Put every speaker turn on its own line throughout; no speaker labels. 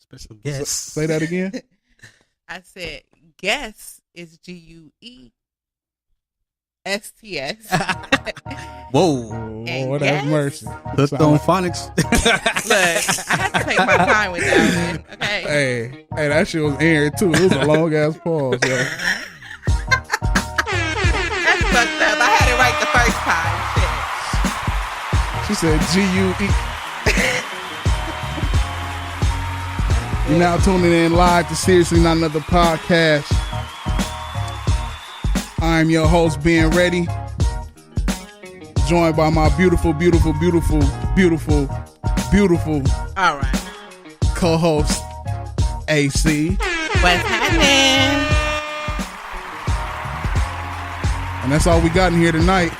Special guest.
Say that again.
I said guest is GUESTS.
Whoa.
Lord have mercy.
Hooked on phonics.
Look, I had to take my time with that one. Okay.
Hey, that shit was airing too. It was a long ass pause, yo.
That's fucked up. I had it right the first time. Shit.
She said GUE. You're now tuning in live to Seriously Not Another Podcast. I'm your host, being Ready. Joined by my beautiful
All right.
co-host, AC.
What's happening?
And that's all we got in here tonight.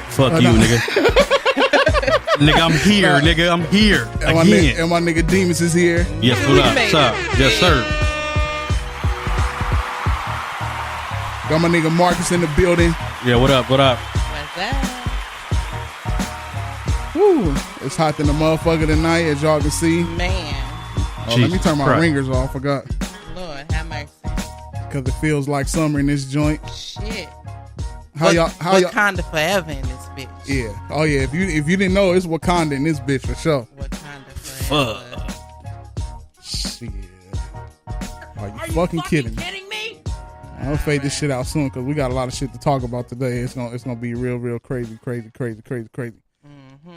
Fuck you, nigga. Nigga, I'm here, nigga. I'm here.
And my nigga Demis is here.
Yes, what up? What's up? Yes, sir.
Got my nigga Marcus in the building.
Yeah, what up? What up?
What's that?
Woo. It's hot than a motherfucker tonight, as y'all can see.
Man.
Oh, let me turn my ringers off. Forgot.
Lord, have mercy.
Because it feels like summer in this joint.
Shit.
How y'all?
Wakanda forever in this bitch.
Yeah. Oh yeah. If you didn't know, it's Wakanda in this bitch for sure.
Wakanda forever.
Shit. Are you fucking kidding me? I'm gonna fade this shit out soon because we got a lot of shit to talk about today. It's gonna be real crazy. Mm-hmm.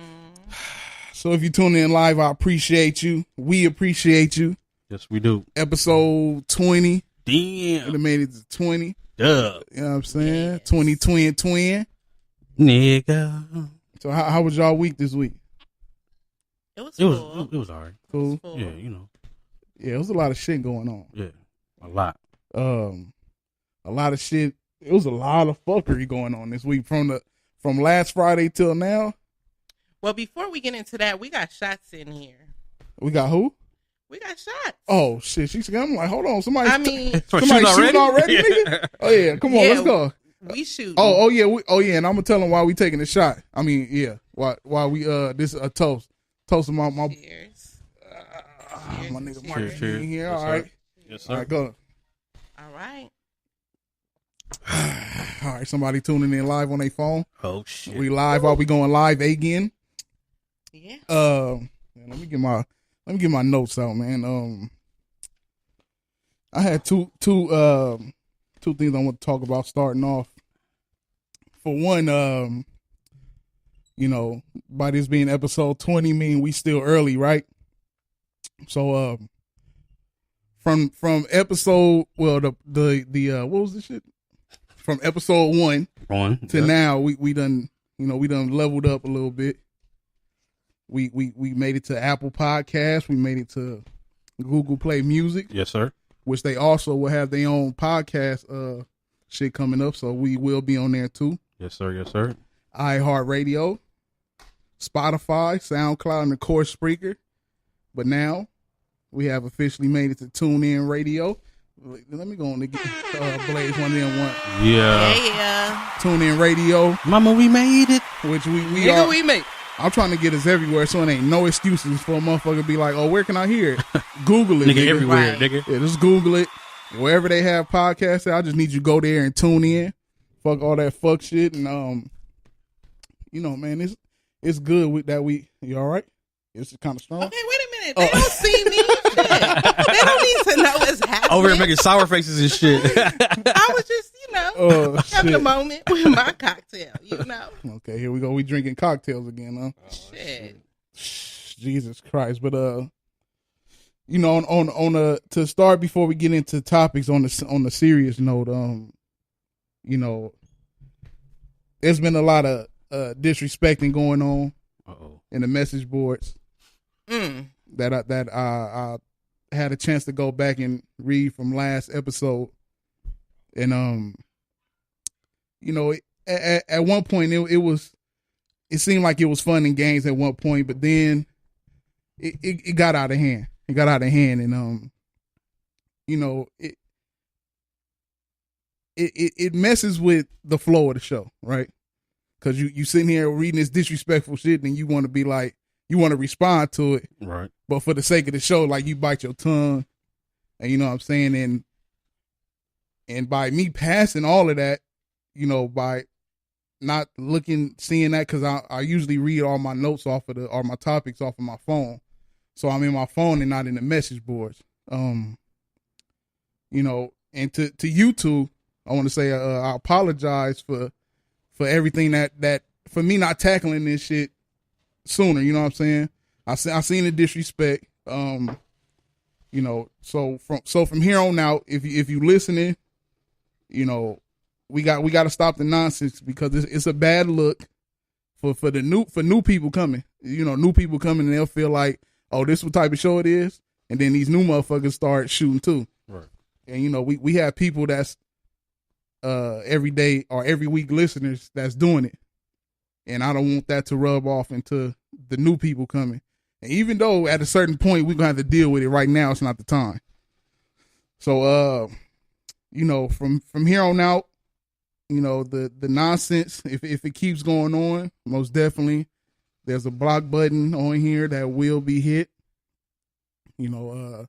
So if you tune in live, I appreciate you. We appreciate you.
Yes, we do.
Episode 20.
Damn.
We made it to 20.
Duh.
You know what I'm saying? 20 twin.
Nigga.
So how was y'all week this week?
It was cool.
It was alright.
Cool.
Yeah, you know.
Yeah, it was a lot of shit going on.
Yeah, a lot.
A lot of shit. It was a lot of fuckery going on this week from last Friday till now.
Well, before we get into that, we got shots in here.
We got who?
We got shots.
Oh shit! I'm like, hold on, somebody
Somebody
shooting already, nigga? Oh yeah, come on, let's go.
We shoot.
Oh yeah, and I'm gonna tell them why we taking the shot. I mean, yeah, why we this is a toast to my
Cheers.
my nigga
Cheers.
Marcus
Cheers.
in here.
Yes,
All right,
yes, sir.
all right, go.
All right.
All right, somebody tuning in live on their phone.
Oh shit.
We live. Are we going live again?
Yeah.
Let me get my notes out, man. I had two things I want to talk about starting off. For one, by this being episode 20, mean we still early, right? So, from episode, well, the what was the shit? From episode 1 to now, we done leveled up a little bit. We made it to Apple Podcasts. We made it to Google Play Music.
Yes, sir.
Which they also will have their own podcast shit coming up, so we will be on there too.
Yes, sir. Yes, sir.
iHeartRadio, Spotify, SoundCloud, and of course Spreaker. But now we have officially made it to TuneIn Radio. Let me go on and get Blaze one of them one.
Yeah.
TuneIn Radio.
Mama, we made it.
Which we
Nigga,
are.
we made.
I'm trying to get us everywhere, so it ain't no excuses for a motherfucker to be like, oh, where can I hear it? Google it,
Nigga, everywhere,
Right.
nigga.
Yeah, just Google it. Wherever they have podcasts, I just need you to go there and tune in. Fuck all that fuck shit. And, man, it's good with that we. You all right? It's kind of strong.
Okay, wait a minute. They don't see me. Shit. They don't need to know what's happening.
Over here making sour faces and shit.
I was just, having a moment with my cocktail,
Okay, here we go. We drinking cocktails again, huh?
Shit.
Jesus Christ. But to start before we get into topics on the serious note, there's been a lot of disrespecting going on in the message boards that I had a chance to go back and read from last episode. And at one point it seemed like it was fun and games at one point, but then it got out of hand. It got out of hand, and it messes with the flow of the show, right? Because you sitting here reading this disrespectful shit, and you want to be like, you want to respond to it,
Right.
but for the sake of the show, like you bite your tongue, and you know what I'm saying, and by me passing all of that, you know, by not seeing that, because I usually read all my notes or my topics off of my phone, so I'm in my phone and not in the message boards. You know, and to you two, I want to say I apologize for everything that for me not tackling this shit sooner. You know what I'm saying? I seen the disrespect. You know, so from here on out, if you listening, you know, we got to stop the nonsense, because it's a bad look for new people coming. You know, new people coming, and they'll feel like, oh, this what type of show it is, and then these new motherfuckers start shooting too.
Right.
And you know, we have people that's every day or every week listeners that's doing it, and I don't want that to rub off into the new people coming. And even though at a certain point we're gonna have to deal with it, right now it's not the time. So you know, from here on out, you know, the nonsense, if it keeps going on, most definitely there's a block button on here that will be hit. You know,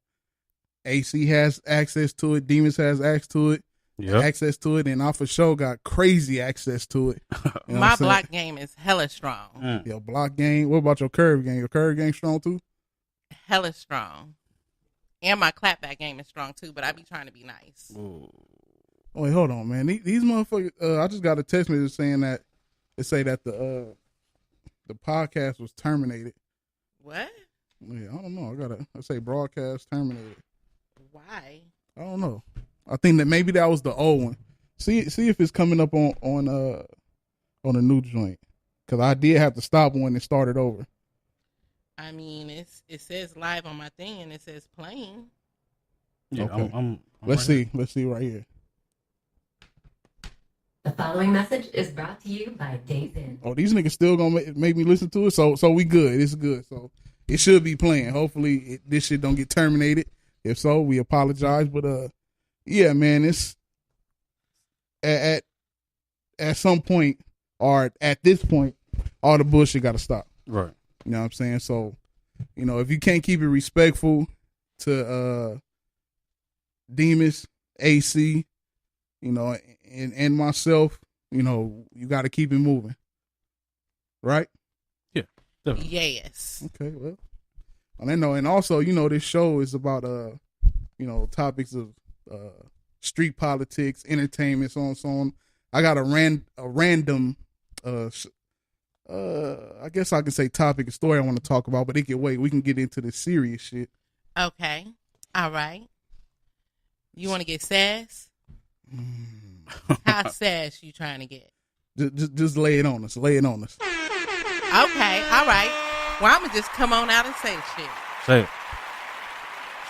AC has access to it, Demis has access to it.
Yep.
Access to it, and I for sure got crazy access to it. You know
My block game is hella strong.
Your block game. What about your curve game? Your curve game strong too?
Hella strong. And my clapback game is strong too, but I be trying to be nice.
Ooh.
Wait, hold on, man. These motherfuckers. I just got a text message saying that they say that the podcast was terminated.
What?
Yeah, I don't know. I say broadcast terminated.
Why?
I don't know. I think that maybe that was the old one. See if it's coming up on a new joint, because I did have to stop one and start it over.
I mean, it says live on my thing, and it says playing.
Yeah,
Okay.
I'm
Let's
right
see. Let's see right here.
The following message is brought to you by Days In.
Oh, these niggas still gonna make me listen to it. So we good. It's good. So it should be playing. Hopefully this shit don't get terminated. If so, we apologize. But yeah, man, it's at some point, or at this point, all the bullshit got to stop.
Right.
You know what I'm saying? So, you know, if you can't keep it respectful to Demis, AC, you know, and myself, you know, you got to keep it moving. Right?
Yeah. Definitely.
Yes.
Okay, well, I know, and also, you know, this show is about you know, topics of street politics, entertainment, so on and so on. I got a random I guess I could say topic, a story I want to talk about, but it can wait. We can get into the serious shit.
Okay. All right. You want to get sass? How sass you trying to get?
Just lay it on us. Lay it on us.
Okay. All right. Well, I'm going to just come on out and say the shit.
Say it.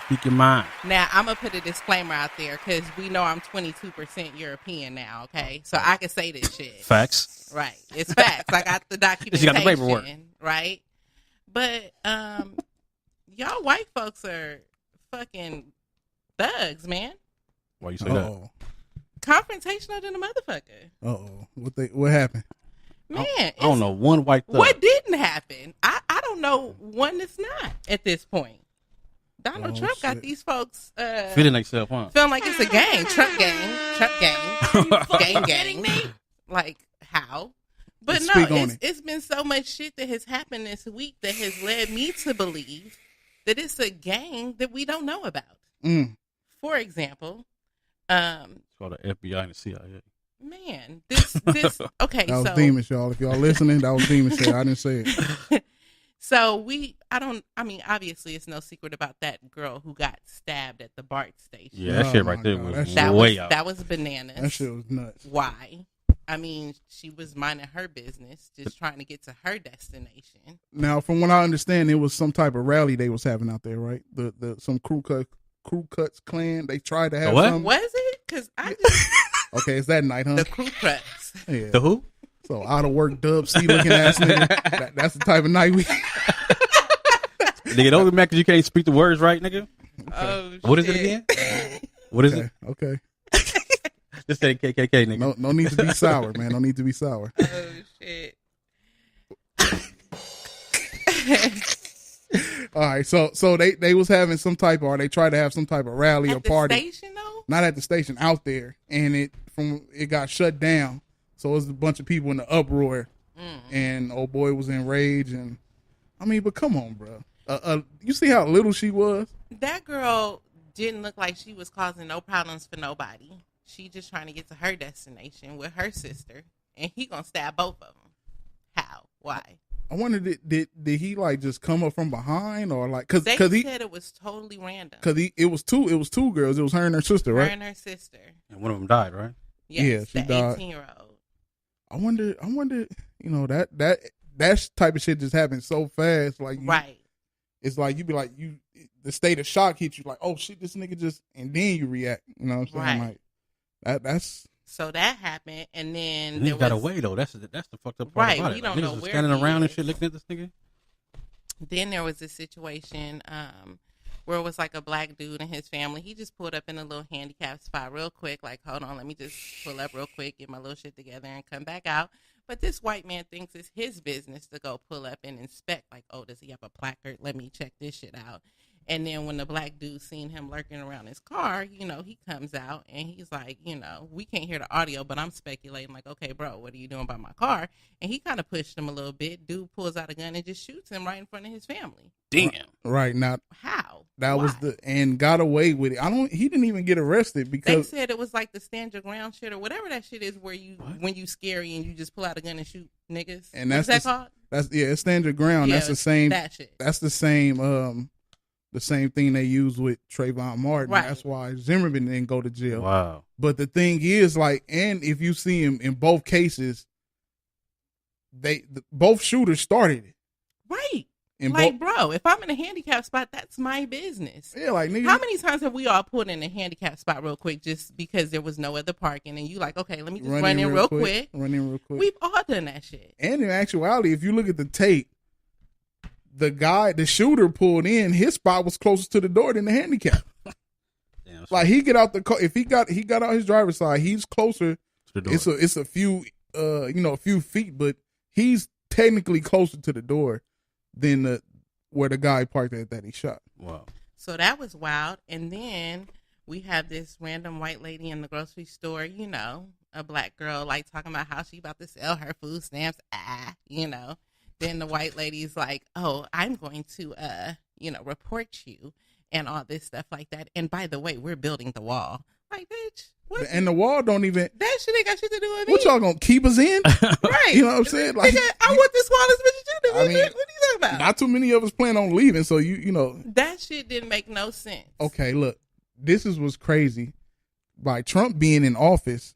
Speak your mind.
Now, I'm going to put a disclaimer out there because we know I'm 22% European now, okay? So I can say this shit.
Facts.
Right. It's facts. I got the documentation.
You got the paperwork.
Right? But y'all white folks are fucking thugs, man.
Why you say that?
Uh-oh.
Confrontational than a motherfucker.
Uh-oh. What happened?
Man.
I don't know one white thug.
What didn't happen? I don't know one that's not at this point. Donald Trump got these folks
feeling themselves, huh?
feeling like it's a gang. Trump gang. Gang. Like, how? But
Let's
no,
speak on
it's been so much shit that has happened this week that has led me to believe that it's a gang that we don't know about. For example,
it's called the FBI and the CIA.
Man, this okay.
That was
so
Demis, y'all. If y'all listening, that was Demis. I didn't say it.
So obviously it's no secret about that girl who got stabbed at the BART station.
Yeah, that
Oh
shit
my
right there
God,
was
That
way
was
out.
that was bananas.
That shit was nuts.
Why? I mean, she was minding her business, just trying to get to her destination.
Now, from what I understand, it was some type of rally they was having out there, right? Some crew cuts clan. They tried to have
what?
something.
Was it? Because I just
Okay, it's that night, huh?
the crew cuts.
Yeah.
The who?
So out of work, Dub C looking ass nigga. That's the type of night we.
Nigga, don't be mad because you can't speak the words right, nigga.
Oh,
What is
shit.
it again? What is it?
Okay.
Just say KKK, nigga.
No need to be sour, man. No need to be sour.
Oh shit.
All right, so they was having some type of, or they tried to have some type of rally or
At the
party.
station though?
Not at the station, out there, and it got shut down. So it was a bunch of people in the uproar, and old boy was enraged. And I mean, but come on, bro. You see how little she was?
That girl didn't look like she was causing no problems for nobody. She just trying to get to her destination with her sister, and he gonna stab both of them. How? Why?
I wonder did he like just come up from behind, or like because
They said it was totally random.
Because it was two girls. It was her and her sister, right?
Her and her sister.
And one of them died, right?
Yes,
Yeah, she
the
died.
18-year-old.
I wonder, you know, that type of shit just happens so fast. Like,
Right.
It's like you be like, the state of shock hits you, like, oh shit, this nigga just, and then you react. You know what I'm saying?
Right.
Like that's.
So that happened, and then
And he got away though. That's the fucked up part
Right,
about it.
we
Like,
don't know
niggas was
where
standing
he
around and
is.
shit looking at this nigga.
Then there was a situation where it was like a black dude and his family. He just pulled up in a little handicap spot real quick, like, hold on, let me just pull up real quick, get my little shit together, and come back out. But this white man thinks it's his business to go pull up and inspect, like, oh, does he have a placard? Let me check this shit out. And then when the black dude seen him lurking around his car, you know, he comes out and he's like, you know, we can't hear the audio, but I'm speculating like, okay, bro, what are you doing by my car? And he kind of pushed him a little bit. Dude pulls out a gun and just shoots him right in front of his family.
Damn.
Right now,
How?
that
Why?
was and got away with it. He didn't even get arrested
They
because
said it was like the stand your ground shit or whatever that shit is where you, when you scary and you just pull out a gun and shoot niggas.
And
What's
that's
that called?
it's stand your ground.
Yeah,
That's the same.
That shit.
That's the same thing they used with Trayvon Martin.
Right.
That's why Zimmerman didn't go to jail.
Wow.
But the thing is, like, and if you see him in both cases, both shooters started it.
Right.
In
Like, bro, if I'm in a handicap spot, that's my business.
Yeah, like, nigga.
How many times have we all pulled in a handicap spot real quick just because there was no other parking and you like, okay, let me just run in real quick.
Run in real quick.
We've all done that shit.
And in actuality, if you look at the tape, the shooter pulled in, his spot was closer to the door than the handicap.
Damn,
Like, he get out the car, if he got out his driver's side, he's closer.
to the door.
It's a few a few feet, but he's technically closer to the door than where the guy parked at that he shot.
Wow.
So that was wild. And then we have this random white lady in the grocery store, you know, a black girl, like talking about how she about to sell her food stamps. You know. Then the white lady's like, oh, I'm going to, report you and all this stuff like that. And by the way, we're building the wall. Like, bitch. What?
And the wall don't even.
That shit ain't got shit to do with me.
What y'all gonna keep us in?
Right.
You know what I'm saying? Like,
nigga, I want this wall as much as you do.
I mean,
what are you talking about?
not too many of us plan on leaving, so you know.
That shit didn't make no sense.
Okay, look, this what's crazy. By Trump being in office,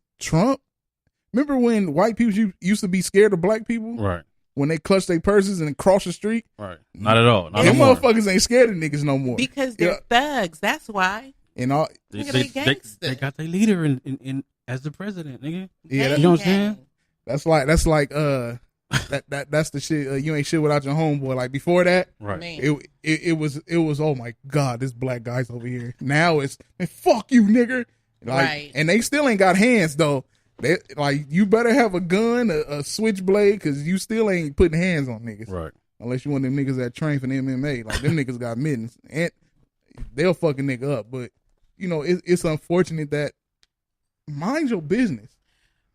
remember when white people used to be scared of black people?
Right.
When they clutch their purses and cross the street?
Right. Not at all. Not
Them
no more.
motherfuckers ain't scared of niggas no more.
Because they're thugs. That's why.
And all,
Nigga, they gangsters.
They got their leader in as the president, nigga.
Yeah,
you know what I'm saying?
that's like that's the shit. You ain't shit without your homeboy. Like, before that,
Right.
Man.
it was oh my god, this black guy's over here. Now it's, man, fuck you, nigga. Like,
Right.
And they still ain't got hands though. They, like, you better have a gun, a switchblade, because you still ain't putting hands on niggas.
Right.
Unless you want them niggas that train for the MMA. Like, them niggas got mittens. And they'll fuck a nigga up. But, you know, it's unfortunate that, mind your business.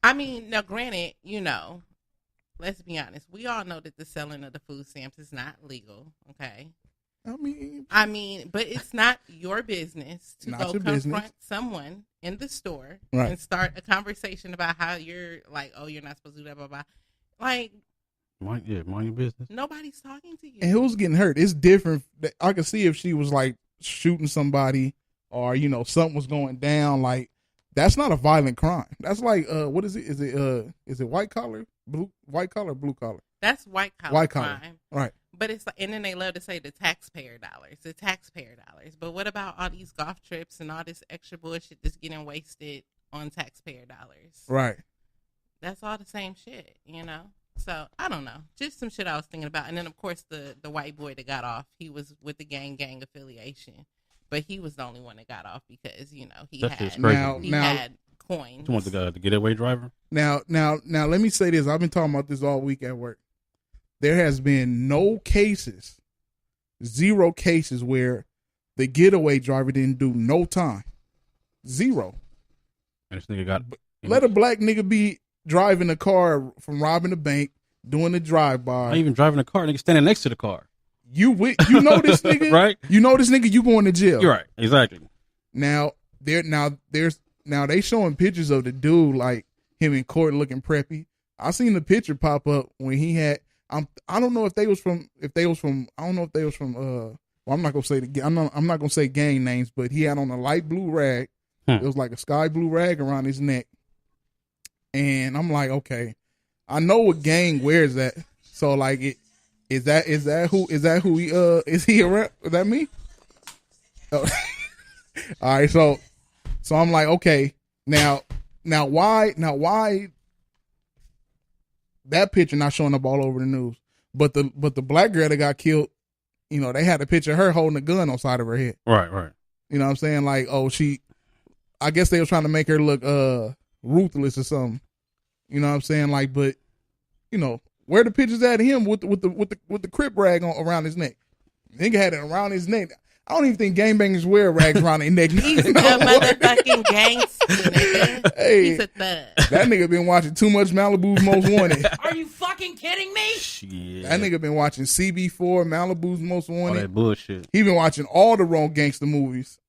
I mean, now granted, you know, let's be honest. We all know that the selling of the food stamps is not legal, okay?
I
mean, but it's not your business to
Not
go
your
confront
business.
someone in the store
Right.
and start a conversation about how you're like, oh, you're not supposed to do that, blah, blah. Like,
Mind your business.
nobody's talking to you.
And who's getting hurt? It's different. I could see if she was like shooting somebody, or, you know, something was going down. Like, that's not a violent crime. That's like, what is it? Is it white collar, blue collar?
That's white collar
White collar.
crime.
Right.
But it's like, and then they love to say the taxpayer dollars. But what about all these golf trips and all this extra bullshit that's getting wasted on taxpayer dollars?
Right.
That's all the same shit, you know? So, I don't know. Just some shit I was thinking about. And then, of course, the white boy that got off, he was with the gang affiliation. But he was the only one that got off because, you know, he
That shit's
had
crazy.
had coins.
You want the getaway driver?
Now, let me say this. I've been talking about this all week at work. There has been no cases zero cases where the getaway driver didn't do no time. Zero.
And this nigga got.
Let a black nigga be driving a car from robbing a bank, doing a drive-by.
Not even driving a car, nigga standing next to the car.
You know this nigga,
right?
You know this nigga, you going to jail.
You're right, exactly.
Now they showing pictures of the dude like him in court looking preppy. I seen the picture pop up when he had. I don't know if they was from. I don't know if they was from. Well, I'm not gonna say I'm not gonna say gang names, but he had on a light blue rag. It was like a sky blue rag around his neck, and I'm like, okay, I know what gang wears that. So like, is that who he is he around? Is that me? Oh. All right, so I'm like, okay, now why that picture not showing up all over the news, but the black girl that got killed, you know, they had a picture of her holding a gun on the side of her head.
Right.
You know what I'm saying? Like, oh, I guess they were trying to make her look ruthless or something. You know what I'm saying? Like, but you know, where the pictures at of him with the crip rag on around his neck? Nigga had it around his neck. I don't even think gangbangers wear rags around their neck.
He's a motherfucking gangster, nigga.
Hey,
he's a thug.
That nigga been watching too much Malibu's Most Wanted.
Are you fucking kidding me?
Shit.
That nigga been watching CB4, Malibu's Most
All
Wanted.
that bullshit.
He been watching all the wrong gangster movies.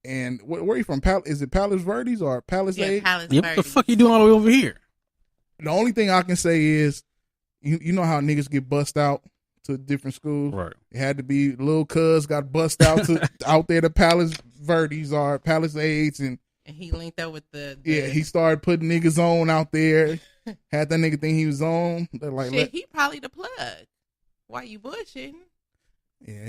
And where you from? Is it Palos Verdes or Palisades?
Yeah, Palos
Yeah, what the fuck you doing all the way over here?
The only thing I can say is, you know how niggas get bust out to different schools?
Right.
It had to be little cuz got bust out to out there to Palos Verdes or Palisades, and
he linked up with the
he started putting niggas on out there. Had that nigga think he was on. They're like,
shit, he probably the plug. Why you bullshitting?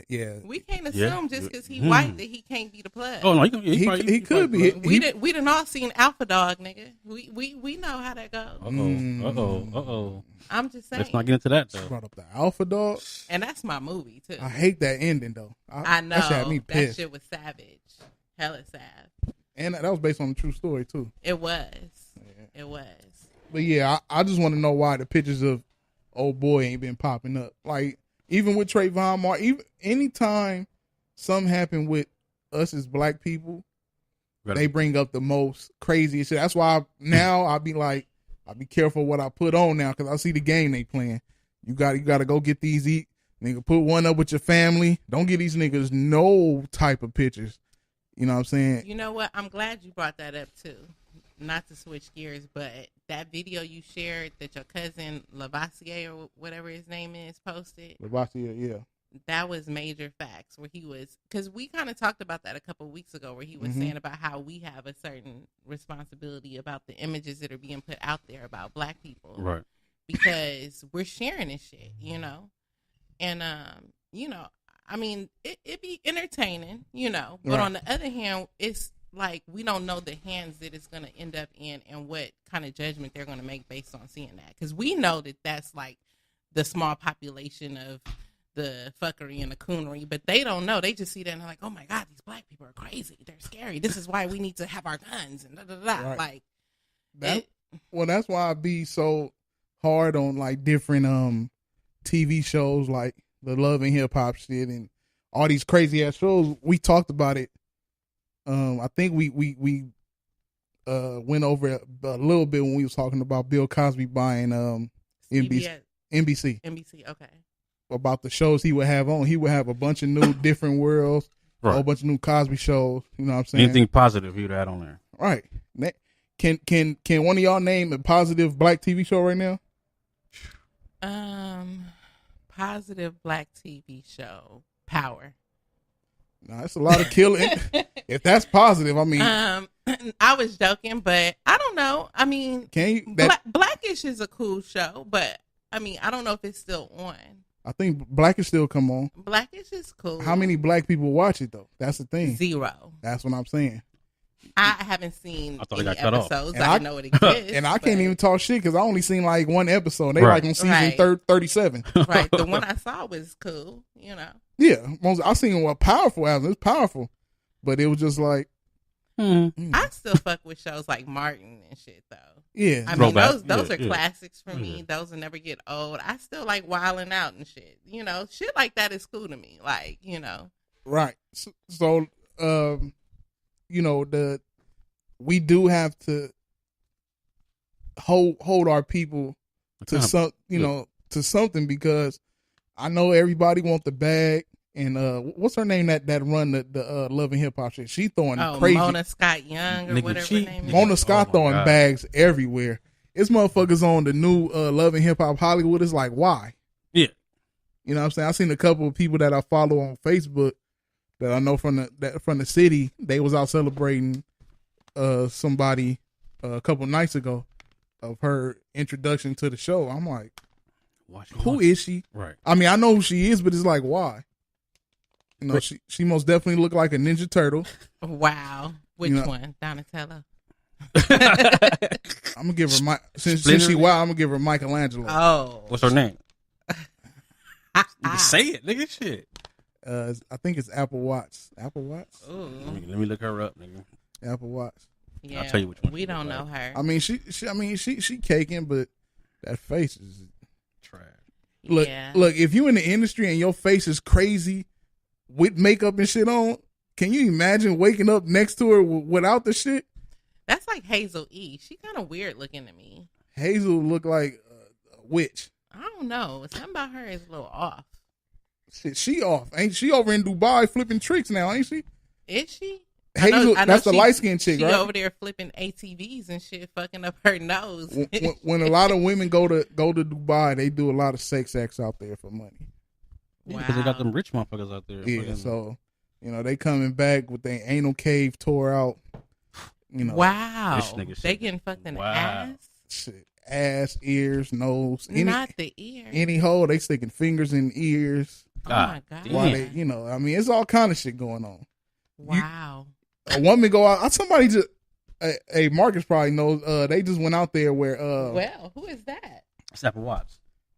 Yeah.
We can't assume just because he white that he can't be the plug.
Oh no,
he could be.
We done all seen Alpha Dog, nigga. We know how that goes.
Uh-oh.
I'm just saying.
Let's not get into that though.
Brought up the Alpha Dog,
and that's my movie too.
I hate that ending though.
I know
that shit had me pissed.
That shit was savage, hella sad.
And that was based on a true story too.
It was.
But yeah, I just want to know why the pictures of old boy ain't been popping up. Like, even with Trayvon Martin, even anytime something happened with us as black people, they bring up the most craziest shit. That's why I'll be careful what I put on now, because I see the game they playing. You got to go get these nigga, put one up with your family. Don't get these niggas no type of pictures. You know what I'm saying?
You know what? I'm glad you brought that up too. Not to switch gears, but that video you shared that your cousin Lavoisier or whatever his name is posted.
Lavoisier, yeah.
That was major facts where he was, because we kind of talked about that a couple of weeks ago, where he was saying about how we have a certain responsibility about the images that are being put out there about black people.
Right.
Because we're sharing this shit, you know? And, you know, I mean, it be entertaining, you know, but on the other hand, it's like we don't know the hands that it's going to end up in and what kind of judgment they're going to make based on seeing that. Because we know that that's like the small population of the fuckery and the coonery, but they don't know. They just see that and they're like, oh my God, these black people are crazy. They're scary. This is why we need to have our guns and da-da-da.
Right.
Like,
that's why I be so hard on like different TV shows like the Love and Hip Hop shit and all these crazy ass shows. We talked about it. I think we went over it a little bit when we was talking about Bill Cosby buying NBC.
NBC, okay.
About the shows he would have on. He would have a bunch of new different worlds, a whole bunch of new Cosby shows. You know what I'm saying?
Anything positive he would add on there.
Right. Can one of y'all name a positive black TV show right now?
Positive black TV show. Power.
No, it's a lot of killing. If that's positive, I mean,
I was joking, but I don't know. I mean,
can you?
Blackish is a cool show, but I mean, I don't know if it's still on.
I think Blackish still come on.
Blackish is cool.
How many black people watch it though? That's the thing.
0.
That's what I'm saying.
I haven't seen any episodes.
And
I didn't know it exists.
And I can't even talk shit because I only seen like one episode. They like on season 37.
Right. The one I saw was cool, you know.
Yeah. I seen what powerful as it's powerful. But it was just like,
I still fuck with shows like Martin and shit though.
Yeah.
I mean
Throwback.
those are
Yeah.
classics for me. Those will never get old. I still like Wildin' Out and shit. You know, shit like that is cool to me. Like, you know.
Right. So you know, we do have to hold our people to some, you know, to something, because I know everybody want the bag. And what's her name that run the Love and Hip Hop shit? She throwing crazy.
Mona Scott Young or
Nigga,
whatever
she-
her name is.
Mona Scott
Oh my
throwing
God.
bags everywhere. It's motherfuckers on the new Love and Hip Hop Hollywood. It's like, why?
Yeah.
You know what I'm saying? I seen a couple of people that I follow on Facebook that I know from the city. They was out celebrating somebody a couple nights ago of her introduction to the show. I'm like, who is she?
Right.
I mean, I know who she is, but it's like, why? You know, she most definitely looked like a Ninja Turtle.
Wow. Which
You know-
one? Donatello.
I'm gonna give her since she wild, I'm gonna give her Michelangelo.
Oh.
What's her name? Nigga, say it, nigga. Shit.
I think it's Apple Watts. Apple Watts.
Ooh.
Let me look her up, nigga.
Apple Watts.
Yeah.
tell you which one
We
she
don't
look
know
like.
her.
I mean, she caking, but that face is
Trash.
look.
Yeah.
Look, if you in the industry and your face is crazy with makeup and shit on, can you imagine waking up next to her without the shit?
That's like Hazel E. She kind of weird looking to me.
Hazel look like a witch.
I don't know. Something about her is a little off.
Shit, she off. Ain't she over in Dubai flipping tricks now? Ain't she?
Is she?
Hazel,
I know
that's the
she-
light skinned chick,
She
right?
over there flipping ATVs and shit, fucking up her nose.
When a lot of women go to Dubai, they do a lot of sex acts out there for money.
Because they got them rich motherfuckers out there.
Yeah,
Fucking-
so you know they coming back with their anal cave tore out. You know,
Wow.
This nigga
They
shit.
getting fucked in the
Wow.
ass?
shit, ass, ears, nose,
Not the ear.
any hole. They sticking fingers in ears.
Oh my God.
damn.
While they, you know, I mean, it's all kind of shit going on.
Wow.
A woman go out. Somebody just, hey, Marcus probably knows. They just went out there where.
Well, who is that?
It's Apple Watts.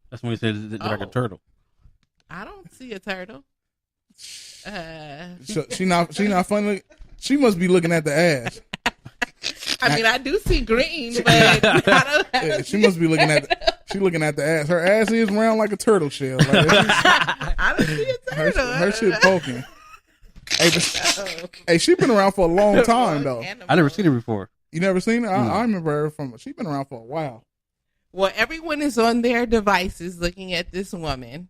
That's when he said they're like a
Oh.
turtle.
I don't see a turtle.
She not funny. She must be looking at the ass.
I mean, I do see green, but I don't.
Yeah, she must be looking at. She looking at the ass. Her ass is round like a turtle shell. Like,
I don't see a
her,
turtle.
her shit poking. Hey, she been around for a long time though.
I never seen her before.
You never seen her? I remember her from. She been around for a while.
Well, everyone is on their devices looking at this woman.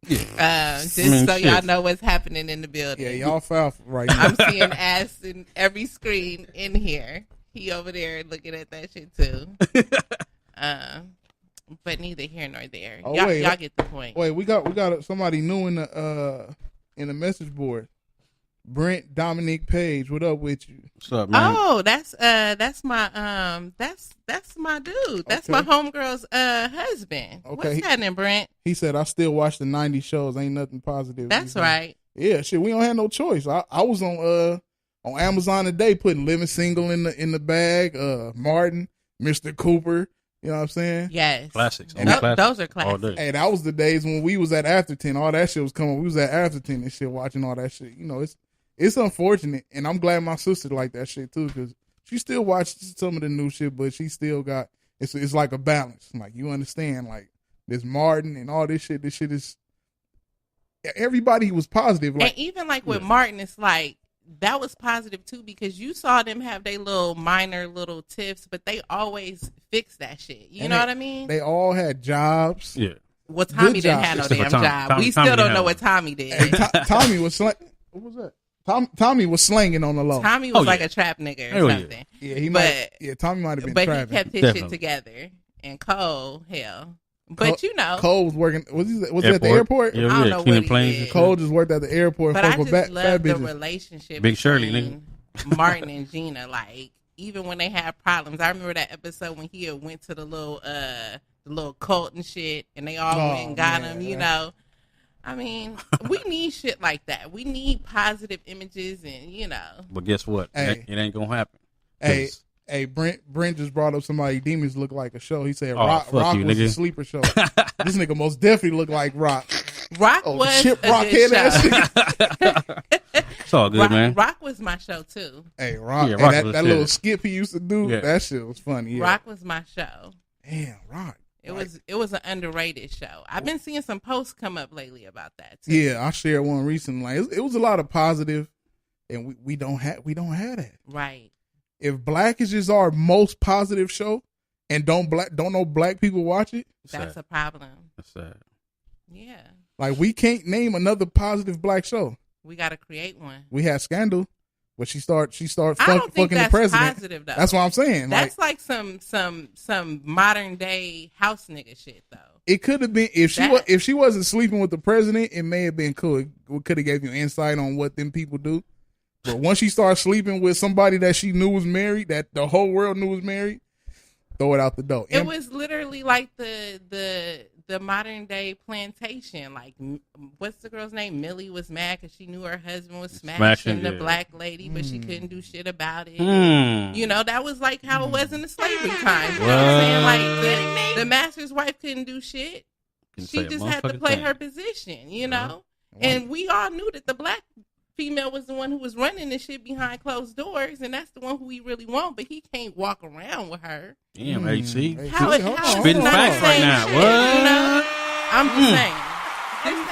Just
I mean,
so y'all
shit.
know what's happening in the building.
Yeah, y'all foul right now.
I'm seeing ass in every screen in here. He over there looking at that shit too. But neither here nor there.
Oh,
y'all,
wait.
y'all get the point.
Wait, we got somebody new in the message board. Brent Dominic Page, what up with you?
What's up, man?
Oh, that's my that's my dude. That's my
Okay.
homegirl's husband.
Okay.
What's happening, Brent?
He said, I still watch the 90s shows. Ain't nothing positive.
That's right.
Yeah, shit, we don't have no choice. I was on Amazon today putting Living Single in the bag, Martin, Mr. Cooper, you know what I'm saying?
Yes.
Classics.
And
Only classics.
those are
All
classics.
day.
Hey, that was the days when we was at After 10. All that shit was coming. We was at After 10 and shit, watching all that shit. You know, it's unfortunate, and I'm glad my sister liked that shit too, because she still watches some of the new shit, but she still got it's like a balance. Like, you understand, like this Martin and all this shit. This shit is everybody was positive. Like,
And even like with Martin, it's like that was positive too, because you saw them have their little minor little tiffs, but they always fix that shit. You
And
know what I mean?
they all had jobs.
Yeah.
Well, Tommy
good
didn't
job.
have no
Except for
damn
Tommy.
job.
Tommy
We still
didn't
don't know
have
what Tommy
Hey,
did.
Tommy was what was that? Tommy was slanging on the low.
Tommy was
Oh,
like
yeah.
a trap nigga or
Hell yeah.
something.
Yeah, he
But-
might. Yeah, Tommy might have been
But he
trapping.
kept his
Definitely.
shit together. And Cole, hell. But you know,
Cole was working. Was he at the airport?
Yeah,
I don't
yeah.
know
Cleaning
what he
planes.
did.
Cole just worked at the airport.
but
fuck
I
with
just
fat
love the
bitches.
relationship
Big Shirley,
between Martin and Gina. Like, even when they had problems, I remember that episode when he had went to the little cult and shit, and they all went and got
man.
him. You know, I mean, we need shit like that. We need positive images, and you know,
But guess what?
Hey.
It ain't gonna happen.
Hey,
'Cause-
hey, Brent just brought up somebody. Demons look like a show. He said
Oh,
Rock
fuck you,
was a
nigga.
sleeper show. This nigga most definitely look like Rock.
Rock
Oh,
was
Chip
a
Rock
good
head
show.
ass.
It's all good, man.
Rock was my show too.
Hey, Rock.
Yeah,
Hey,
Rock
that
was
that
shit.
little skip he used to do,
Yeah.
that shit was funny. Yeah.
Rock was my show.
Damn, Rock.
It was an underrated show. I've been seeing some posts come up lately about that too.
Yeah, I shared one recently. Like, it was a lot of positive, and we don't have that.
Right.
If Black is just our most positive show, and don't know black people watch it,
That's
Sad.
a problem.
That's sad.
Yeah.
like we can't name another positive black show.
We got to create one.
We had Scandal, but she start
I don't think
fucking the
that's
president.
positive though.
That's what I'm saying.
That's
like
some modern day house nigga shit though.
it could have been if
That-
if she wasn't sleeping with the president, it may have been cool. It could have gave you insight on what them people do. But once she started sleeping with somebody that she knew was married, that the whole world knew was married, throw it out the door.
It was literally like the modern day plantation. Like, what's the girl's name? Millie was mad because she knew her husband was smashing the
yeah.
black lady, but she couldn't do shit about it.
Hmm.
You know, that was like how it was in the slavery times. You know what I'm saying? Like the master's wife couldn't do shit.
Couldn't
She
say a
just had to
motherfucking
play
thing.
her position. You know, and we all knew that the black female was the one who was running this shit behind closed doors, and that's the one who we really want. But he can't walk around with her.
Damn, AC.
Hey,
How
hold
it
on,
how
hold
it's
Spitting
not
facts
the
right
same
now.
shit,
What?
You know? I'm just saying.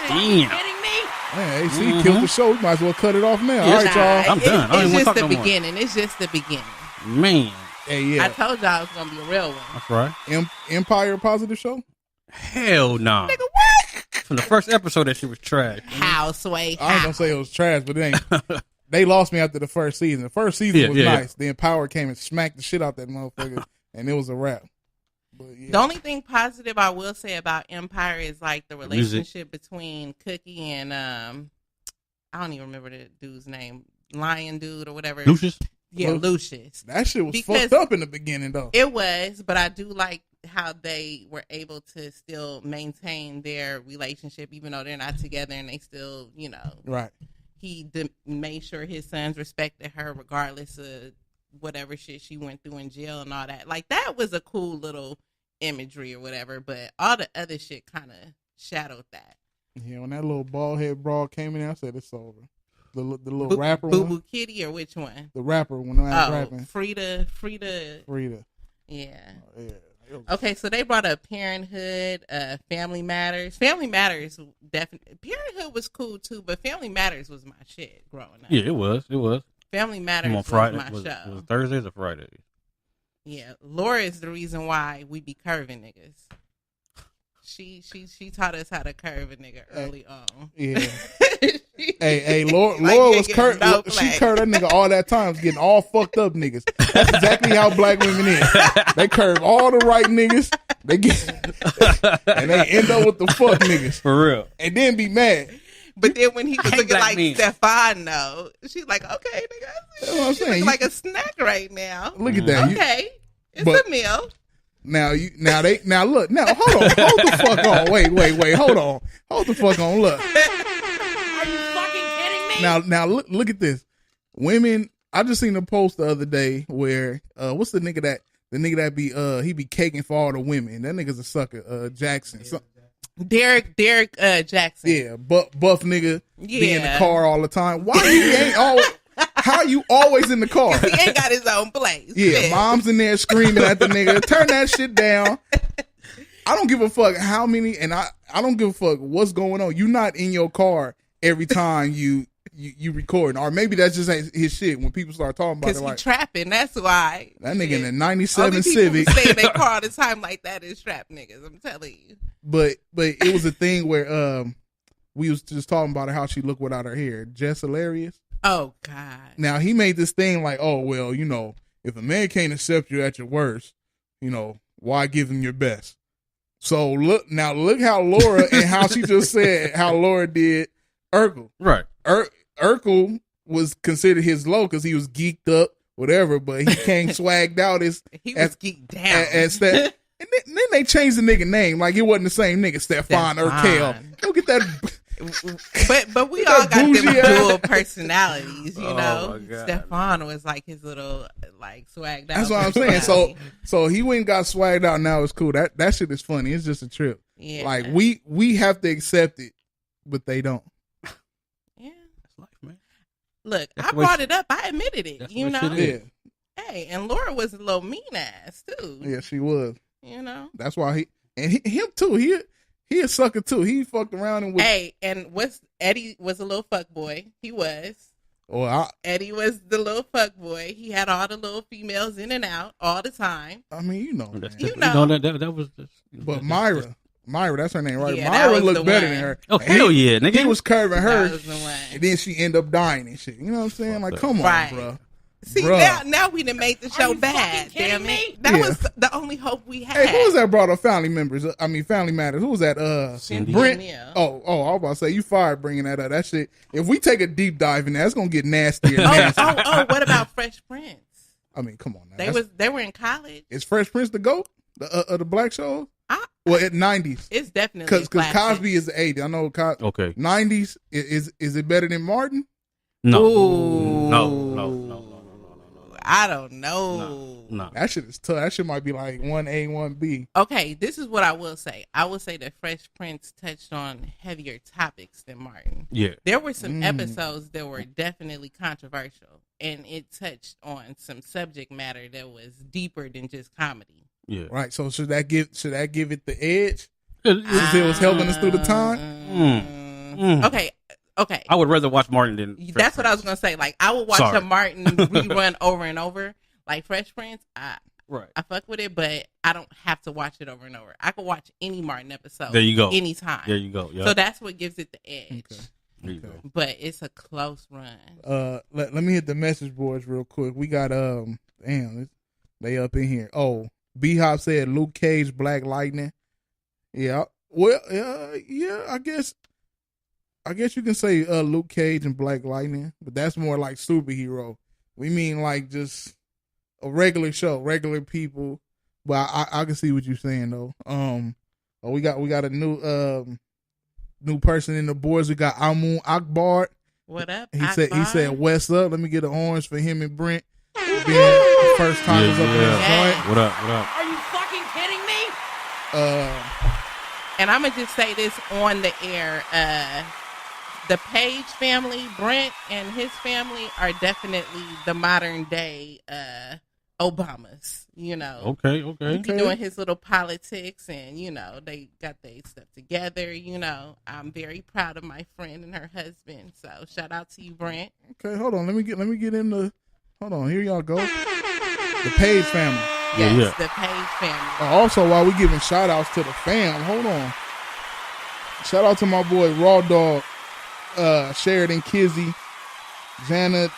Damn.
Kidding me?
Man, AC killed the show. We might as well cut it off now. All right,
Nah,
y'all.
I'm done. I don't
It's
even
just
wanna
the
talk no more.
beginning. It's just the beginning.
Man.
Hey, yeah.
I told y'all it was gonna be a real one.
That's right.
Empire positive show.
Hell no.
Nigga, what?
From the first episode, that shit was trash.
How, Sway?
I ain't gonna say it was trash, but it ain't. They lost me after the first season. The first season was nice. Then Power came and smacked the shit out that motherfucker, and it was a wrap. But yeah.
The only thing positive I will say about Empire is like the relationship between Cookie and I don't even remember the dude's name, Lion dude or whatever.
Lucius?
Yeah, Lucius.
That shit was
Because
fucked up in the beginning, though.
It was, but I do like how they were able to still maintain their relationship, even though they're not together, and they still, you know,
Right.
he made sure his sons respected her regardless of whatever shit she went through in jail and all that. Like, that was a cool little imagery or whatever, but all the other shit kind of shadowed that.
Yeah, when that little bald head broad came in, I said it's over. The little rapper
Boo
one,
Boo Kitty or which one?
the rapper when I was
Oh,
rapping,
Frida.
Frida.
Yeah.
Yeah. It was-
Okay, so they brought up Parenthood, Family Matters. Family Matters, definitely. Parenthood was cool too, but Family Matters was my shit growing up.
Yeah, it was. It was.
Family Matters
On
was
Friday.
my
Was
show.
Thursdays or Fridays?
Yeah, Laura is the reason why we be curving niggas. She taught us how to curve a nigga early on.
Yeah.
She-
Hey, Laura
Like,
was
nigga,
curved.
no
She
play.
curved that nigga all that time, getting all fucked up niggas. That's exactly how black women is. They curve all the right niggas. They get and they end up with the fuck niggas,
For real.
and then be mad.
But then when he was
hate
looking
black
like
men.
Stefano, she's like, okay, nigga,
That's what I'm
she
saying.
look like a snack right now.
Look at that.
Okay, it's
but-
a meal.
Now look, hold the fuck on. Wait, hold the fuck on. Look.
Are you fucking kidding me?
Now look at this. Women, I just seen a post the other day where what's the nigga that be he be caking for all the women. That nigga's a sucker. Jackson.
Derek Jackson.
Yeah, buff nigga be in the
Yeah.
car all the time. Why he ain't always how you always in the car?
He ain't got his own place.
Yeah, mom's in there screaming at the nigga. Turn that shit down. I don't give a fuck how many, and I don't give a fuck what's going on. You not in your car every time you recording, or maybe that's just his shit. When people start talking about
Because
it,
he
like
trapping. That's why.
that nigga in the
Only
'97
people
Civic.
who stay in their car all the time like that is trap niggas. I'm telling you.
But it was a thing where we was just talking about how she looked without her hair. Jess Hilarious.
Oh God.
Now he made this thing like, oh well, you know, if a man can't accept you at your worst, you know, why give him your best? So look how Laura and how she just said how Laura did Urkel.
Right.
Urkel was considered his low because he was geeked up, whatever, but he came swagged out as
He was geeked down.
as that. And then they changed the nigga name like it wasn't the same nigga, Stefan Urkel. Go get that.
But we all got them
bougie ass.
dual personalities, you
Oh,
know.
my God.
Stefan was like his little like swagged out.
That's what I'm saying.
personality.
So he went and got swagged out. Now it's cool. That shit is funny. It's just a trip.
Yeah.
Like we have to accept it, but they don't.
Yeah.
That's life, man.
look,
That's
I
the way
brought
she-
it up. I admitted it.
that's the
You
way
know.
shit is.
Yeah,
Hey, and Laura was a little mean ass too.
yeah, she was.
You know.
That's why him too. He a sucker too. He fucked around and with.
Hey, and Eddie was a little fuck boy. He was.
Well,
Eddie was the little fuck boy. He had all the little females in and out all the time.
I mean, you know,
That's
man.
You know.
that was.
But Myra, that's her name, right?
Yeah, that
Myra
was the
looked better
one.
than her.
Oh
And
hell yeah, nigga.
He was curving her,
That was the one.
and then she ended up dying and shit. You know what I'm saying? Like, come on,
Right.
bro.
See,
Bruh.
now we done made the show bad. Damn it. That
Yeah.
was the only hope we had.
Hey, who was that brought up Family Members? I mean, Family Matters. Who was that?
Cindy.
Brent.
Yeah.
Oh, I was about to say, you fired bringing that up. That shit. If we take a deep dive in there, it's gonna get nastier. And nastier.
What about Fresh Prince?
I mean, come on now.
They were in college.
Is Fresh Prince the GOAT? The black show?
I-
Well, at 90s.
It's definitely
Because
a classic.
Cosby is the 80s. I know
Okay.
90s. Is it better than Martin?
No.
Ooh.
No.
I don't know.
No.
That shit is tough. That shit might be like 1A, 1B.
Okay, this is what I will say. I will say that Fresh Prince touched on heavier topics than Martin.
Yeah.
There were some episodes that were definitely controversial, and it touched on some subject matter that was deeper than just comedy.
Yeah.
Right. So should that give it the edge? Since it was helping us through the time?
Okay.
I would rather watch Martin than.
That's what I was gonna say. Like, I would watch
Sorry.
a Martin rerun over and over. Like Fresh Prince,
Right.
I fuck with it, but I don't have to watch it over and over. I could watch any Martin episode.
There you go.
Anytime.
There you go. Yeah.
So that's what gives it the edge.
Okay.
There you go.
But it's a close run.
Let me hit the message boards real quick. We got damn, they up in here. Oh, B Hop said Luke Cage, Black Lightning. Yeah. Well, yeah. I guess you can say Luke Cage and Black Lightning, but that's more like superhero. We mean like just a regular show, regular people. But I can see what you're saying though. We got a new person in the boards. We got Amun Akbar.
What up?
He
Akbar?
said West up. Let me get an orange for him and Brent. Being the first time up in this joint.
What up?
Are you fucking kidding me?
And I'm gonna just say this on the air. The Page family, Brent and his family, are definitely the modern day Obamas. You know.
Okay.
He be doing his little politics, and you know they got their stuff together. You know, I'm very proud of my friend and her husband. So shout out to you, Brent.
Okay, hold on. Let me get in the. Hold on. Here y'all go. The Page family.
Yes,
yeah.
the Page family.
Also, while we giving shout outs to the fam, hold on. Shout out to my boy Raw Dog, Sheridan Kizzy, Janet,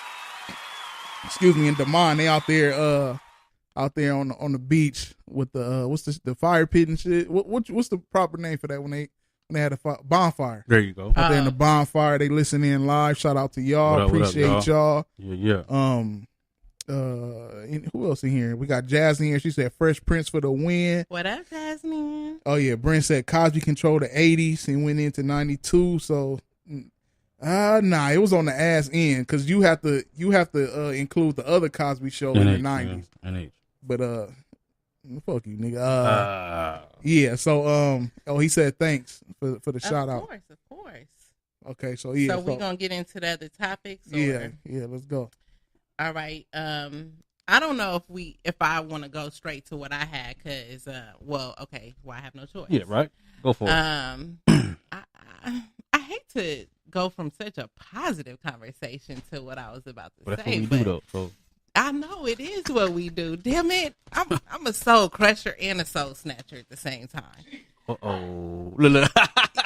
and Damon. They out there on the beach with the what's the fire pit and shit. What's the proper name for that when they had a bonfire?
There you go.
Out there in the bonfire, they listen in live. Shout out to y'all.
What up,
Appreciate y'all.
Yeah.
Who else in here? We got Jazz in here. She said Fresh Prince for the win.
What up, Jasmine?
Oh yeah, Brent said Cosby controlled the 80s and went into 92. So nah, it was on the ass end because you have to include the other Cosby show in the 90s.
NH.
But fuck you, nigga. Yeah. So he said thanks for the shout out.
Of course.
Okay, so yeah.
So we gonna get into the other topics. Or?
Yeah. Let's go.
All right. I don't know if I want to go straight to what I had because I have no choice.
Yeah, right. Go for it.
I hate to go from such a positive conversation to what I was about to
But that's
say.
what we do though. So
I know it is what we do. Damn it, I'm a soul crusher and a soul snatcher at the same time.
Look.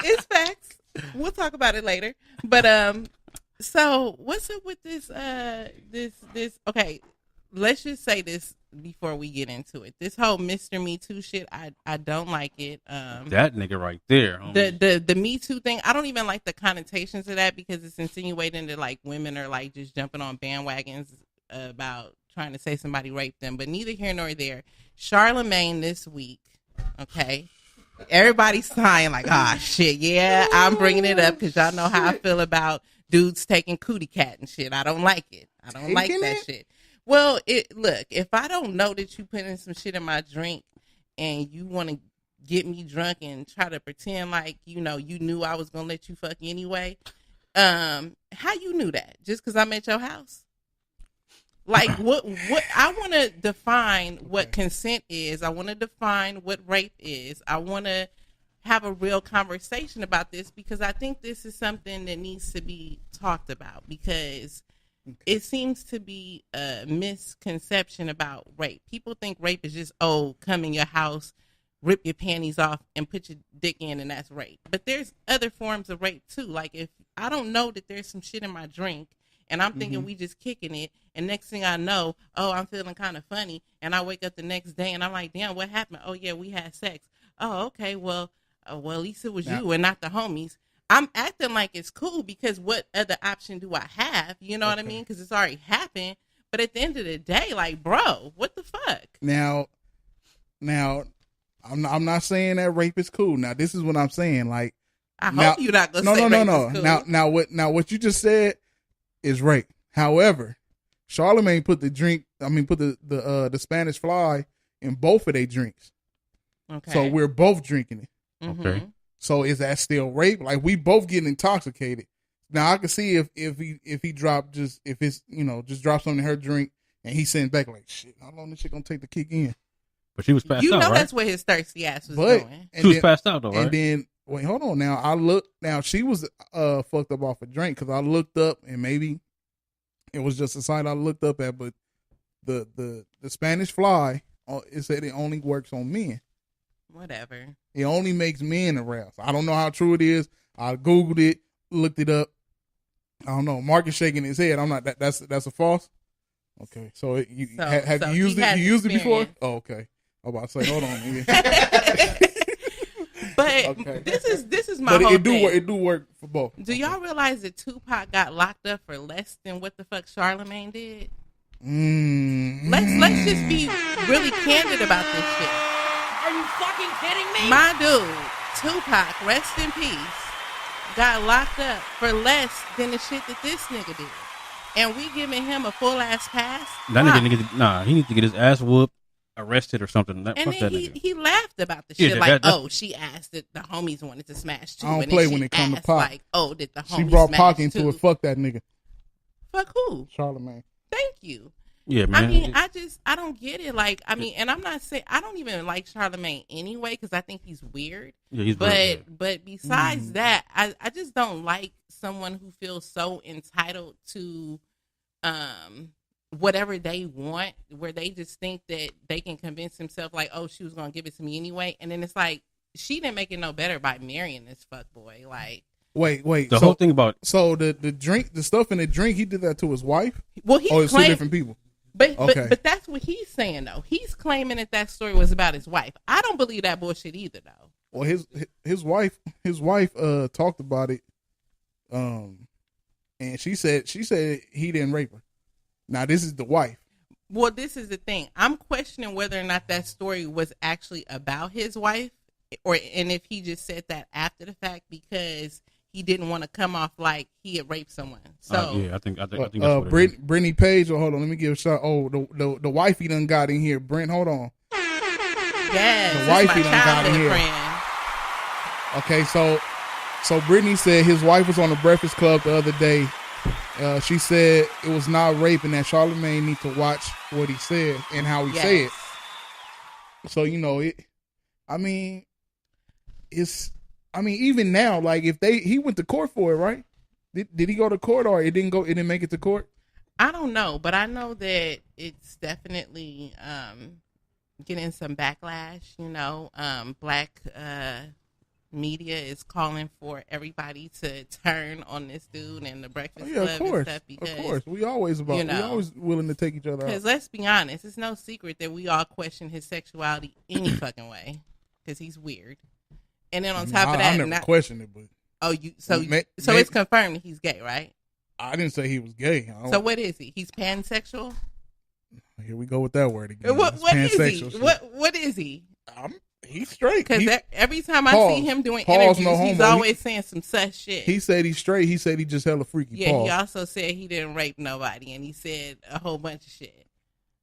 It's facts. We'll talk about it later. But so what's up with this this okay, let's just say this before we get into it. This whole Mr. Me Too shit, I don't like it.
That nigga right there. Homie.
The Me Too thing, I don't even like the connotations of that because it's insinuating that like women are like just jumping on bandwagons about trying to say somebody raped them, but neither here nor there. Charlemagne this week, okay? Everybody's sighing like, shit, yeah, I'm bringing it up because y'all know how I feel about dudes taking cootie cat and shit. I don't like it. I don't like that shit. Well, look, if I don't know that you putting some shit in my drink and you want to get me drunk and try to pretend like, you know, you knew I was going to let you fuck anyway, How you knew that? Just because I'm at your house? Like, what I want to define what consent is. I want to define what rape is. I want to have a real conversation about this because I think this is something that needs to be talked about because it seems to be a misconception about rape. People think rape is just, come in your house, rip your panties off and put your dick in and that's rape. But there's other forms of rape too. Like if I don't know that there's some shit in my drink and I'm thinking we just kicking it and next thing I know, I'm feeling kind of funny and I wake up the next day and I'm like, damn, what happened? Oh yeah, we had sex. Oh, okay, well at least it was you and not the homies. I'm acting like it's cool because what other option do I have? You know what I mean? Because it's already happened. But at the end of the day, like, bro, what the fuck?
Now, I'm not saying that rape is cool. Now, this is what I'm saying. Like,
I hope you're not gonna say rape is cool.
Now, what you just said is rape. However, Charlamagne put the Spanish Fly in both of their drinks.
Okay.
So we're both drinking it.
Mm-hmm.
Okay. So is that still rape? Like we both getting intoxicated. Now I can see if he dropped just drop something in her drink and he sent back like shit. How long this shit gonna take to kick in?
But she was passed out, right?
That's where his thirsty ass was going.
She was passed out though, right?
And then wait, hold on. Now she was fucked up off a drink because I looked up and maybe it was just a site I looked up at, but the Spanish Fly it said it only works on men.
Whatever.
It only makes men aroused. I don't know how true it is. I Googled it, looked it up. I don't know. Mark is shaking his head. I'm not. That's a false. Okay. So have you used it? You used it before? Oh, okay. I'm about to say, hold on.
But this is my whole thing.
It do work for both.
Do y'all realize that Tupac got locked up for less than what the fuck Charlamagne did? Let's just be really candid about this shit.
Are you fucking kidding me?
My dude, Tupac, rest in peace, got locked up for less than the shit that this nigga did. And we giving him a full ass pass?
That nigga he needs to get his ass whooped, arrested or something.
And then he laughed about the shit she asked that the homies wanted to smash too.
I don't play when it comes to Pac.
Like, did the homies
She brought Pac into
too?
it. Fuck that nigga.
Fuck who?
Charlamagne.
Thank you.
Yeah, man.
I mean, I don't get it. Like, I mean, and I'm not saying I don't even like Charlamagne anyway because I think he's weird.
Yeah, he's weird.
But besides that, I just don't like someone who feels so entitled to whatever they want, where they just think that they can convince themselves like, she was gonna give it to me anyway, and then it's like she didn't make it no better by marrying this fuck boy. Like,
wait,
the whole thing about
the drink, the stuff in the drink, he did that to his wife.
Well, it's
two different people.
But that's what he's saying though. He's claiming that story was about his wife. I don't believe that bullshit either though.
Well, his wife talked about it, and she said he didn't rape her. Now this is the wife.
Well, this is the thing. I'm questioning whether or not that story was actually about his wife, and if he just said that after the fact because he didn't want to come off like he had raped someone. So
I think that's what it is.
Brittany Page. Hold on, let me give a shout. Oh, the wifey done got in here. Brent, hold on.
Yes,
the wifey done got in here. Okay, so Brittany said his wife was on the Breakfast Club the other day. She said it was not rape and that Charlamagne need to watch what he said and how he said it. So even now, like he went to court for it, right? Did he go to court or it didn't make it to court?
I don't know, but I know that it's definitely getting some backlash. Black media is calling for everybody to turn on this dude and the Breakfast Club and stuff because,
of course, we always willing to take each other out.
Because let's be honest, it's no secret that we all question his sexuality any fucking way because he's weird. And then on top of that,
I never questioned it, but
it's confirmed that he's gay, right?
I didn't say he was gay.
So what is he? He's pansexual.
Here we go with that word again.
What is he? What is he?
He's straight.
Because every time I see him doing interviews, he's always saying some such shit.
He said he's straight. He said he just hella freaky.
Yeah, he also said he didn't rape nobody, and he said a whole bunch of shit.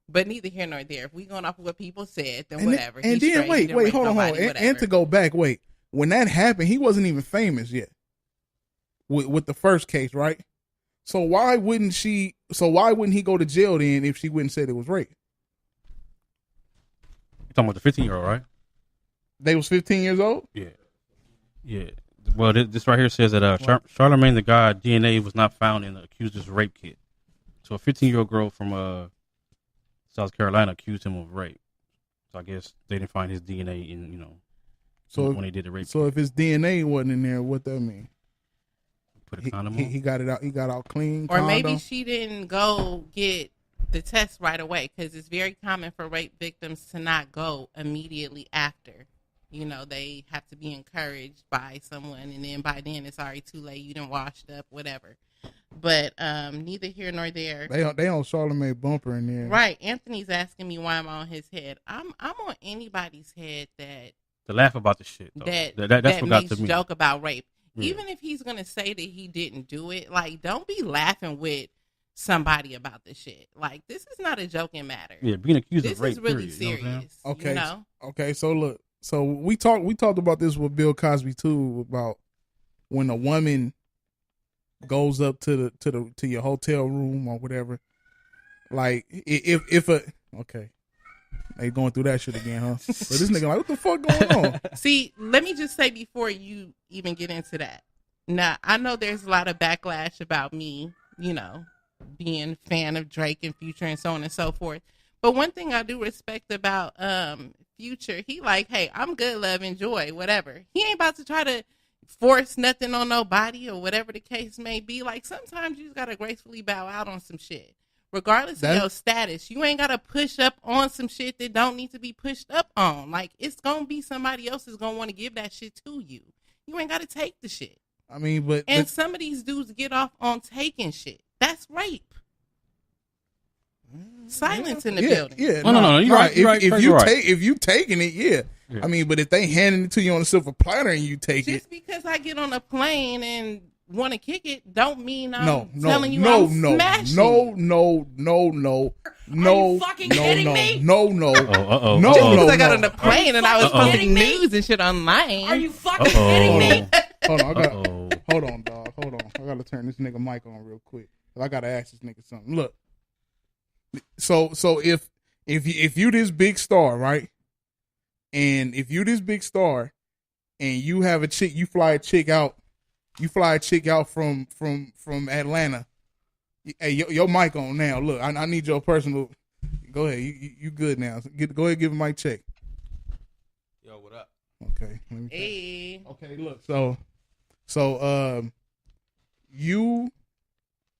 But neither here nor there. If we going off of what people said, then whatever.
And then wait, hold on. And to go back, when that happened, he wasn't even famous yet. with the first case, right? So why wouldn't he go to jail then if she wouldn't said it was rape?
You're talking about the 15-year-old, right?
They was 15 years old?
Yeah. Yeah. Well, this right here says that Charlamagne the God DNA was not found in the accuser's rape kit. So a 15-year-old girl from South Carolina accused him of rape. So I guess they didn't find his DNA in, when they did the rape
So
kit.
if his DNA wasn't in there, what that mean?
Put a condom on?
He got it out. He got out clean.
Or
condom.
maybe she didn't go get the test right away, because it's very common for rape victims to not go immediately after. They have to be encouraged by someone, and then by then it's already too late. You done washed up, whatever. But neither here nor there.
They on Charlamagne bumper in there.
Right. Anthony's asking me why I'm on his head. I'm on anybody's head that
To laugh about the shit, though. That's what got
makes
to me.
joke about rape.
Yeah.
Even if he's gonna say that he didn't do it, like, don't be laughing with somebody about the shit. Like, this is not a joking matter.
Yeah, being accused
This
of rape.
is really
period, you know what I'm saying?
serious.
Okay. Okay. So look. So we talked about this with Bill Cosby too, about when a woman goes up to your hotel room or whatever. Like if they going through that shit again, huh? But this nigga like, what the fuck going on?
See, let me just say before you even get into that. Now, I know there's a lot of backlash about me, being a fan of Drake and Future and so on and so forth. But one thing I do respect about Future, he like, hey, I'm good, love, enjoy, whatever. He ain't about to try to force nothing on nobody or whatever the case may be. Like, sometimes you just got to gracefully bow out on some shit. Regardless of your status, you ain't got to push up on some shit that don't need to be pushed up on. Like, it's going to be somebody else is going to want to give that shit to you. You ain't got to take the shit.
I mean, but
some of these dudes get off on taking shit. That's rape. Silence in the building.
Yeah,
no. You're right.
If you taking it, yeah. I mean, but if they handing it to you on a silver platter and you take
Just
it,
because I get on a plane and want to kick it, don't mean I'm telling you I'm smashing.
No.
Are you fucking kidding me?
No.
Uh-oh.
No.
Just because I got on the plane and I was posting news and shit online.
Are you fucking kidding me?
Hold on, dog. Hold on. I gotta turn this nigga mic on real quick. I gotta ask this nigga something. Look. So if you this big star, right? And if you this big star and you have a chick, you fly a chick out from Atlanta. Hey, your mic on now. Look, I need your personal. Go ahead. You good now. Go ahead, give him my check.
Yo, what up?
Okay. Let me
Hey.
Okay, look. So you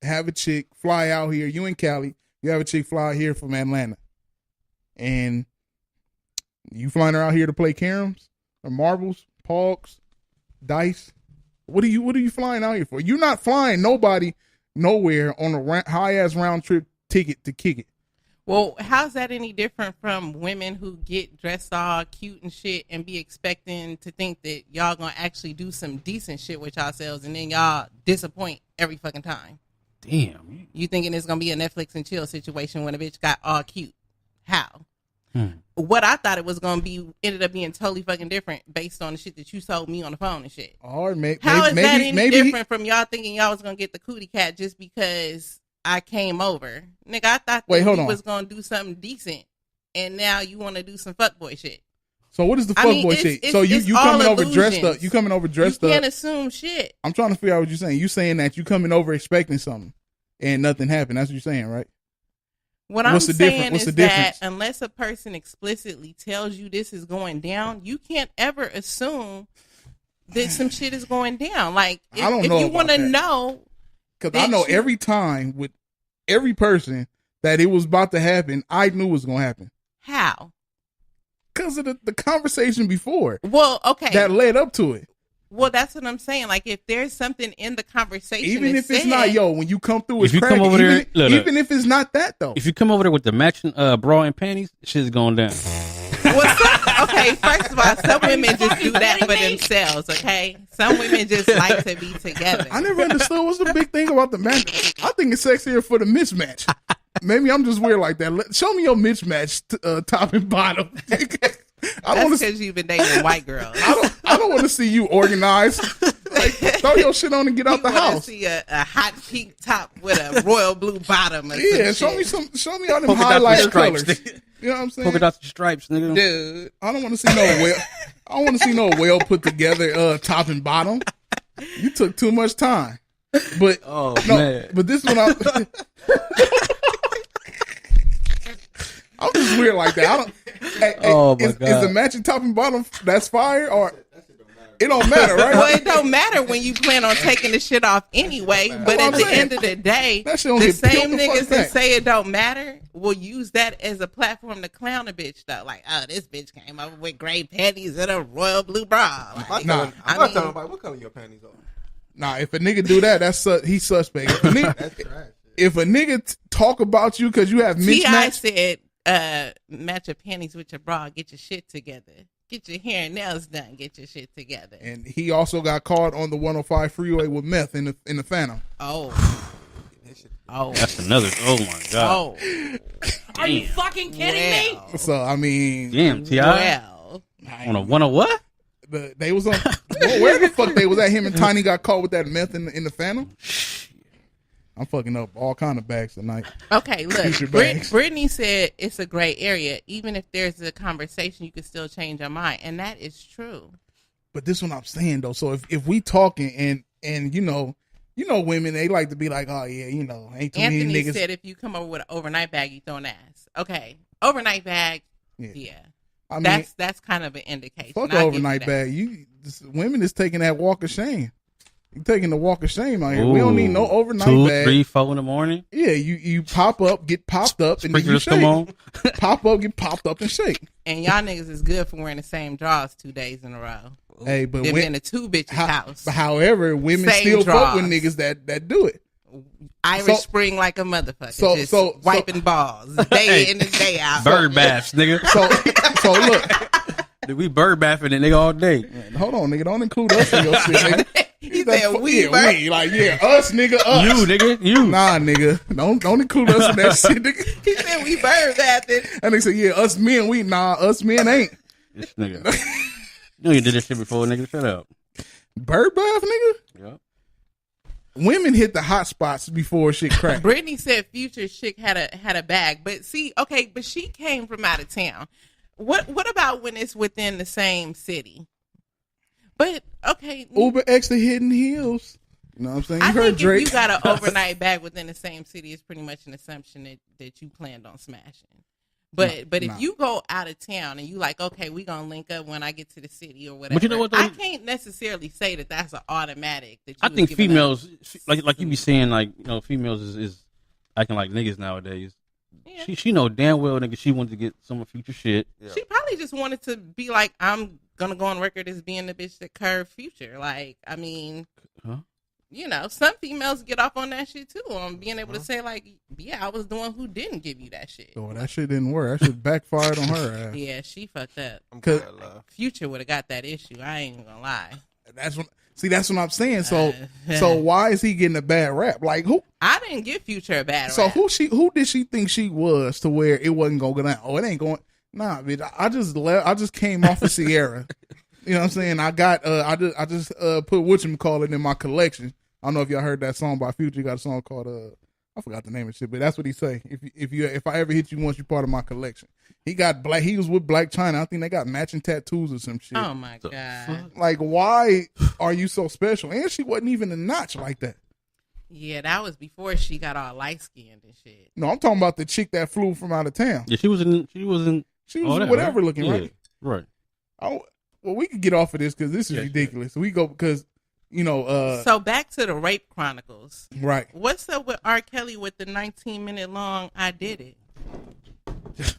have a chick fly out here. You in Cali. You have a chick fly here from Atlanta. And you flying her out here to play caroms or marbles, pogs, dice. What are you flying out here for? You're not flying nobody nowhere on a high ass round trip ticket to kick it.
Well, how's that any different from women who get dressed all cute and shit and be expecting to think that y'all gonna actually do some decent shit with yourselves and then y'all disappoint every fucking time?
Damn.
You thinking it's gonna be a Netflix and chill situation when a bitch got all cute? How? What I thought it was gonna be ended up being totally fucking different based on the shit that you told me on the phone and shit.
All right,
How is that any different from y'all thinking y'all was gonna get the cootie cat just because I came over? Nigga, I thought that was gonna do something decent, and now you want to do some fuckboy shit.
So what is the fuckboy shit? So you coming over dressed up? You coming over dressed up?
You can't assume shit.
I'm trying to figure out what you're saying. You saying that you coming over expecting something, and nothing happened. That's what you're saying, right?
What I'm saying is that unless a person explicitly tells you this is going down, you can't ever assume that some shit is going down. Like,
I don't know
if you want to know,
because I know every time with every person that it was about to happen, I knew it was going to happen.
How?
Because of the conversation before.
Well, okay.
That led up to it.
Well, that's what I'm saying. Like, if there's something in the conversation,
even if it's not, when you come through,
if you come over there,
even if it's not that though.
If you come over there with the matching bra and panties, shit's going down.
Okay, first of all, some women just do that for themselves. Okay, some women just like to be together.
I never understood what's the big thing about the match. I think it's sexier for the mismatch. Maybe I'm just weird like that. Show me your mismatch top and bottom.
That's because you've been dating white girls.
I don't want to see you organized. Like, throw your shit on and get out the house.
See a hot pink top with a royal blue bottom. Or
Yeah,
some
show me all them
Polka dots
highlighter
and stripes,
colors.
nigga.
You know what I'm saying?
Polka dots and stripes, nigga.
Dude, I don't want to see no well. I don't want to see no well put together top and bottom. You took too much time. But
man.
But this one I'm just weird like that. I don't. Is the matching top and bottom that's fire or it don't matter, right?
Well, it don't matter when you plan on taking the shit off anyway. But at the end of the day, the same niggas that say it don't matter will use that as a platform to clown a bitch though. Like, oh, this bitch came over with gray panties and a royal blue bra. Like,
I'm not talking about what color your panties are.
Nah, if a nigga do that, he's suspect. If a nigga talk about you because you have mismatched.
T.I. said, match your panties with your bra, get your shit together. Get your hair and nails done. Get your shit together.
And he also got caught on the 105 freeway with meth in the Phantom.
Oh,
that's another. Oh my god.
Oh,
are you fucking kidding me?
So I mean,
damn, T.I. on a 101 what?
They was on where the fuck they was at? Him and Tiny got caught with that meth in the Phantom. I'm fucking up all kind of bags tonight.
Okay, look, Brittany said it's a gray area. Even if there's a conversation, you can still change your mind, and that is true.
But this is what I'm saying though. So if we talking and you know women, they like to be like, oh yeah, ain't too
Anthony
many niggas.
said if you come over with an overnight bag, you throwing ass. Okay, overnight bag, yeah. I mean, that's kind of an indication.
Fuck overnight bag. Women is taking that walk of shame. You taking the walk of shame out here. We don't need no overnight
2,
bag.
3, 4 in the morning.
Yeah, you pop up, get popped up, and then you shake.
Come on.
Pop up, get popped up, and shake.
And y'all niggas is good for wearing the same drawers 2 days in a row.
Hey, but
they've been in a 2 bitches house.
However, women
same
still
draws.
fuck with niggas that do it.
Irish Spring like a motherfucker. So wiping balls day in and day out.
Bird baths, nigga.
So look.
We bird bathing it, nigga, all day.
Man, hold on, nigga. Don't include us in your shit, nigga.
He said we.
Like, us, nigga, us.
You, nigga, you.
Nah, nigga. Don't include us in that shit, nigga.
He said we bird bathing.
And they said, yeah, us men, us men ain't.
This nigga. You know you did this shit before, nigga. Shut up.
Bird bath, nigga?
Yep.
Women hit the hot spots before shit crack.
Brittany said Future chick had a bag. But see, okay, but she came from out of town. What about when it's within the same city? But okay,
Uber X the Hidden Hills. You know what I'm saying? You
I
heard
think
Drake.
If you got an overnight bag within the same city, it's pretty much an assumption that you planned on smashing. But if you go out of town and you like, okay, we gonna link up when I get to the city or whatever.
But you know what?
I can't necessarily say that that's an automatic. That
I think females, like you be saying, like females is acting like niggas nowadays. Yeah. She know damn well, nigga, she wanted to get some of Future shit.
Yeah. She probably just wanted to be like, I'm gonna go on record as being the bitch that curved Future. Like, I mean, some females get off on that shit too, on being able to say like, yeah, I was the one who didn't give you that shit.
Oh, that shit didn't work. That shit backfired on her ass.
Yeah, she fucked up. Future would have got that issue. I ain't even gonna lie.
That's what I'm saying. So why is he getting a bad rap? Like who?
I didn't give Future a bad rap.
So who did she think she was to where it wasn't gonna go down? Oh, it ain't going. Nah, bitch. I just came off of Sierra. You know what I'm saying? I got I just put whatchamacallit in my collection. I don't know if y'all heard that song by Future. He got a song called I forgot the name of shit, but that's what he say. If I ever hit you once, you're part of my collection. He was with Black China. I think they got matching tattoos or some shit.
Oh my god!
Like, why are you so special? And she wasn't even a notch like that.
Yeah, that was before she got all light skinned and shit.
No, I'm talking about the chick that flew from out of town.
Yeah, she was
whatever
right?
looking, right?
Yeah, right.
Well, we could get off of this because this is ridiculous. We go because.
So back to the Rape Chronicles.
Right.
What's up with R. Kelly with the 19-minute long I Did It?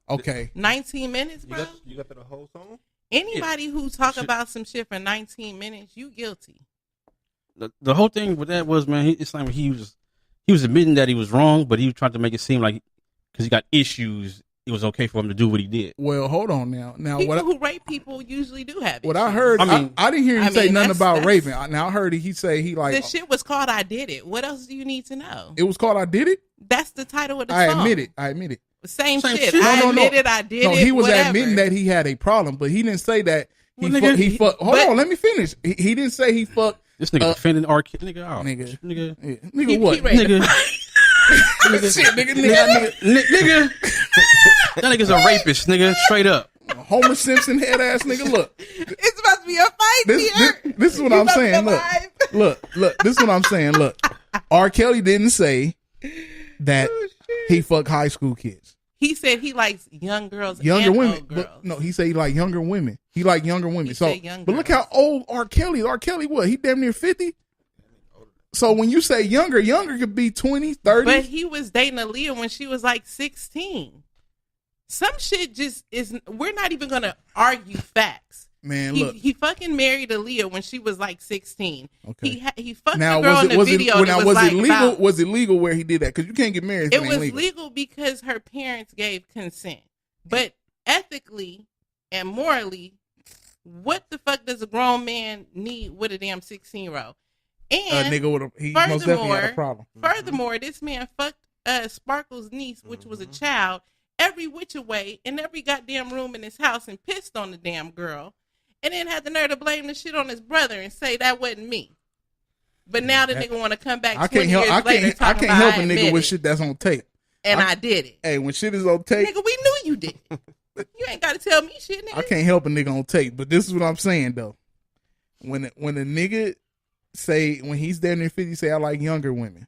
Okay.
19 minutes, bro?
You got the whole song?
Anybody who talk about some shit for 19 minutes, you guilty.
The whole thing with that was, man, it's like he was admitting that he was wrong, but he was trying to make it seem like because he got issues, it was okay for him to do what he did.
Well, hold on now.
People who rape people usually do have
what
issues.
I heard, I didn't hear him say nothing about raping. Now I heard he say he like
the shit was called I Did It. What else do you need to know?
It was called I Did It?
That's the title of the
song.
I
admit it.
Same shit.
No,
I admitted I did it.
No, he was
whatever.
admitting that he had a problem, but he didn't say that He fucked. Hold on, let me finish. He didn't say he fucked.
This nigga defending R. Kelly. Nigga,
Nigga, what?
Nigga.
Shit, nigga.
That nigga's a rapist, nigga. Straight up.
Homer Simpson head ass nigga. Look,
It's about to be a fight here.
this is what I'm saying. Look. This is what I'm saying. Look, R. Kelly didn't say that he fucked high school kids.
He said he likes young girls,
Younger
and
women.
old girls.
But no, he said he like younger women. He like younger women.
He
So,
said young
but look
girls.
how old R. Kelly. R. Kelly, what? He damn near 50. So when you say younger could be 20, 30.
But he was dating Aaliyah when she was like 16. Some shit just is. We're not even gonna argue facts.
Man,
He,
look.
he fucking married Aaliyah when she was like 16.
Okay.
He fucked
Now
the girl in the
was
video.
it,
that
now,
was
was
like
it legal?
about-
Was it legal where he did that? Because you can't get married. If
It
it
was
ain't
legal because her parents gave consent. But ethically and morally, what the fuck does a grown man need with a damn 16-year-old? And
nigga with he most definitely had a problem.
Furthermore, this man fucked Sparkle's niece, which was a child, every which way in every goddamn room in his house and pissed on the damn girl, and then had the nerve to blame the shit on his brother and say that wasn't me. But now the nigga want to come back.
I can't help.
Years later
I
talking
can't help
about,
a
"I
nigga
admit
with
it,
shit that's on tape.
and I did it."
Hey, when shit is on tape,
Nigga, we knew you did it. You ain't got to tell me shit, nigga.
I can't help a nigga on tape. But this is what I'm saying though. When a nigga say when he's down there 50, say I like younger women.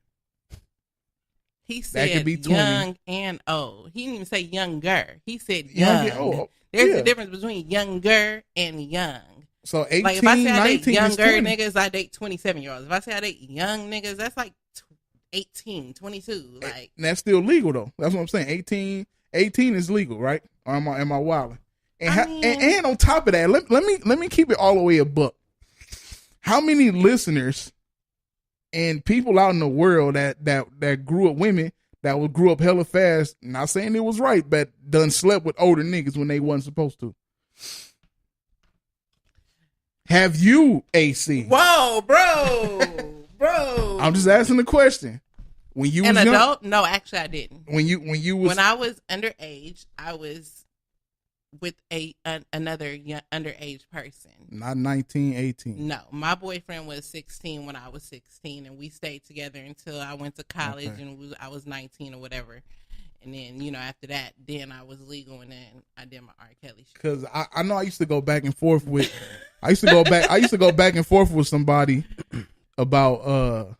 He
That
said
could be 20.
young and old. He didn't even say younger. He said young.
Young and old.
There's
Yeah.
a difference between younger and young.
So 18,
Like if I say I date
19 is
younger
20.
niggas, I date 27-year-olds. If I say I date young niggas, that's like 18, 22. Like
And that's still legal though. That's what I'm saying. 18 is legal, right? Or am I wilding? And,
I mean-
and on top of that, let me keep it all the way a buck. How many listeners and people out in the world that grew up women that grew up hella fast, not saying it was right, but done slept with older niggas when they wasn't supposed to? Have you, AC?
whoa, bro.
I'm just asking the question. When you
An
was young,
adult? No, actually I didn't.
when you was
When I was underage, I was with another underage person.
not 19, 18.
No, my boyfriend was 16 when I was 16, and we stayed together until I went to college,
Okay.
and I was 19 or whatever. And then, after that, then I was legal, and then I did my R. Kelly shit.
Because I know I used to go back and forth with I used to go back and forth with somebody about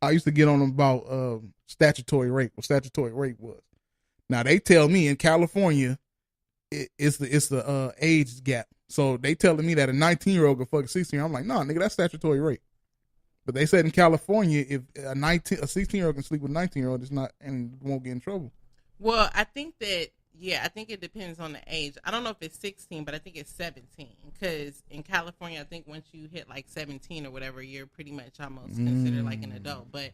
I used to get on them about statutory rape, what statutory rape was. Now they tell me in California it's the age gap. So they telling me that a 19-year-old could fuck a 16-year-old. I'm like, nah, nigga, that's statutory rape. But they said in California, if a 16-year-old can sleep with a 19-year-old, it's not and won't get in trouble.
Well, I think that, I think it depends on the age. I don't know if it's 16, but I think it's 17. Because in California, I think once you hit like 17 or whatever, you're pretty much almost considered like an adult. But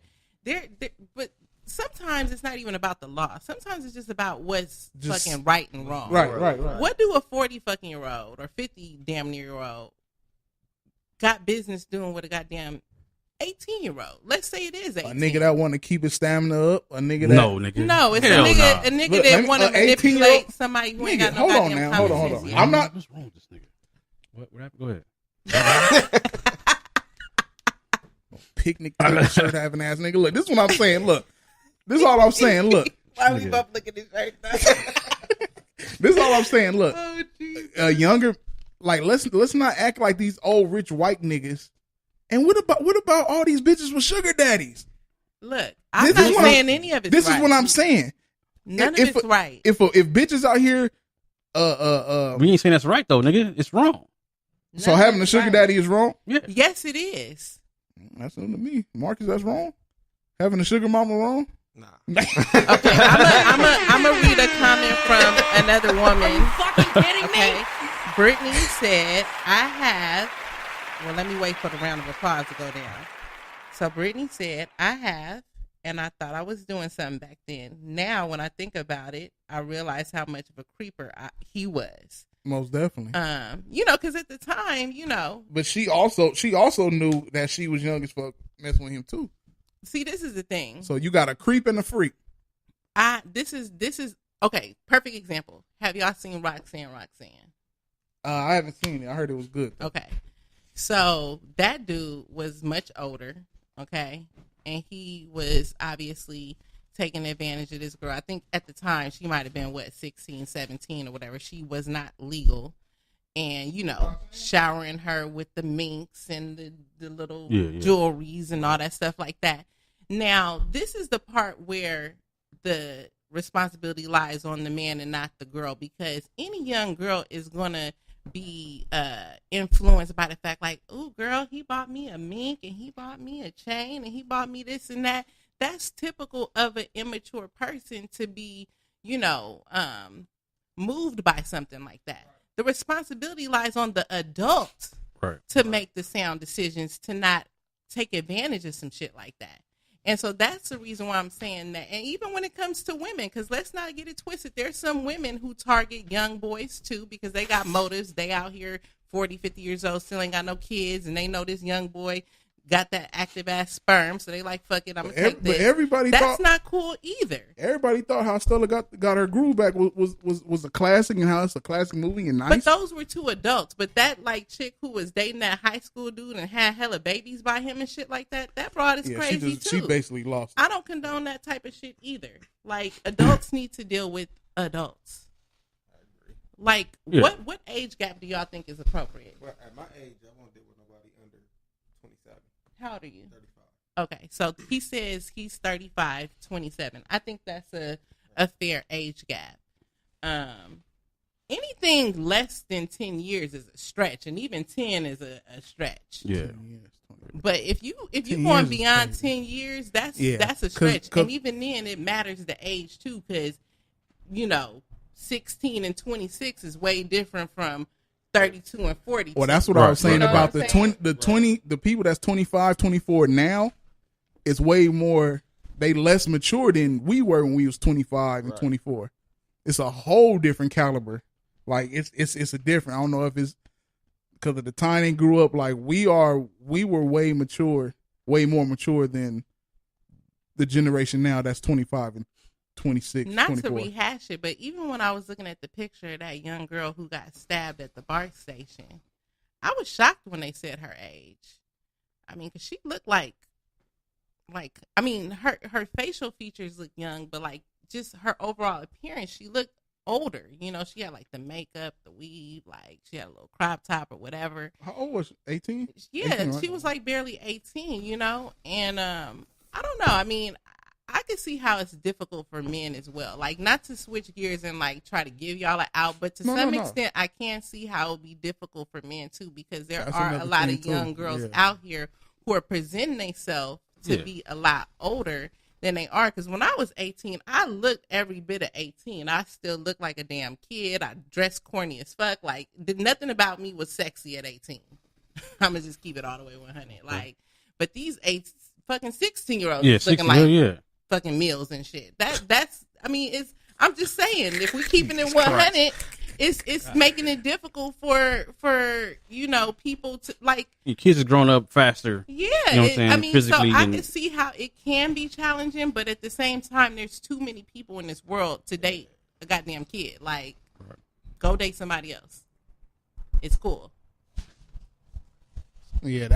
but sometimes it's not even about the law. Sometimes it's just about what's
Just-
fucking right and wrong.
Right.
What do a 40-fucking-year-old or 50 damn near-year-old got business doing with a goddamn 18-year-old? Let's say it is 18.
A nigga that want to keep his stamina up, a nigga that
No, nigga.
No, it's
Hell
a nigga,
nah.
a nigga
Look,
that
let me-
want to
18-year-old
manipulate somebody who ain't
Nigga,
got no
hold on
goddamn
now,
common
hold on.
sense yet.
I'm not-
What's wrong with this nigga? What happened? Go ahead.
picnic shirt having ass nigga. Look, this is what I'm saying. Look, this is all I'm saying. Look,
Why we both look at this shirt?
this is all I'm saying. Look,
Oh, geez.
younger, like let's not act like these old rich white niggas. And what about all these bitches with sugar daddies?
Look, I'm
This
not
is what
saying any of it's
This
right.
is what I'm saying.
None
if-
of it's right.
If bitches out here,
We ain't saying that's right though, nigga. It's wrong.
so
None of
having a
it's
sugar
right.
daddy is wrong.
Yes, it is.
That's up to me, Marcus. That's wrong. Having a sugar mama wrong.
Nah.
Okay, I'm gonna read a comment from another woman.
Fucking kidding
Okay,
me?
Brittany said, "I have." Well, let me wait for the round of applause to go down. So Brittany said, "I have, and I thought I was doing something back then. Now, when I think about it, I realize how much of a creeper he was.
Most definitely.
Because at the time,
But she also knew that she was young as fuck, messing with him too.
see, this is the thing.
So you got a creep and a freak.
This is okay. Perfect example. Have y'all seen Roxanne?
I haven't seen it. I heard it was good. Though.
Okay. So that dude was much older, okay? And he was obviously taking advantage of this girl. I think at the time she might have been, 16, 17 or whatever. She was not legal. And, showering her with the minks and the little jewelries and all that stuff like that. Now, this is the part where the responsibility lies on the man and not the girl, because any young girl is going to be influenced by the fact like, oh, girl, he bought me a mink and he bought me a chain and he bought me this and that. That's typical of an immature person to be, moved by something like that. The responsibility lies on the adult to make the sound decisions, to not take advantage of some shit like that. And so that's the reason why I'm saying that. And even when it comes to women, because let's not get it twisted, there's some women who target young boys too, because they got motives. They out here 40, 50 years old, still ain't got no kids, and they know this young boy got that active ass sperm, so they like, fuck it, I'm gonna take this.
But
that's not cool either.
Everybody thought how Stella got her groove back was a classic, and how it's a classic movie and nice.
But those were two adults. But that like chick who was dating that high school dude and had hella babies by him and shit like that, that broad is crazy too.
She basically lost.
I don't condone that type of shit either. Like, adults need to deal with adults. I agree. Like, what age gap do y'all think is appropriate?
Well, at my age, I won't deal with nobody under 27.
How old are you?
35.
Okay, so he says he's 35, 27. I think that's a fair age gap. Anything less than 10 years is a stretch, and even 10 is a stretch.
Yeah.
But if you going beyond 10 years, that's a stretch. And even then, it matters the age too, because 16 and 26 is way different from 32 and 42.
Well, that's what I was saying about the 20 the people that's 25, 24 now is way more, they less mature than we were when we was 25 and 24. It's a whole different caliber. Like it's a different. I don't know if it's because of the time they grew up. Like we were way more mature than the generation now that's 25 and 26,
Not
24.
to rehash it, but even when I was looking at the picture of that young girl who got stabbed at the BART station, I was shocked when they said her age. I mean, because she looked like I mean, her facial features look young, but like just her overall appearance, she looked older. She had like the makeup, the weave, like she had a little crop top or whatever.
How old was she? 18?
Yeah,
18, right?
She was like barely 18, and I don't know. I mean, I can see how it's difficult for men as well. Like, not to switch gears and like try to give y'all an out, but to some extent, I can see how it would be difficult for men too, because there are a lot of young girls out here who are presenting themselves to be a lot older than they are. Because when I was 18, I looked every bit of 18. I still looked like a damn kid. I dressed corny as fuck. Like, nothing about me was sexy at 18. I'm gonna just keep it all the way 100. Like, but these fucking 16-year-olds looking like fucking meals and shit. That's I mean, I'm just saying, if we keeping it 100, it's making it difficult for people to like.
Your kids are growing up faster.
Yeah,
you know what I'm saying?
I mean,
physically,
so I can see how it can be challenging, but at the same time, there's too many people in this world to date a goddamn kid. Like, go date somebody else. It's cool.
Yeah,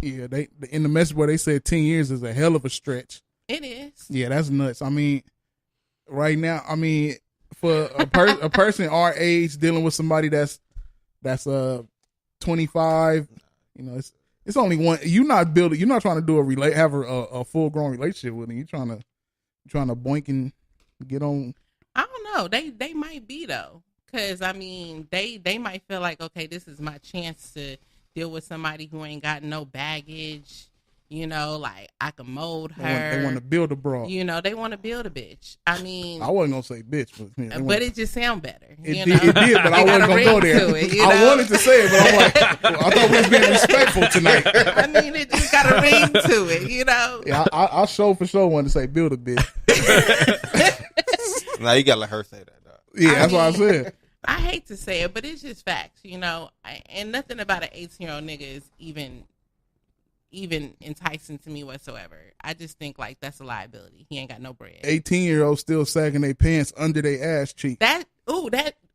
they in the message where they said 10 years is a hell of a stretch.
It is.
Yeah, that's nuts. I mean, right now, for a person our age dealing with somebody that's 25, it's only one. You're not trying to do a full grown relationship with them. You're trying to boink and get on.
I don't know. They might be though, because I mean, they might feel like, okay, this is my chance to deal with somebody who ain't got no baggage. Like I can mold her.
They want to build a broad.
They want to build a bitch. I mean,
I wasn't gonna say bitch,
but it just sound better.
It did, but I wasn't gonna go there. I wanted to say it, but I'm like, I thought we was being respectful tonight.
I mean, it just got a ring to it,
Yeah, I for sure wanted to say build a bitch.
Now you gotta let her say that, dog.
Yeah, that's what I said.
I hate to say it, but it's just facts, and nothing about an 18-year-old nigga is even enticing to me whatsoever. I just think like that's a liability. He ain't got no bread.
18-year-olds still sagging their pants under their ass cheek.
That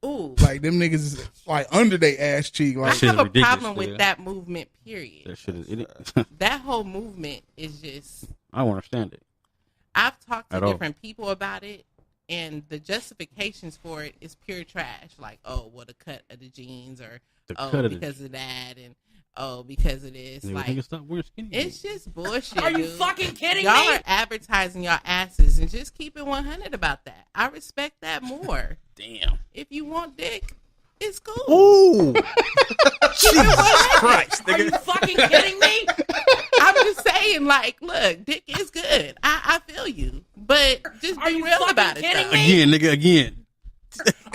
Ooh.
Like them niggas is like under their ass cheek.
I
Like
shit
have
is
a
ridiculous,
problem with
yeah.
that movement, period.
That shit is.
That whole movement is just.
I don't understand it.
I've talked to
At all.
different people about it, and the justifications for it is pure trash. Like, oh, well, the cut of the jeans, or
The
oh,
cut of the
because of that, and oh, because of this.
Nigga,
Like,
nigga, stop wearing skinny
it's
jeans.
just bullshit.
Are you
dude.
fucking kidding
Y'all
me?
are advertising your asses, and just keep it 100 about that. I respect that more.
Damn.
If you want dick, it's cool.
Ooh.
Jesus
Christ,
Are you fucking kidding me?
I'm just saying, like, look, dick is good. I feel you, but just
Are
be
you
real
fucking
about it.
kidding
though.
me?
Again, nigga, again.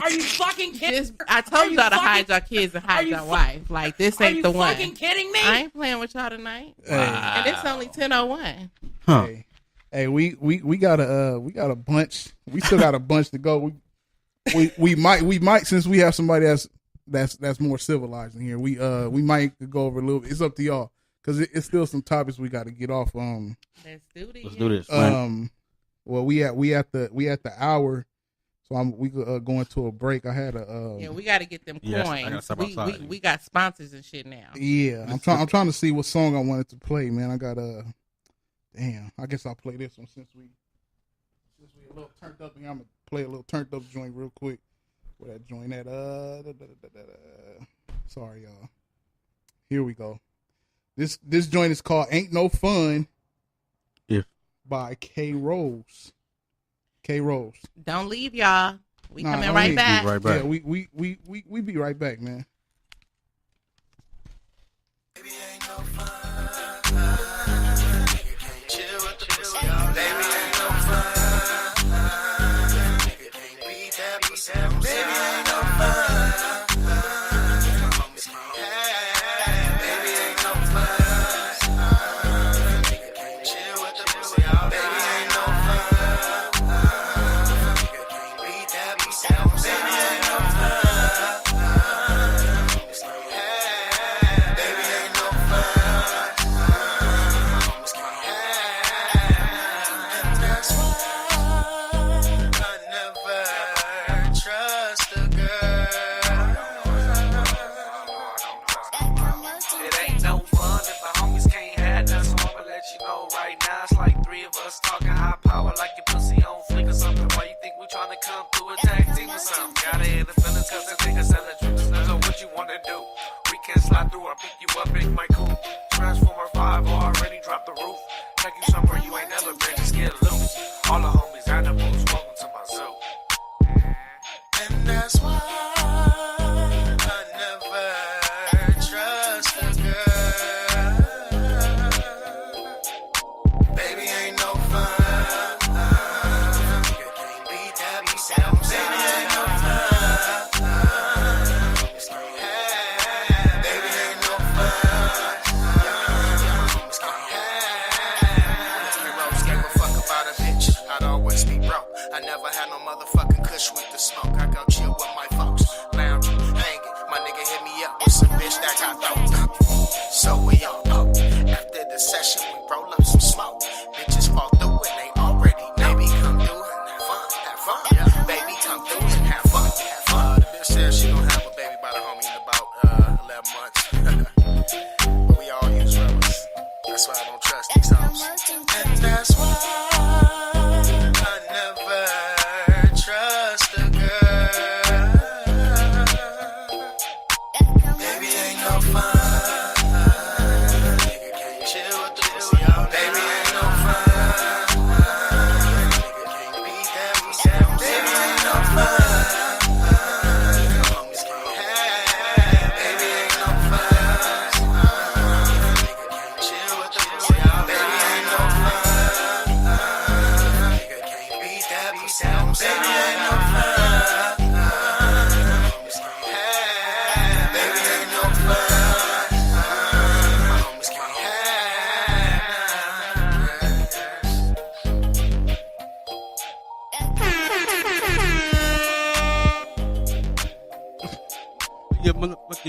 Are you fucking kidding?
Just, I
Are
told
you
y'all to
fucking-
hide your kids and hide
you
your
fu-
wife. Like, this
Are
ain't
you
the one.
fucking kidding me?
I ain't playing with y'all tonight. And it's only 10:01.
Huh.
hey, we got a bunch. We still got a bunch to go. We might since we have somebody that's more civilized in here. We might go over a little bit. It's up to y'all because it's still some topics we got to get off.
Let's do this.
Let's do this.
Well, we at the hour, so we going to a break. I had a
Yeah, we got to get them
Yes, I gotta
coins.
step
We
outside.
we got sponsors and shit now.
yeah. I'm trying to see what song I wanted to play, man. I got damn. I guess I'll play this one since we a little turned up. And I'm gonna play a little turned up joint real quick. Where that joint at? Sorry, y'all. Here we go. This joint is called "Ain't No Fun."
Yeah.
By K Rose. K Rose.
Don't leave, y'all. We
Nah,
coming
don't
right
leave.
back.
Right back.
Yeah, we be right back, man.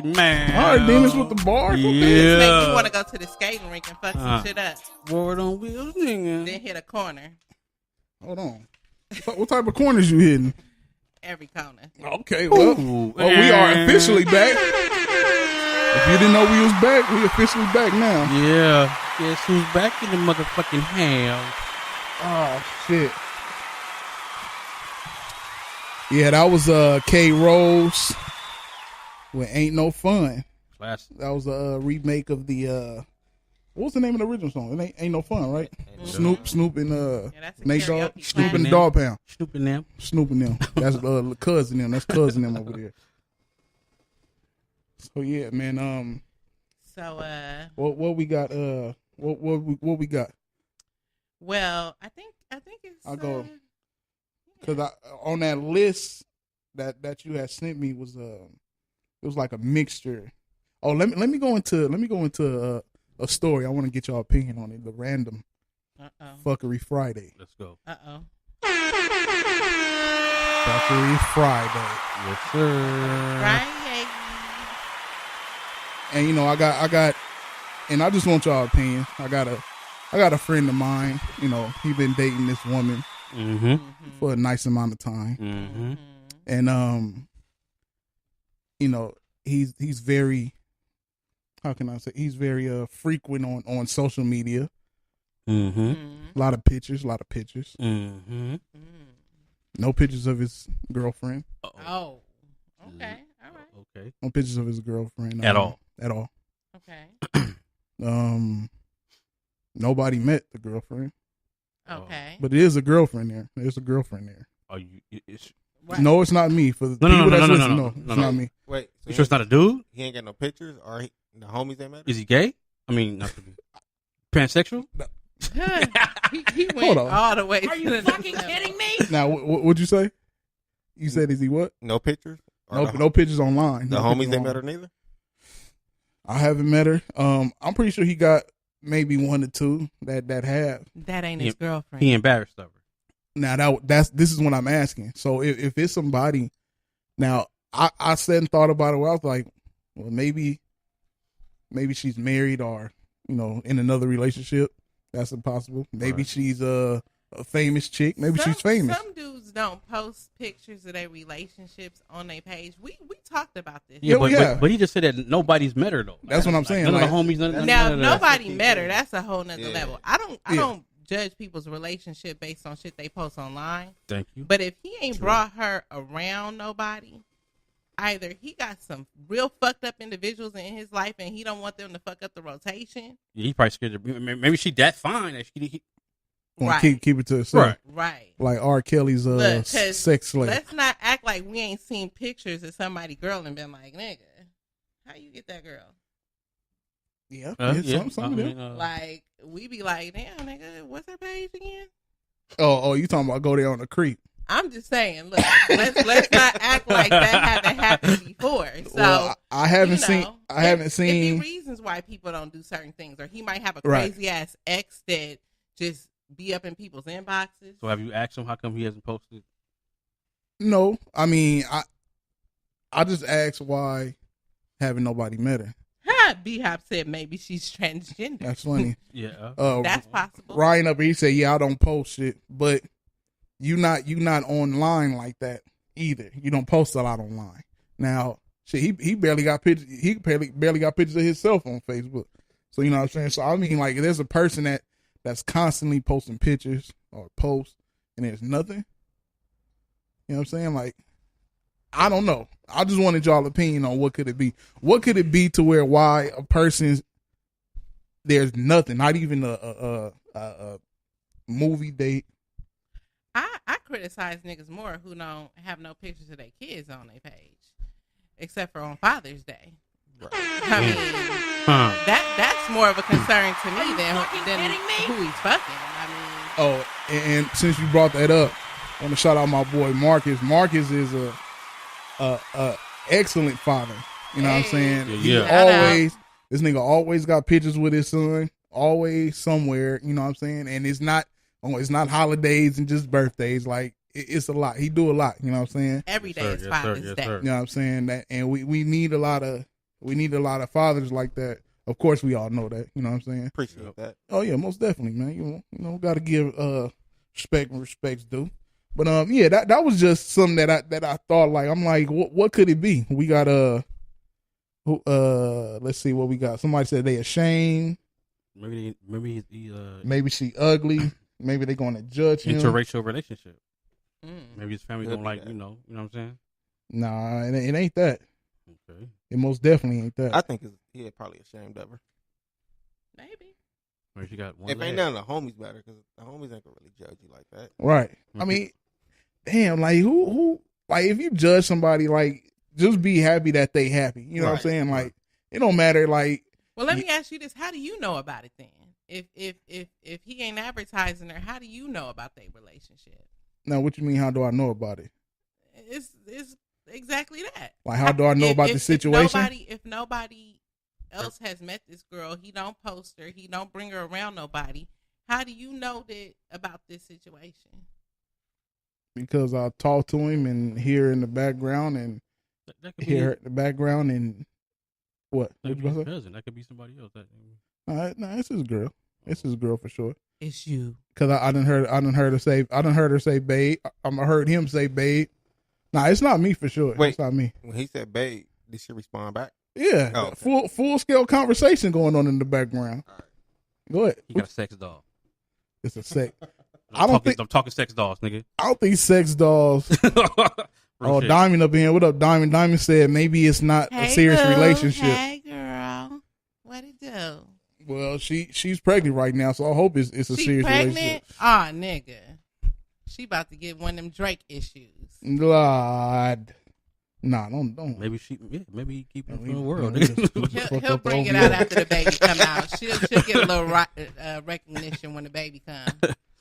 Man.
All right, Demis with the bar.
This make you
Yeah.
want to go to the skating rink and fuck some shit up.
Word on wheels, nigga.
Then hit a corner.
Hold on. What type of corners you hitting?
every corner.
Okay, well, we are officially back. If you didn't know we was back, we officially back now.
Yeah. Guess who's back in the motherfucking house?
Oh shit. Yeah, that was K Rose with "Ain't No Fun."
Classic.
That was a remake of the what was the name of the original song? It ain't no fun, right? Snoop and
that's a
Nate Dogg,
karaoke
Snoop and
classic.
Dog Pound,
Snooping them.
Snoop and them. That's cousin them. That's cousin them over there. So yeah, man.
So
what we got? What we got?
well, I think it's
I'll go. Because on that list that you had sent me was it was like a mixture. Oh, let me go into a story. I want to get y'all opinion on it. The random fuckery Friday.
Let's go.
Fuckery Friday.
Yes, sir.
Friday.
And you know, I got, and I just want y'all opinion. I got a friend of mine. You know, he been dating this woman
Mm-hmm.
for a nice amount of time,
Mm-hmm.
and you know, he's very, how can I say, he's very frequent on social media.
Mm-hmm.
A lot of pictures.
Mm-hmm.
No pictures of his girlfriend.
Oh. Okay. All right.
Okay.
No pictures of his girlfriend
At all.
At all.
Okay.
Nobody met the girlfriend,
Okay.
but it is a girlfriend there. There's a girlfriend there.
Are you? It's,
Right.
No, it's not me. For the
No, no,
people
no,
that's
no, no,
listening,
no,
it's
no,
not
no.
me.
Wait, so
you sure it's not a dude?
he ain't got no pictures, or the homies ain't met?
Is he gay? I mean, not to be pansexual.
he went
Hold on.
all the way.
Are you fucking kidding me?
Now, what'd you say? You said, is he what?
No pictures? Or
No pictures online.
The
No
homies
pictures
ain't met
online.
her neither?
I haven't met her. I'm pretty sure he got maybe one or two that have.
That ain't his girlfriend.
He embarrassed of her.
Now this is what I'm asking. So if it's somebody, now I said and thought about it. Where I was like, well, maybe she's married or in another relationship. That's impossible. Maybe
Right.
she's a famous chick. Maybe she's famous.
Some dudes don't post pictures of their relationships on their page. We talked about this.
Yeah,
Yeah,
but he just said that nobody's met her though.
That's what I'm saying,
None of
like-
the homies. None
Now,
of
nobody met her. That's a whole nother
Yeah.
level. I
Yeah.
don't judge people's relationship based on shit they post online.
Thank you.
But if he ain't brought her around nobody, either he got some real fucked up individuals in his life and he don't want them to fuck up the rotation.
Yeah, he probably scared her. Maybe she that fine that he
Want
Right.
to keep it to herself.
Right.
Right.
Like R. Kelly's
Look, 'cause
sex slave.
Let's not act like we ain't seen pictures of somebody girl and been like, nigga, how you get that girl?
Yeah,
yeah.
some of them.
Like, we be like, damn, nigga, what's her page again?
Oh, you talking about go there on the creep?
I'm just saying, look, let's not act like that haven't happened before. So
Well, I haven't seen. I haven't
It
seen.
be reasons why people don't do certain things, or he might have a
Right.
crazy ass ex that just be up in people's inboxes.
So have you asked him how come he hasn't posted?
No, I mean, I just asked why haven't nobody met her.
B Hop said maybe she's transgender.
That's funny.
Yeah.
That's possible.
Ryan up here, he said, "Yeah, I don't post shit, but you not online like that either. You don't post a lot online. Now, shit, he barely got pictures. He barely got pictures of himself on Facebook. So you know what I'm saying. So I mean, like, there's a person that's constantly posting pictures or posts, and there's nothing. You know what I'm saying? Like, I don't know. I just wanted y'all opinion on what could it be. What could it be to why a person's there's nothing, not even a movie date.
I criticize niggas more who don't have no pictures of their kids on their page, except for on Father's Day. I mean, that's more of a concern to me than who he's fucking. I mean,
Oh, and since you brought that up, I want to shout out my boy Marcus. Marcus is a excellent father. You know what I'm saying?
Yeah.
He
Shout
always, this nigga always got pictures with his son, always somewhere. You know what I'm saying? And it's not holidays and just birthdays. Like, it's a lot. He do a lot. You know what I'm saying?
every day
Yes,
is
sir.
Father's
Yes,
Day.
sir.
You know what I'm saying? That, and we need a lot of fathers like that. Of course, we all know that. You know what I'm saying?
Appreciate that.
Oh yeah, most definitely, man. You know, got to give respect when respect's due. But yeah, that was just something that I thought, like, I'm like, what could it be? We got let's see what we got. Somebody said they ashamed.
Maybe
Maybe she ugly. Maybe they going to judge him.
interracial relationship. Maybe his family don't like, you know what I'm saying?
Nah, it ain't that.
Okay.
It most definitely ain't that.
I think he probably ashamed of her.
Maybe.
Or she got one
If
leg.
ain't none of the homies better, because the homies ain't gonna really judge you like that.
Right. I mean, damn, like who like if you judge somebody, like just be happy that they happy. You know what I'm saying? Like it don't matter. Like,
well, let me ask you this: how do you know about it then? If he ain't advertising her, how do you know about their relationship?
now what you mean? How do I know about it?
It's exactly that.
Like, how do I know about the situation?
If nobody else has met this girl, he don't post her, he don't bring her around nobody. How do you know that about this situation?
Because I talk to him and hear in the background and
That could
hear in the background and what?
That
What
could
you
be
gonna
his
say?
cousin. That could be somebody else.
No, it's his girl. It's his girl for sure.
It's you.
Cause I done heard her say babe. I heard him say babe. Nah, it's not me for sure.
Wait.
It's not me.
When he said babe, did she respond back?
Yeah,
Oh, okay.
full scale conversation going on in the background. Go ahead.
He got a sex doll.
It's a sex.
I'm talking sex dolls, nigga.
I don't think sex dolls.
Real shit.
Diamond up in here. What up, Diamond? Diamond said maybe it's not a serious
boo.
relationship.
Hey, girl. What it do?
Well, she's pregnant right now, so I hope it's a
She
serious
pregnant?
relationship.
Ah, nigga. She about to get one of them Drake issues.
God. Nah, don't.
Maybe he keep it from
we-
the world.
we
nigga.
just- we just fucked
He'll
up the
bring it
OVO.
out after the baby come out. She'll get a little recognition when the baby comes.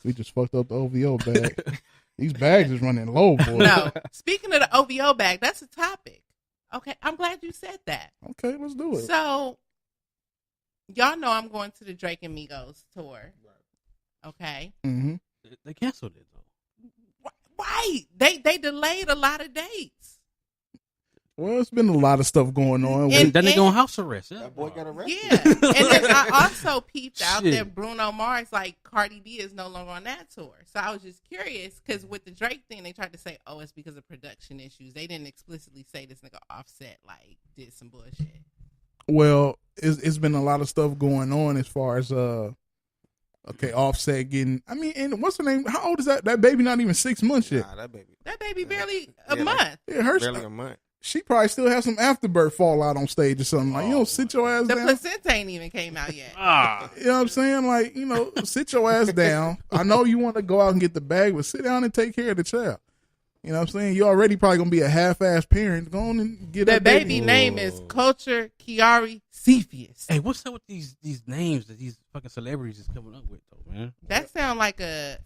We just fucked up the OVO bag. These bags is running low, boy.
No, speaking of the OVO bag, that's a topic. Okay, I'm glad you said that.
Okay, let's do it.
So, y'all know I'm going to the Drake and Migos tour. Okay.
Mm-hmm.
They canceled it though.
Why? They delayed a lot of dates.
Well, it's been a lot of stuff going on.
And-
Then they go on house arrest.
That boy got arrested.
Yeah. And then I also peeped out
Shit.
that Bruno Mars, like Cardi B, is no longer on that tour. So I was just curious because with the Drake thing, they tried to say, oh, it's because of production issues. They didn't explicitly say this nigga Offset like did some bullshit.
Well, it's been a lot of stuff going on as far as Offset getting. I mean, and what's her name? How old is that? That baby not even 6 months yet.
Nah, that baby.
That baby barely a
Yeah,
month.
Yeah, her.
Barely a month.
She probably still has some afterbirth fallout on stage or something. Like, you know, sit your ass
The
down.
placenta ain't even came out yet.
You know what I'm saying? Like, you know, sit your ass down. I know you want to go out and get the bag, but sit down and take care of the child. You know what I'm saying? You're already probably going to be a half-ass parent. Go on and get
The
that
baby name is Culture Kiari Cepheus.
Hey, what's up with these names that these fucking celebrities is coming up with though, man?
That sound like a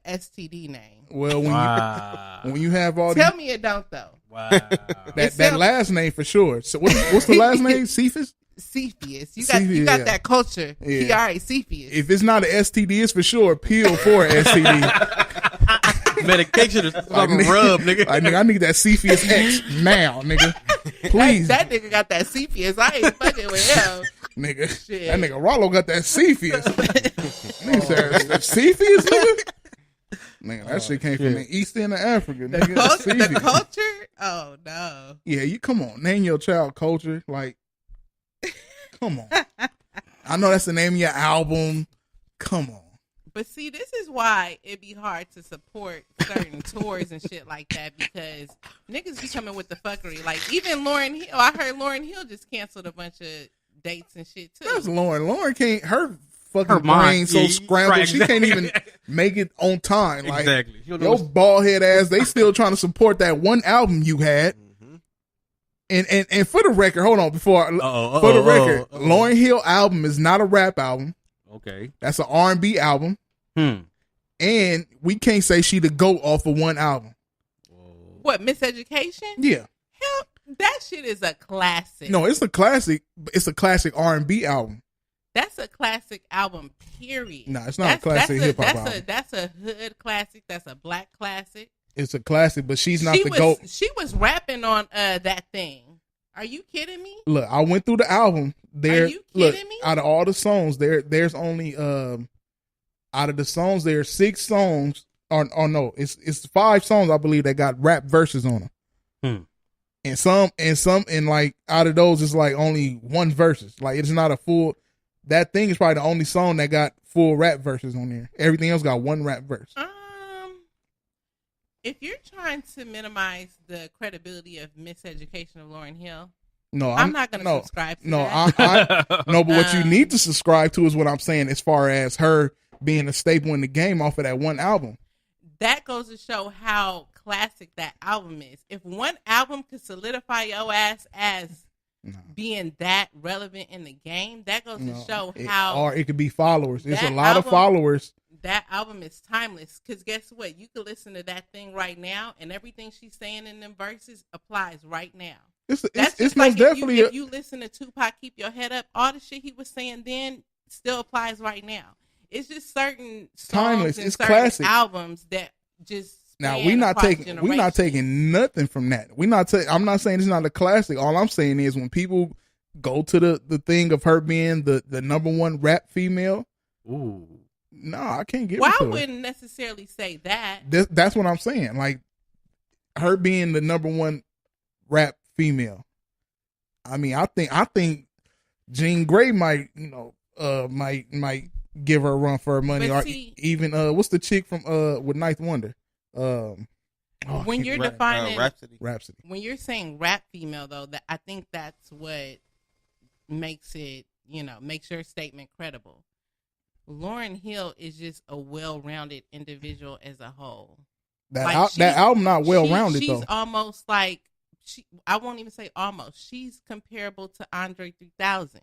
STD name.
Well,
Wow.
when you have all
Tell
these,
me it don't though.
Wow.
that last name for sure. So what's the last name? Cephas?
Cepheus. You
Cepheus,
got
yeah.
that culture.
Yeah.
Kiari Cepheus.
If it's not an STD, it's for sure a pill for an STD.
Medication is fucking rub, nigga.
I need that Cepheus X now, nigga. Please,
That nigga got that Cepheus. I ain't fucking with him.
nigga.
Shit.
That nigga Rollo got that Cepheus. Nigga said, "That Cepheus, nigga." Nigga, that shit came from the east end of Africa, nigga.
The
Cepheus.
culture? Oh no.
Yeah, you come on, name your child Culture. Like, come on. I know that's the name of your album. Come on.
But see, this is why it be hard to support certain tours and shit like that because niggas be coming with the fuckery. Like even Lauryn Hill, I heard Lauryn Hill just canceled a bunch of dates and shit too.
That's Lauren. Lauren can't. Her fucking
Her
brain
mind,
so
yeah,
scrambled.
right,
She can't
exactly.
even make it on time. Like,
Exactly. You
your bald head ass. They still trying to support that one album you had.
Mm-hmm.
And for the record, hold on. For the record, Lauryn Hill album is not a rap album.
Okay.
That's an R&B album. And we can't say she the GOAT off of one album.
What, Miseducation?
Yeah.
Hell, that shit is a classic.
No, it's a classic. It's a classic R&B album.
That's a classic album, period.
No, it's not a classic hip-hop album.
That's a hood classic. That's a black classic.
It's a classic, but she's not the GOAT.
She was rapping on that thing. Are you kidding me?
Look, I went through the album.
Are you kidding me?
Out of all the songs, there's only out of the songs, there are 6 songs or no, it's 5 songs I believe that got rap verses on them. And like out of those, it's like only one verses. Like it's not a full. That thing is probably the only song that got full rap verses on there. Everything else got one rap verse.
If you're trying to minimize the credibility of Miseducation of Lauryn Hill,
No,
I'm not going to subscribe to
that. No, but what you need to subscribe to is what I'm saying as far as her being a staple in the game off of that one album.
That goes to show how classic that album is. If one album could solidify your ass as being that relevant in the game, that goes to show how...
Or it could be followers. There's a lot of followers.
That album is timeless because guess what? You could listen to that thing right now and everything she's saying in them verses applies right now.
It's
like
most definitely...
If you listen to Tupac, Keep Your Head Up, all the shit he was saying then still applies right now. It's just certain songs
timeless.
And
it's
certain
classic
albums that just...
Now we're not taking nothing from that. I'm not saying it's not a classic. All I'm saying is when people go to the thing of her being the number one rap female.
Ooh.
No, I can't get.
Well, I wouldn't necessarily say that.
That's what I'm saying. Like her being the number one rap female. I mean, I think Jean Grey might give her a run for her money,
but
or
see,
even what's the chick from with Ninth Wonder?
When you're defining
Rhapsody,
when you're saying rap female, though, that I think that's what makes it, makes your statement credible. Lauryn Hill is just a well-rounded individual as a whole.
That album not well-rounded though.
She's almost like I won't even say almost. She's comparable to Andre 3000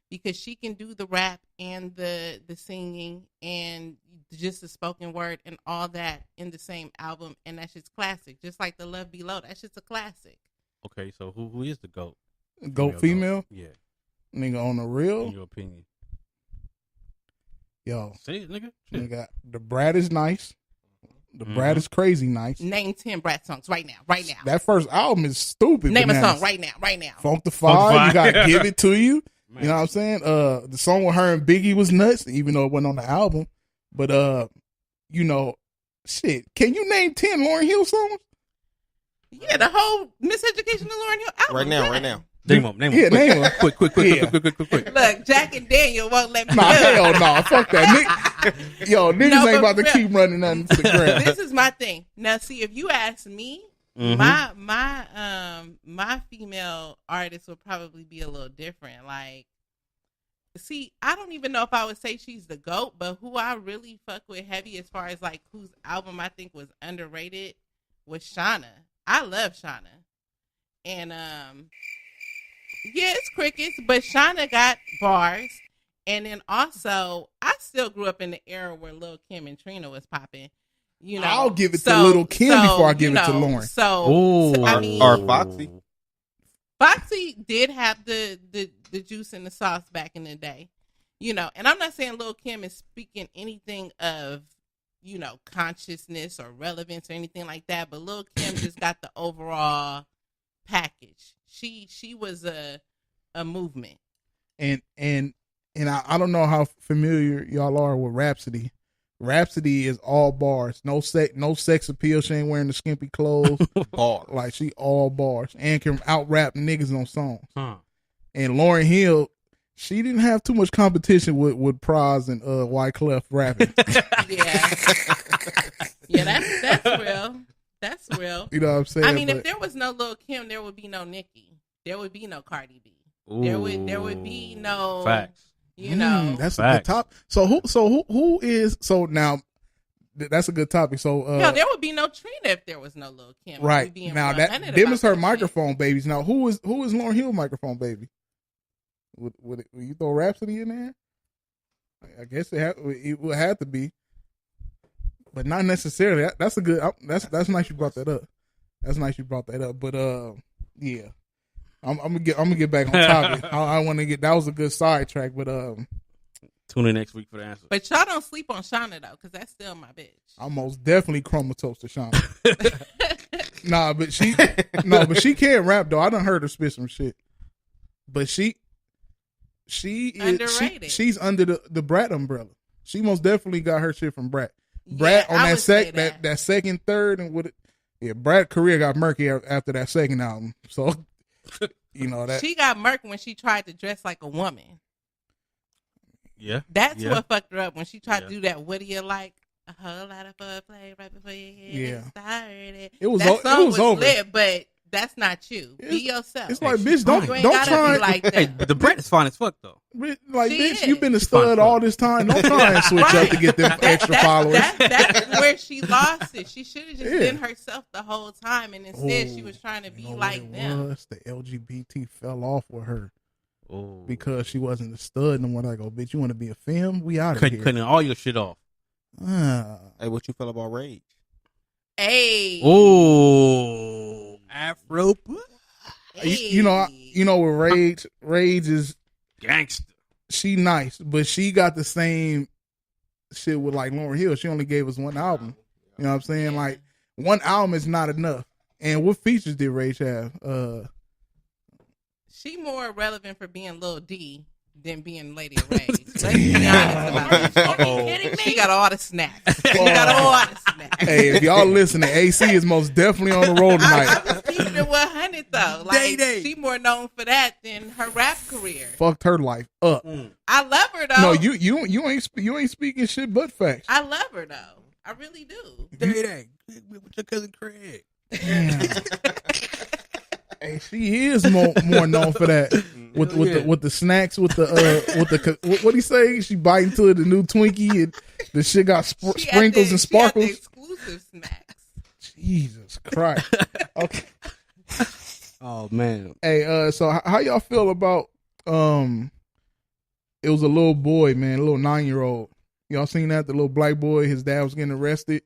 because she can do the rap and the singing and just the spoken word and all that in the same album, and that's just classic. Just like the Love Below, that's just a classic.
Okay, so who is the GOAT?
GOAT female?
Yeah.
Nigga, on the real?
In your opinion.
Yo.
Say it, nigga.
Nigga, the Brat is nice. The Brat is crazy nice.
Name 10 Brat songs right now.
That first album is stupid.
Name
bananas.
a song right now.
Funk the Five, you got Give It To You. Man. You know what I'm saying? The song with her and Biggie was nuts, even though it wasn't on the album. But, shit. Can you name 10 Lauryn Hill songs?
Yeah, the whole Miseducation of Lauryn Hill album.
Right now.
Name them.
Yeah, name them.
Quick.
Look, Jack and Daniel won't let me
Nah,
do it.
hell no. Fuck that. Niggas ain't about to keep running nothing to the ground.
This is my thing. Now, see, if you ask me, my female artist would probably be a little different. Like, see, I don't even know if I would say she's the GOAT, but who I really fuck with heavy as far as like whose album I think was underrated was Shauna. I love Shauna. And yeah, it's crickets, but Shauna got bars. And then also, I still grew up in the era where Lil' Kim and Trina was popping.
I'll give it to Lil' Kim before I give it to Lauryn.
Or Foxy.
Foxy did have the juice and the sauce back in the day, and I'm not saying Lil' Kim is speaking anything of, consciousness or relevance or anything like that, but Lil' Kim just got the overall package. She was a movement.
And I don't know how familiar y'all are with Rhapsody. Rhapsody is all bars. No sex appeal. She ain't wearing the skimpy clothes.
Bars.
Like she all bars. And can out rap niggas on songs.
Huh.
And Lauryn Hill, she didn't have too much competition with Pras and Wyclef rapping.
Yeah, that's real. That's real.
You know what I'm saying?
I mean, if there was no Lil' Kim, there would be no Nicki. There would be no Cardi B.
Ooh.
There would be no
Facts.
That's a good top. So who is now? That's a good topic. So
there would be no Trina if there was no Lil' Kim.
Right now, them is her microphone babies. Now who is Lauryn Hill microphone baby? Would you throw Rhapsody in there? I guess it would have to be, but not necessarily. That's a good. That's nice you brought that up. That's nice you brought that up. But yeah. I'm gonna get back on topic. I want to get that was a good sidetrack, but
tune in next week for the answer.
But y'all don't sleep on Shauna though, because that's still my bitch.
I'm most definitely comatose to Shauna. but she can't rap though. I done heard her spit some shit, but she is
underrated.
She's under the Brat umbrella. She most definitely got her shit from Brat. Brad
Yeah,
on
I
that
would say
that second, third, and what? Yeah, Brad's career got murky after that second album. So, you know that
She got murked when she tried to dress like a woman.
Yeah.
That's
Yeah.
what fucked her up when she tried
Yeah.
to do that. What do you like? A whole lot of foreplay right before you get started.
It was
that song
it was over.
lit, but that's not you. Be yourself.
It's like,
Hey,
bitch,
she's
don't
fine.
You ain't
don't
gotta
try.
be like
Hey,
that.
but the Brett is fine as fuck though.
Like,
She
bitch,
is.
you've been a
She's fine,
stud
fine.
all this time. Don't try and switch up to get them extra followers.
That's where she lost it. She should have just
Yeah.
been herself the whole time, and instead she was trying to be
You know
like
what
them.
it was? The LGBT fell off with her
Oh.
because she wasn't a stud no more. I go, bitch, you want to be a femme? We out of here.
Cutting all your shit off.
Hey, what you feel about Rage?
Hey,
Oh. Afro.
hey.
You know what Rage is.
Gangster.
She nice, but she got the same shit with like Lauryn Hill. She only gave us one album. You know what I'm saying?
Yeah.
Like one album is not enough. And what features did Rage have?
She more relevant for being Lil D than being Lady of Rage. Let's be honest about it.
Fucking kidding me?
She got all the snacks. She got all the snacks.
Hey, if y'all listening, AC is most definitely on the road
I
tonight.
was keeping it 100 though. Like
Day-Day.
she more known for that than her rap career.
Fucked her life up.
I love her though.
No, you ain't speaking shit but facts.
I love her though. I really do.
Day with your cousin Craig.
Hey, she is more known for that. With the snacks, what he say? She bite into the new Twinkie and the shit got
She had
sprinkles and
she had the
sparkles.
exclusive snacks.
Jesus Christ. Okay.
Oh man.
Hey, so how y'all feel about it was a little boy, man, a little 9-year-old. Y'all seen that? The little black boy, his dad was getting arrested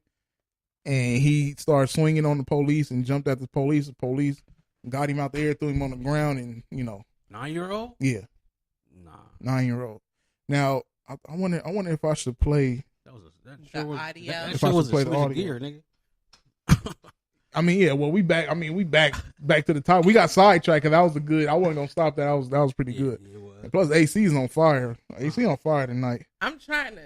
and he started swinging on the police and jumped at the police. The police got him out the air, threw him on the ground, and
9-year-old?
yeah,
Nah.
9-year-old. Now I wonder if I should play.
That
The
was,
audio.
That
If
shit
I
was
should play
a
the
switch of
audio.
gear, nigga.
I mean, yeah. Well, we back to the top. We got sidetracked because that was a good. I wasn't gonna stop that. That was pretty good.
Yeah, it was.
And plus, AC's on fire. AC on fire tonight.
I'm trying to,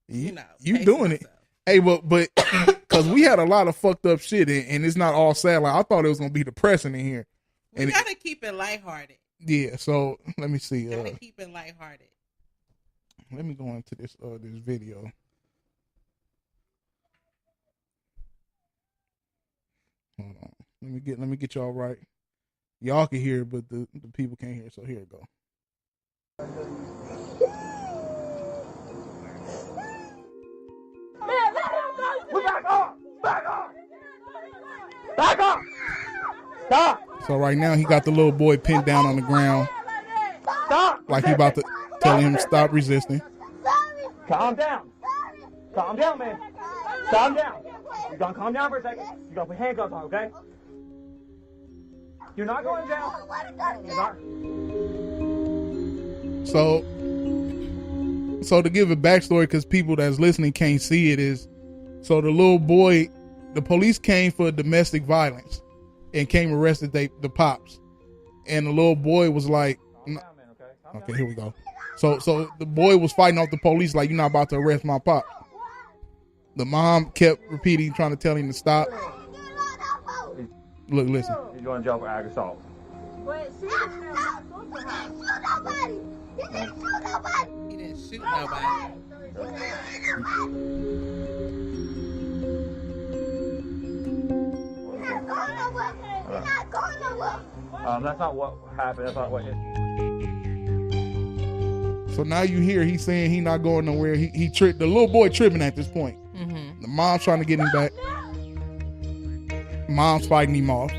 You
pace
doing it?
myself.
Hey, but because we had a lot of fucked up shit, and it's not all sad. Like I thought it was gonna be depressing in here.
We
And
gotta keep it lighthearted.
yeah, so let me see.
Gotta keep it lighthearted.
Let me go into this video. Hold on. Let me get y'all right. Y'all can hear it, but the people can't hear it. So here it go. So right now he got the little boy pinned down on the ground, like he about to tell him stop resisting.
Calm down. Calm down, man. Calm down. You're gonna calm down for a second. You're gonna put handcuffs on, okay? You're not going down. You're not.
So to give a backstory, because people that's listening can't see it, is so the little boy, the police came for domestic violence and came arrested the pops, and the little boy was like,
Calm down, man, okay? Calm
okay, here we go. So the boy was fighting off the police like, you're not about to arrest my pop. The mom kept repeating, trying to tell him to stop. Look, listen.
down. You're going to jail for ag assault.
But she didn't have nobody. He didn't shoot nobody.
He didn't shoot nobody.
He's not going nowhere. He's not going nowhere.
That's not what happened. That's not what.
So now you hear he's saying he not going nowhere. He tripped. The little boy tripping at this point.
Mm-hmm.
The mom's trying to get him back. Mom's fighting him off.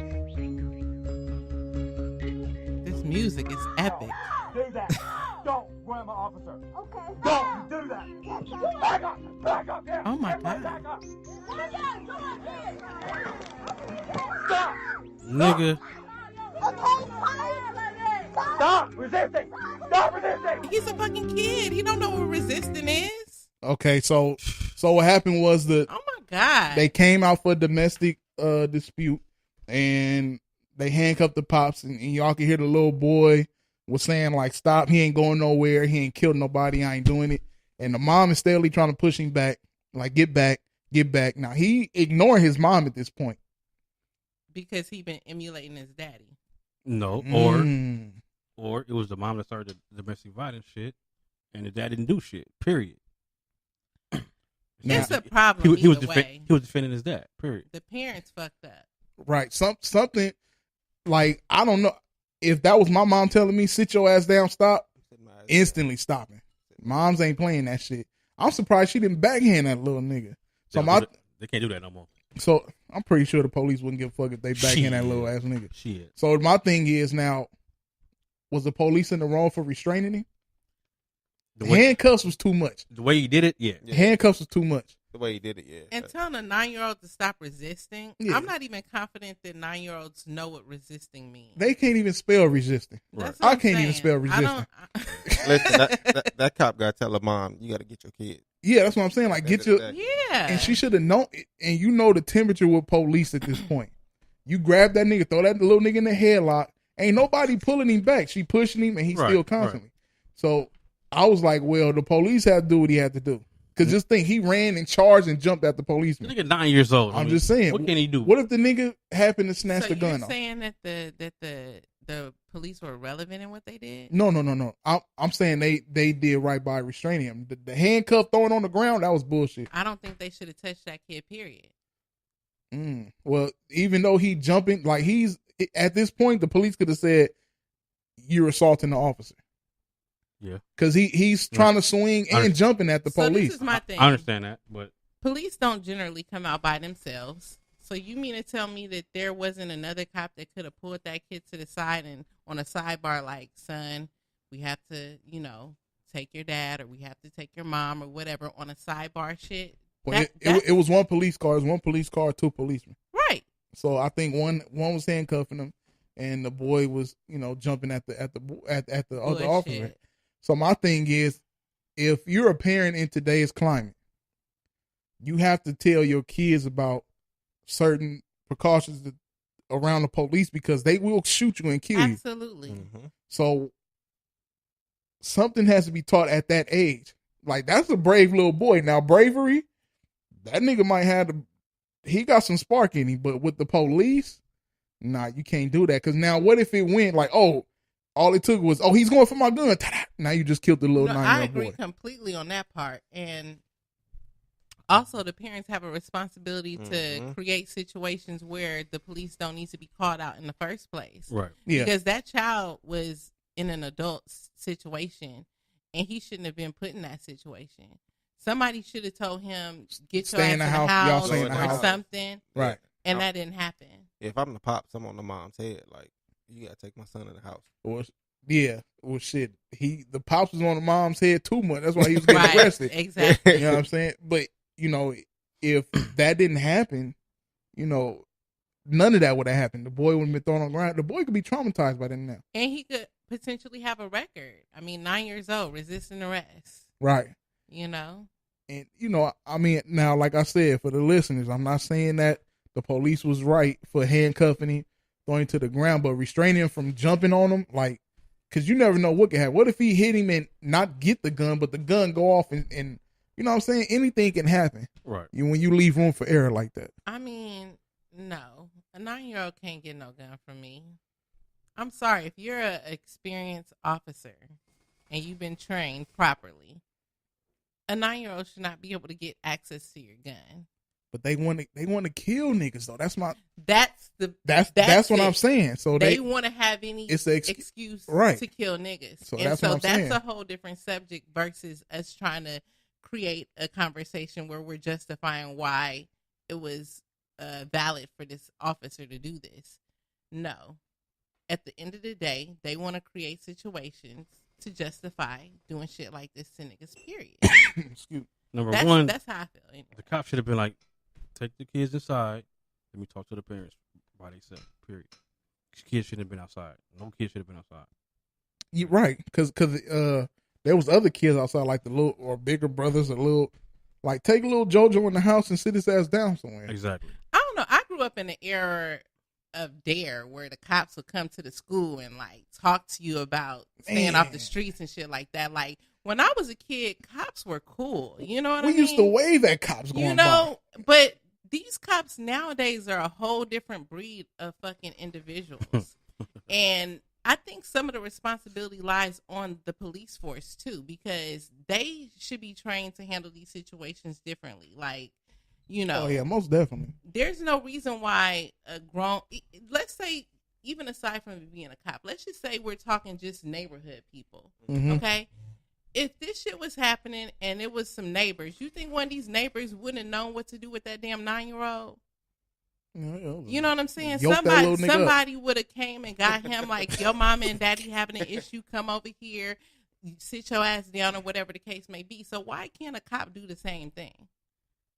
This music is epic.
Do that. Don't run my officer.
Okay.
Don't do that. Back up. Back up. Yeah.
Oh my
Everybody
God.
Back up.
Stop.
Nigga.
Stop resisting. Stop resisting.
He's a fucking kid. He don't know what resisting is.
Okay, so what happened was
Oh my God.
they came out for a domestic dispute, and they handcuffed the pops, and y'all can hear the little boy was saying like, stop, he ain't going nowhere, he ain't killed nobody, I ain't doing it. And the mom is steadily trying to push him back, like, get back. get back. Now he ignoring his mom at this point.
Because he been emulating his daddy.
No, or it was the mom that started the domestic violence shit, and the dad didn't do shit. Period.
It's a problem.
He was
way.
he was defending his dad. Period.
The parents fucked up.
Right. Something like, I don't know. If that was my mom telling me, sit your ass down, stop, instantly stopping. Moms ain't playing that shit. I'm surprised she didn't backhand that little nigga. So
they can't do that no more.
So I'm pretty sure the police wouldn't give a fuck if they backhand that little ass nigga.
Shit.
So my thing is now, was the police in the wrong for restraining him? Handcuffs was too much.
The way he did it, yeah.
Handcuffs was too much.
The way he did it, yeah.
And telling a 9-year-old to stop resisting,
Yeah.
I'm not even confident that 9-year-olds know what resisting means.
They can't even spell resisting.
That's
I
what I'm
can't even
saying.
spell resisting.
Listen, that cop got to tell her mom, you got to get your kid.
Yeah, that's what I'm saying. Like, get your...
Yeah.
And she should have known... And you know the temperature with police at this point. You grab that nigga, throw that little nigga in the headlock. Ain't nobody pulling him back. She pushing him, and he's still constantly. So I was like, well, the police had to do what he had to do. Because just think, he ran and charged and jumped at the policeman.
The nigga 9 years old.
I'm just saying.
What can he do?
What if the nigga happened to snatch
So
the gun
you're
off?
saying that the police were relevant in what they did?
No. I'm saying they did right by restraining him. The handcuff throwing on the ground, that was bullshit.
I don't think they should have touched that kid, period.
Well, even though he jumping, like, he's at this point, the police could have said, you're assaulting the officer.
Yeah.
Because he's trying to swing and jumping at the police.
This is my thing.
I understand that, but
police don't generally come out by themselves. So you mean to tell me that there wasn't another cop that could have pulled that kid to the side and on a sidebar like, son, we have to, take your dad, or we have to take your mom, or whatever, on a sidebar shit?
Well, it was one police car. It was one police car, two policemen.
Right.
So I think one was handcuffing him, and the boy was, jumping at the other officer. So my thing is, if you're a parent in today's climate, you have to tell your kids about certain precautions around the police, because they will shoot you and kill you.
Absolutely.
Mm-hmm.
So something has to be taught at that age. Like, that's a brave little boy. Now, bravery, that nigga might have he got some spark in him, but with the police, nah, you can't do that. Because now, what if it went like, all it took was, he's going for my gun. Ta-da! Now you just killed the little 9-year-old boy.
I agree completely on that part. And also, the parents have a responsibility to create situations where the police don't need to be called out in the first place.
Right.
Yeah.
Because that child was in an adult situation, and he shouldn't have been put in that situation. Somebody should have told him, get your ass in the house
y'all stay in the
or
house.
something.
Right.
And that didn't happen.
If I'm the pops, I'm on the mom's head. Like, you got to take my son in the house.
Well, shit. The pops was on the mom's head too much. That's why he was getting arrested.
Exactly.
You know what I'm saying? But, if that didn't happen, none of that would have happened. The boy would have been thrown on the ground. The boy could be traumatized by then now.
And he could potentially have a record. 9 years old, resisting arrest.
Right.
And,
now, like I said, for the listeners, I'm not saying that the police was right for handcuffing him, throwing him to the ground, but restraining him from jumping on him, like, because you never know what could happen. What if he hit him and not get the gun, but the gun go off and you know what I'm saying? Anything can happen.
Right.
When you leave room for error like that.
No. A 9-year-old can't get no gun from me. I'm sorry. If you're an experienced officer and you've been trained properly, a 9-year-old should not be able to get access to your gun.
But they want to kill niggas though. That's what I'm saying. So
they want to have any excuse to kill niggas.
So
that's
saying.
A whole different subject versus us trying to create a conversation where we're justifying why it was valid for this officer to do this. No. At the end of the day, they want to create situations to justify doing shit like this to niggas, period.
Excuse me.
Number one,
that's how I feel. Anyway.
The cop should have been like, take the kids aside. Let me talk to the parents by themselves, period. Kids shouldn't have been outside. No kids should have been outside.
You're right. Because there was other kids outside, like the little or bigger brothers, like, take little JoJo in the house and sit his ass down somewhere.
Exactly.
I don't know. I grew up in an era of DARE where the cops would come to the school and like talk to you about staying off the streets and shit like that. Like, when I was a kid, cops were cool. You know what I
We
mean?
used to wave at cops going
you know, but these cops nowadays are a whole different breed of fucking individuals. And I think some of the responsibility lies on the police force too, because they should be trained to handle these situations differently. Like, you know,
Oh yeah, most definitely.
there's no reason why let's say, even aside from being a cop, let's just say we're talking just neighborhood people.
Mhm.
Okay. If this shit was happening and it was some neighbors, you think one of these neighbors wouldn't have known what to do with that damn 9-year-old? You know what I'm saying?
Yoke that little nigga up.
Somebody would have came and got him, like, your mama and daddy having an issue, come over here, you sit your ass down, or whatever the case may be. So why can't a cop do the same thing?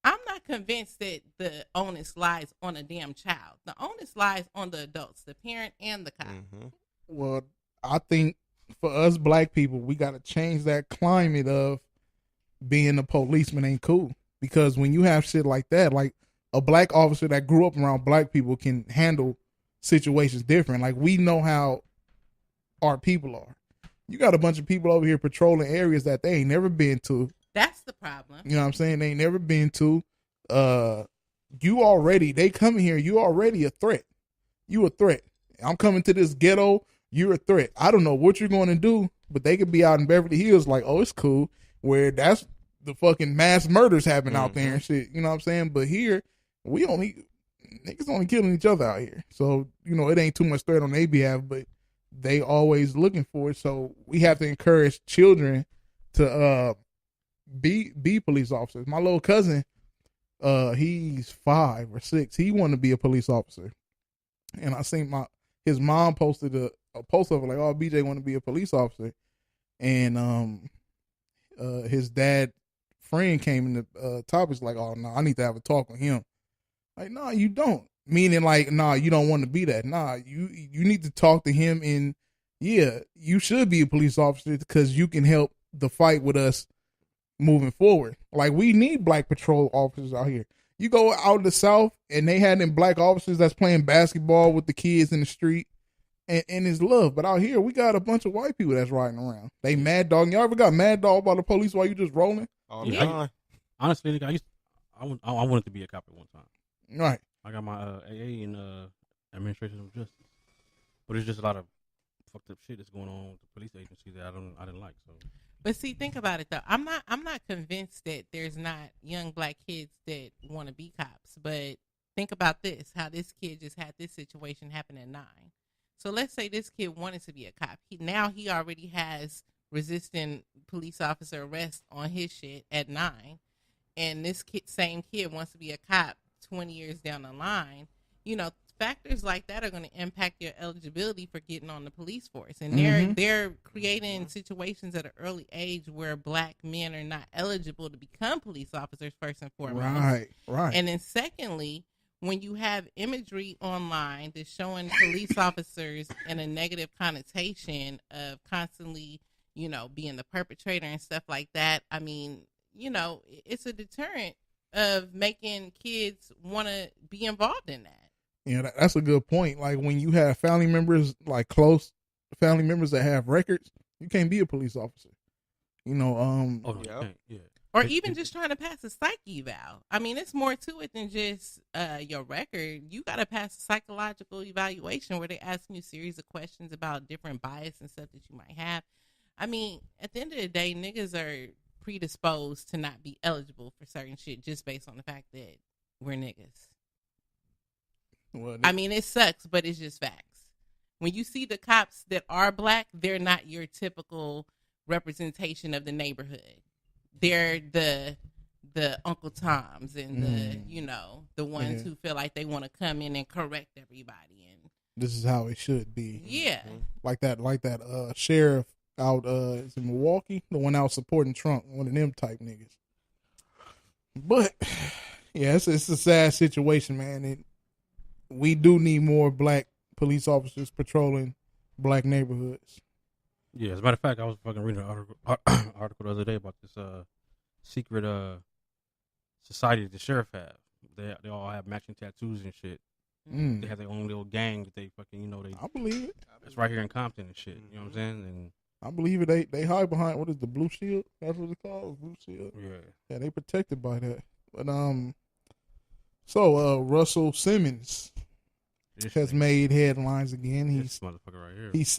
I'm not convinced that the onus lies on a damn child. The onus lies on the adults, the parent and the cop.
Well, I think for us black people, we got to change that climate of being a policeman ain't cool. Because when you have shit like that, like a black officer that grew up around black people can handle situations different. Like, we know how our people are. You got a bunch of people over here patrolling areas that they ain't never been to.
That's the problem.
You know what I'm saying? They ain't never been to. They come here, you already a threat. You a threat. I'm coming to this ghetto, you're a threat. I don't know what you're going to do, but they could be out in Beverly Hills like, oh, it's cool. Where that's the fucking mass murders happen out there and shit. You know what I'm saying? But here, niggas only killing each other out here. So, you know, it ain't too much threat on their behalf, but they always looking for it. So we have to encourage children to be police officers. My little cousin, he's 5 or 6. He wanted to be a police officer. And I seen his mom posted a post of it like, oh, BJ want to be a police officer. And his dad friend came in the topics like, oh no, I need to have a talk with him. Like, no, you don't. Meaning like, nah, you don't want to be that. Nah, you need to talk to him, and yeah, you should be a police officer because you can help the fight with us moving forward. Like, we need black patrol officers out here. You go out in the South and they had them black officers that's playing basketball with the kids in the street and it's love. But out here, we got a bunch of white people that's riding around. They mad dog. Y'all ever got mad dog by the police while you just rolling?
Honestly, I wanted to be a cop at one time.
Right.
I got my AA in administration of justice, but it's just a lot of fucked up shit that's going on with the police agency that I didn't like. So,
but see, think about it though. I'm not convinced that there's not young black kids that want to be cops. But think about this: how this kid just had this situation happen at 9. So let's say this kid wanted to be a cop. He already has resisting police officer arrest on his shit at 9, and this same kid wants to be a cop 20 years down the line. You know, factors like that are going to impact your eligibility for getting on the police force, and they're creating situations at an early age where black men are not eligible to become police officers first and foremost.
Right.
And then secondly, when you have imagery online that's showing police officers in a negative connotation of constantly, you know, being the perpetrator and stuff like that, I mean, you know, it's a deterrent of making kids want to be involved in that.
Yeah, that's a good point. Like, when you have family members, like close family members that have records, you can't be a police officer. You know,
Or even just trying to pass a psych eval. I mean, it's more to it than just your record. You got to pass a psychological evaluation where they ask you a series of questions about different bias and stuff that you might have. I mean, at the end of the day, niggas are predisposed to not be eligible for certain shit just based on the fact that we're niggas. Well, I mean, it sucks, but it's just facts. When you see the cops that are black, they're not your typical representation of the neighborhood. They're the Uncle Toms and the, you know, the ones who feel like they want to come in and correct everybody. And
this is how it should be.
Yeah.
Like that sheriff out is in Milwaukee, the one out supporting Trump, one of them type niggas. But yeah, it's a sad situation, man. We do need more black police officers patrolling black neighborhoods.
Yeah, as a matter of fact, I was fucking reading an article the other day about this secret society that the sheriff have. They all have matching tattoos and shit. They have their own little gang that they fucking, you know, I
believe it.
It's right here in Compton and shit. You know what I'm saying? And
I believe it. They hide behind what is the blue shield? That's what it's called, blue shield.
Yeah.
Yeah, they protected by that. But so Russell Simmons has made headlines again.
This motherfucker right here.
He's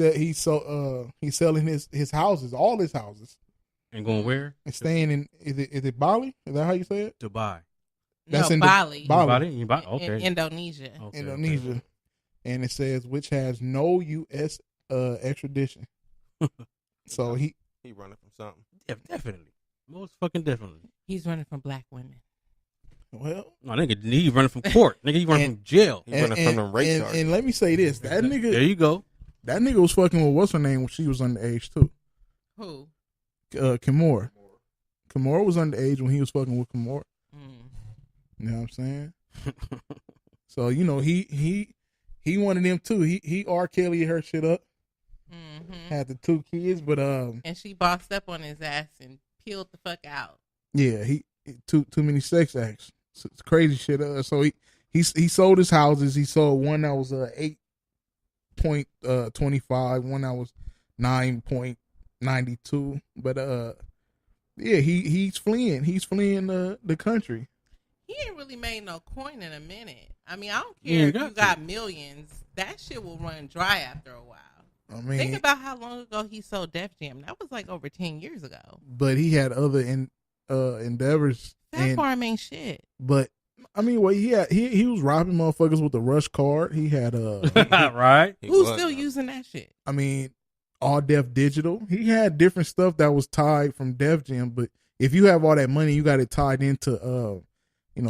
selling his houses, all his houses.
And going where?
And staying in is it Bali? Is that how you say it?
Dubai.
That's
no,
in
Bali.
Bali.
Okay.
In Indonesia.
Okay,
Indonesia.
okay.
And it says which has no U.S. Extradition. So he
running from something.
Yeah, definitely. Most fucking definitely.
He's running from black women.
Well,
no, nigga, he running from court. Nigga, he running from jail.
He running from them rape charges.
And let me say this: that nigga.
There you go.
That nigga was fucking with what's her name when she was underage too.
Who?
Kimora. Kimora was underage when he was fucking with Kimora.
Mm.
You know what I'm saying? So you know he one of them too. He R. Kelly her shit up.
Mm-hmm.
Had the 2 kids, but
and she bossed up on his ass and peeled the fuck out.
Yeah, he too many sex acts. It's crazy shit. So he sold his houses. He sold one that was 8.25, one that was 9.92. But yeah, he's fleeing. He's fleeing the country.
He ain't really made no coin in a minute. I mean, I don't care if you got millions. That shit will run dry after a while.
I mean,
think about how long ago he sold Def Jam. That was like over 10 years ago.
But he had other endeavors.
That farm ain't shit.
But I mean, well, he was robbing motherfuckers with the Rush card. He had
right.
Who's still using that shit?
I mean, All Def Digital. He had different stuff that was tied from Def Jam. But if you have all that money, you got it tied into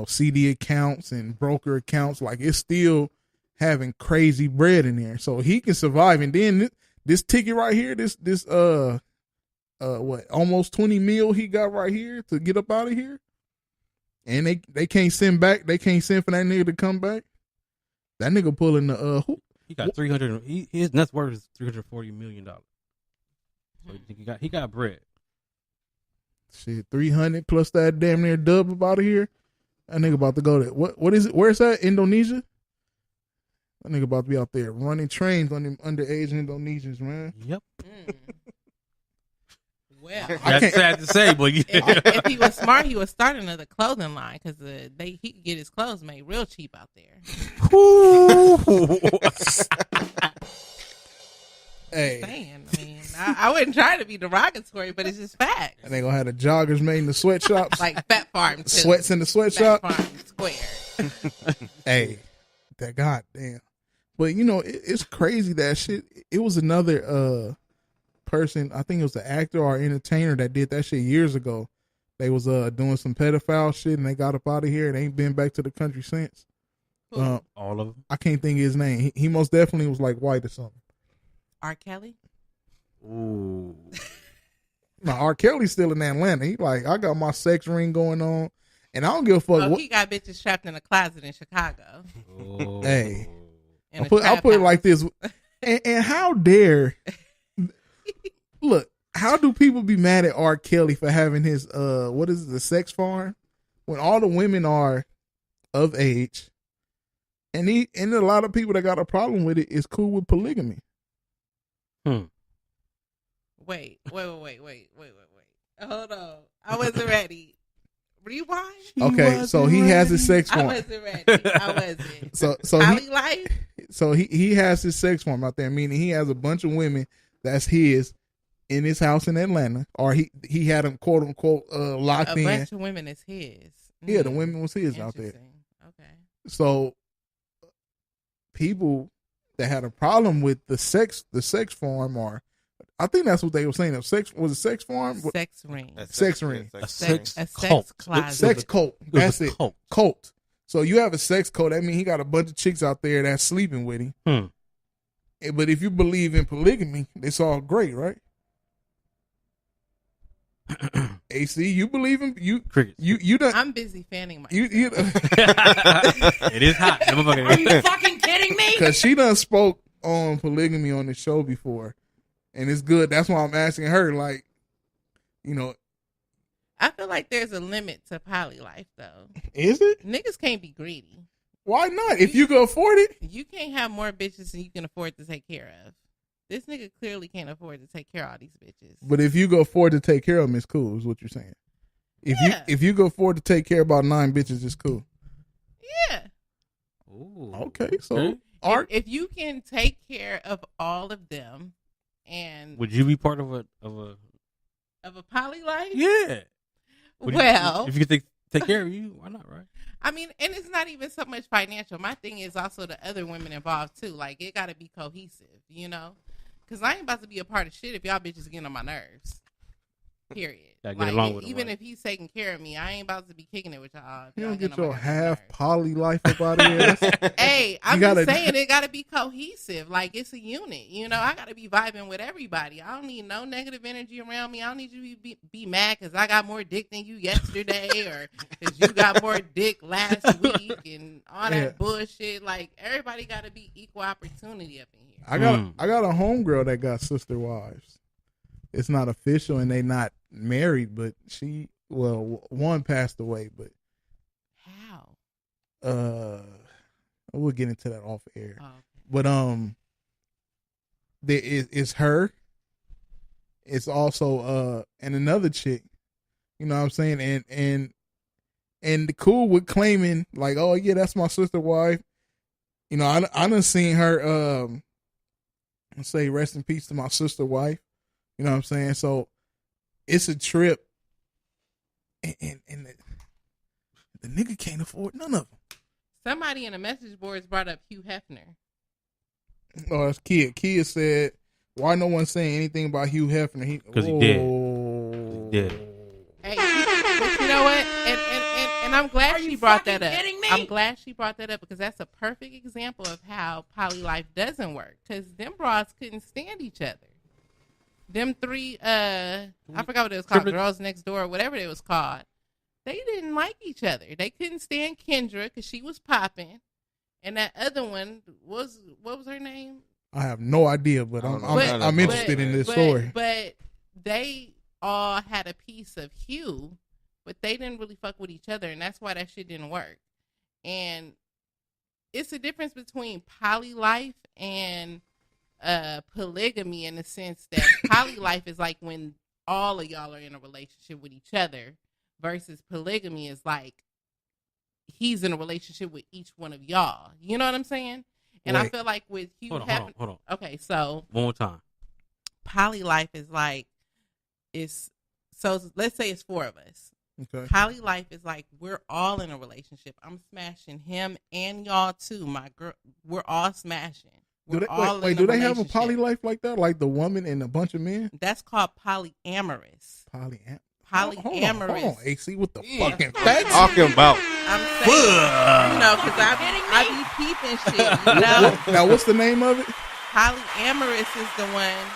CD accounts and broker accounts. Like it's still having crazy bread in there, so he can survive. And then this ticket right here, this almost 20 mil he got right here to get up out of here, and they can't send back. They can't send for that nigga to come back. That nigga pulling the
He got 300. His net worth is $340 million. So he got bread.
Shit, 300 plus that damn near dub up out of here. That nigga about to go to what is it? Where's that? Indonesia. That nigga about to be out there running trains on them underage Indonesians, man.
Yep.
Well,
that's sad to say, but yeah.
if he was smart, he would start another clothing line because he could get his clothes made real cheap out there.
Hey,
I wouldn't try to be derogatory, but it's just fact.
And they gonna have the joggers made in the sweatshops,
like Fat Farm too.
Sweats in the sweatshop.
Fat Farm Square.
Hey, that goddamn. But you know, it's crazy that shit. It was another person, I think it was an actor or entertainer that did that shit years ago. They was doing some pedophile shit and they got up out of here and ain't been back to the country since.
All of them.
I can't think of his name. He most definitely was like white or something.
R. Kelly?
Ooh.
No, R. Kelly's still in Atlanta. He like, I got my sex ring going on and I don't give a fuck.
He got bitches trapped in a closet in Chicago.
Oh.
Hey. I'll put it like this. And how dare look, how do people be mad at R. Kelly for having his what is it, the sex farm? When all the women are of age. And a lot of people that got a problem with it is cool with polygamy.
Wait. Hold on. I wasn't ready. Rewind.
Okay, so he has his sex farm.
I wasn't ready. I wasn't.
So
Poly-life?
So he has his sex farm out there, meaning he has a bunch of women that's his in his house in Atlanta, or he had them quote unquote locked in.
A bunch of women is his.
Yeah, the women was his out there.
Okay.
So people that had a problem with the sex farm, or I think that's what they were saying. Sex farm?
Sex ring.
Sex ring.
A sex
cult.
Closet.
Sex cult. That's it. Cult. So you have a sex cult. That means he got a bunch of chicks out there that's sleeping with him. But if you believe in polygamy, it's all great, right? AC, you believe in you? You done?
I'm busy fanning myself.
It is hot.
Are you fucking kidding me?
Because she done spoke on polygamy on the show before, and it's good. That's why I'm asking her. Like, you know,
I feel like there's a limit to poly life, though.
Is it?
Niggas can't be greedy.
Why not? If you can afford it,
you can't have more bitches than you can afford to take care of. This nigga clearly can't afford to take care of all these bitches.
But if you go afford to take care of them, it's cool. Is what you're saying. If you go afford to take care of about 9 bitches, it's cool.
Yeah.
Ooh.
Okay, so art.
If you can take care of all of them, and
Would you be part of a
poly life?
Yeah.
Well,
if you could take care of you, why not, right?
I mean, and it's not even so much financial. My thing is also the other women involved too. Like, it got to be cohesive, you know? Because I ain't about to be a part of shit if y'all bitches getting on my nerves. Period.
Gotta get along with him,
even
right?
if he's taking care of me, I ain't about to be kicking it with y'all. if
You
y'all
don't
getting
get
on
your
my
half
nerves.
poly life up out of here.
Hey, I'm
gotta-
just saying it got to be cohesive. Like, it's a unit. You know, I got to be vibing with everybody. I don't need no negative energy around me. I don't need you to be mad because I got more dick than you yesterday or because you got more dick last week and all that bullshit. Like, everybody got to be equal opportunity up in here.
I got a homegirl that got sister wives. It's not official and they not married, but one passed away, but
how?
We'll get into that off air.
Oh, okay.
But it's her. It's also and another chick. You know what I'm saying? And the cool with claiming like, oh yeah, that's my sister wife. You know, I done seen her say rest in peace to my sister wife. You know what I'm saying? So it's a trip, and the nigga can't afford none of them.
Somebody in the message boards brought up Hugh Hefner.
Oh, that's Kia. Kia said, "Why no one saying anything about Hugh Hefner?
Because he dead. He's dead.
Hey, but you know what? And I'm glad she brought that up.
kidding me?
I'm glad she brought that up because that's a perfect example of how poly life doesn't work. Because them broads couldn't stand each other. Them three, I forgot what it was called, Girls Next Door, whatever it was called. They didn't like each other. They couldn't stand Kendra because she was popping, and that other one what was her name?
I have no idea, but I'm interested in this story.
But they all had a piece of Hugh, but they didn't really fuck with each other, and that's why that shit didn't work. And it's a difference between poly life and polygamy in the sense that poly life is like when all of y'all are in a relationship with each other, versus polygamy is like he's in a relationship with each one of y'all. You know what I'm saying? And I feel like with Hugh Hefner,
hold on.
Okay, so
One more time.
Poly life is like so let's say it's 4 of us.
Okay.
Poly life is like we're all in a relationship. I'm smashing him and y'all too. My girl, we're all smashing.
Do they have a poly life like that? Like the woman and a bunch of men?
That's called polyamorous.
Polyamorous.
Polyamorous.
Hold on, AC, what the fucking facts?
Talking about.
I'm saying, you know, because I be peeping shit, you know?
Now, what's the name of it?
Polyamorous is the one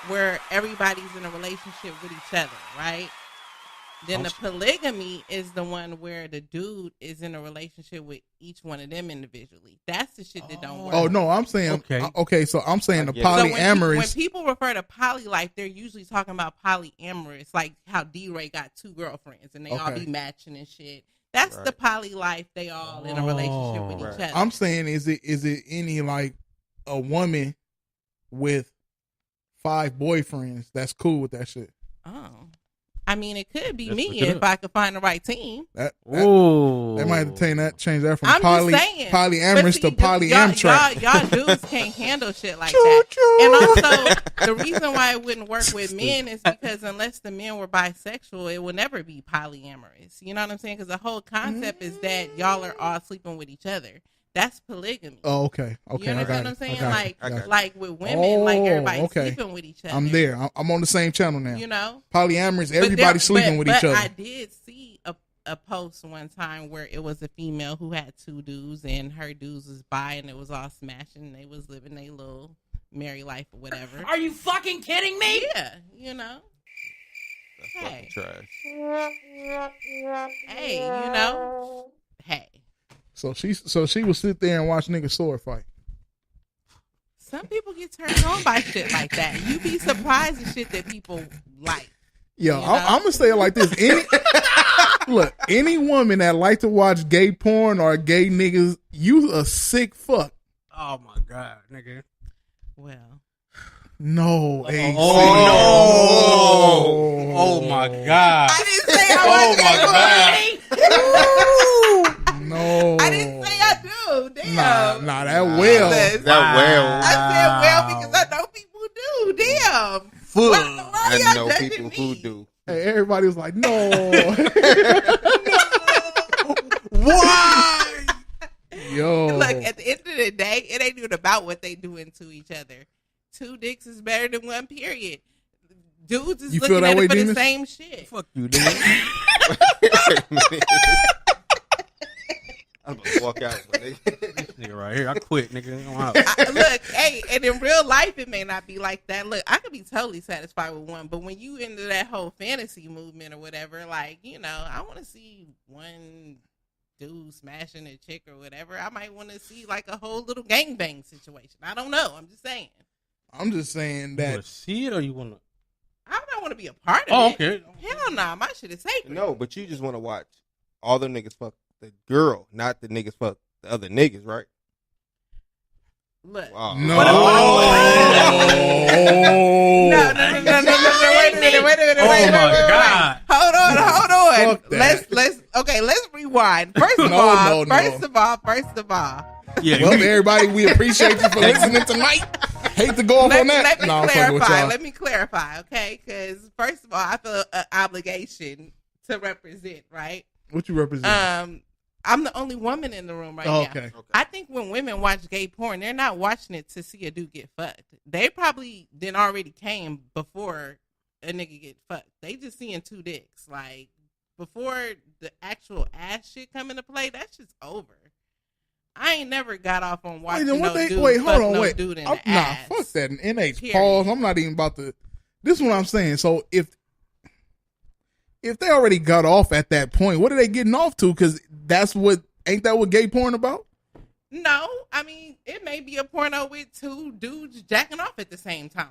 where everybody's in a relationship with each other, right? Then the polygamy is the one where the dude is in a relationship with each one of them individually. That's the shit that don't work.
Oh, no, I'm saying, okay, so I'm saying the polyamorous.
So when people refer to poly life, they're usually talking about polyamorous, like how D-Ray got 2 girlfriends and they all be matching and shit. That's the poly life. They all in a relationship with each other.
I'm saying, is it any like a woman with 5 boyfriends that's cool with that shit?
Oh. I mean, it could be me if I could find the right team.
They might have to change that from polyamorous to polyamtrack.
Y'all dudes can't handle shit like that. And also, the reason why it wouldn't work with men is because unless the men were bisexual, it would never be polyamorous. You know what I'm saying? Because the whole concept is that y'all are all sleeping with each other. That's polygamy.
Oh, okay.
You understand what I'm saying? Like with women, like everybody's sleeping with each other.
I'm there. I'm on the same channel now.
You know?
Polyamorous, everybody sleeping with each other.
I did see a post one time where it was a female who had 2 dudes and her dudes was bi and it was all smashing and they was living their little merry life or whatever.
Are you fucking kidding me?
Yeah, you know?
That's fucking trash.
Hey, you know? Hey.
So she will sit there and watch niggas sword fight.
Some people get turned on by shit like that. You be surprised at shit that people like.
Yo, I'm gonna say it like this: any woman that like to watch gay porn or gay niggas, you a sick fuck.
Oh my god, nigga.
Well,
No, AC.
Oh my God.
I didn't say I
Oh
was
my God.
No.
I didn't say I do. Damn.
Nah, that well.
Listen, I said well because I know people do. Damn. Why
I
y'all
know
judging
people
me?
who do.
Hey, everybody was like, no.
Why?
Yo.
Look, at the end of the day, it ain't even about what they doing to each other. 2 dicks is better than 1, period. Dudes is
You feel
looking
that
at
way,
it for
Demis?
the same shit.
Fuck you, dude.
I'm gonna walk out.
This nigga right here. I quit, nigga. I'm out.
Look, hey, and in real life, it may not be like that. Look, I could be totally satisfied with one, but when you into that whole fantasy movement or whatever, like, you know, I want to see one dude smashing a chick or whatever. I might want to see like a whole little gangbang situation. I don't know. I'm just saying.
I'm just saying
You
that.
want to see it or you want to?
I don't want to be a part of
Oh,
it.
okay.
Hell no, my shit is sacred.
No, but you just want to watch all the niggas fuck the girl, not the niggas fuck the other niggas, right?
Look.
Wow.
No.
No. Wait a minute.
Oh my God.
Hold on.
Fuck that.
Let's rewind. First of all.
Yeah.
Well, everybody, we appreciate you for listening tonight. Hate to go off on that.
Let me clarify, okay? Because first of all, I feel an obligation to represent, right?
What you represent?
I'm the only woman in the room right now.
Okay.
I think when women watch gay porn, they're not watching it to see a dude get fucked. They probably then already came before a nigga get fucked. They just seeing 2 dicks. Like, before the actual ass shit come into play, that's just over. I ain't never got off on watching dude fuck no dude in the ass.
Fuck that. NH
Period.
pause. I'm not even about to. This is what I'm saying. So if they already got off at that point, what are they getting off to? Because ain't that what gay porn about?
No, I mean, it may be a porno with 2 dudes jacking off at the same time.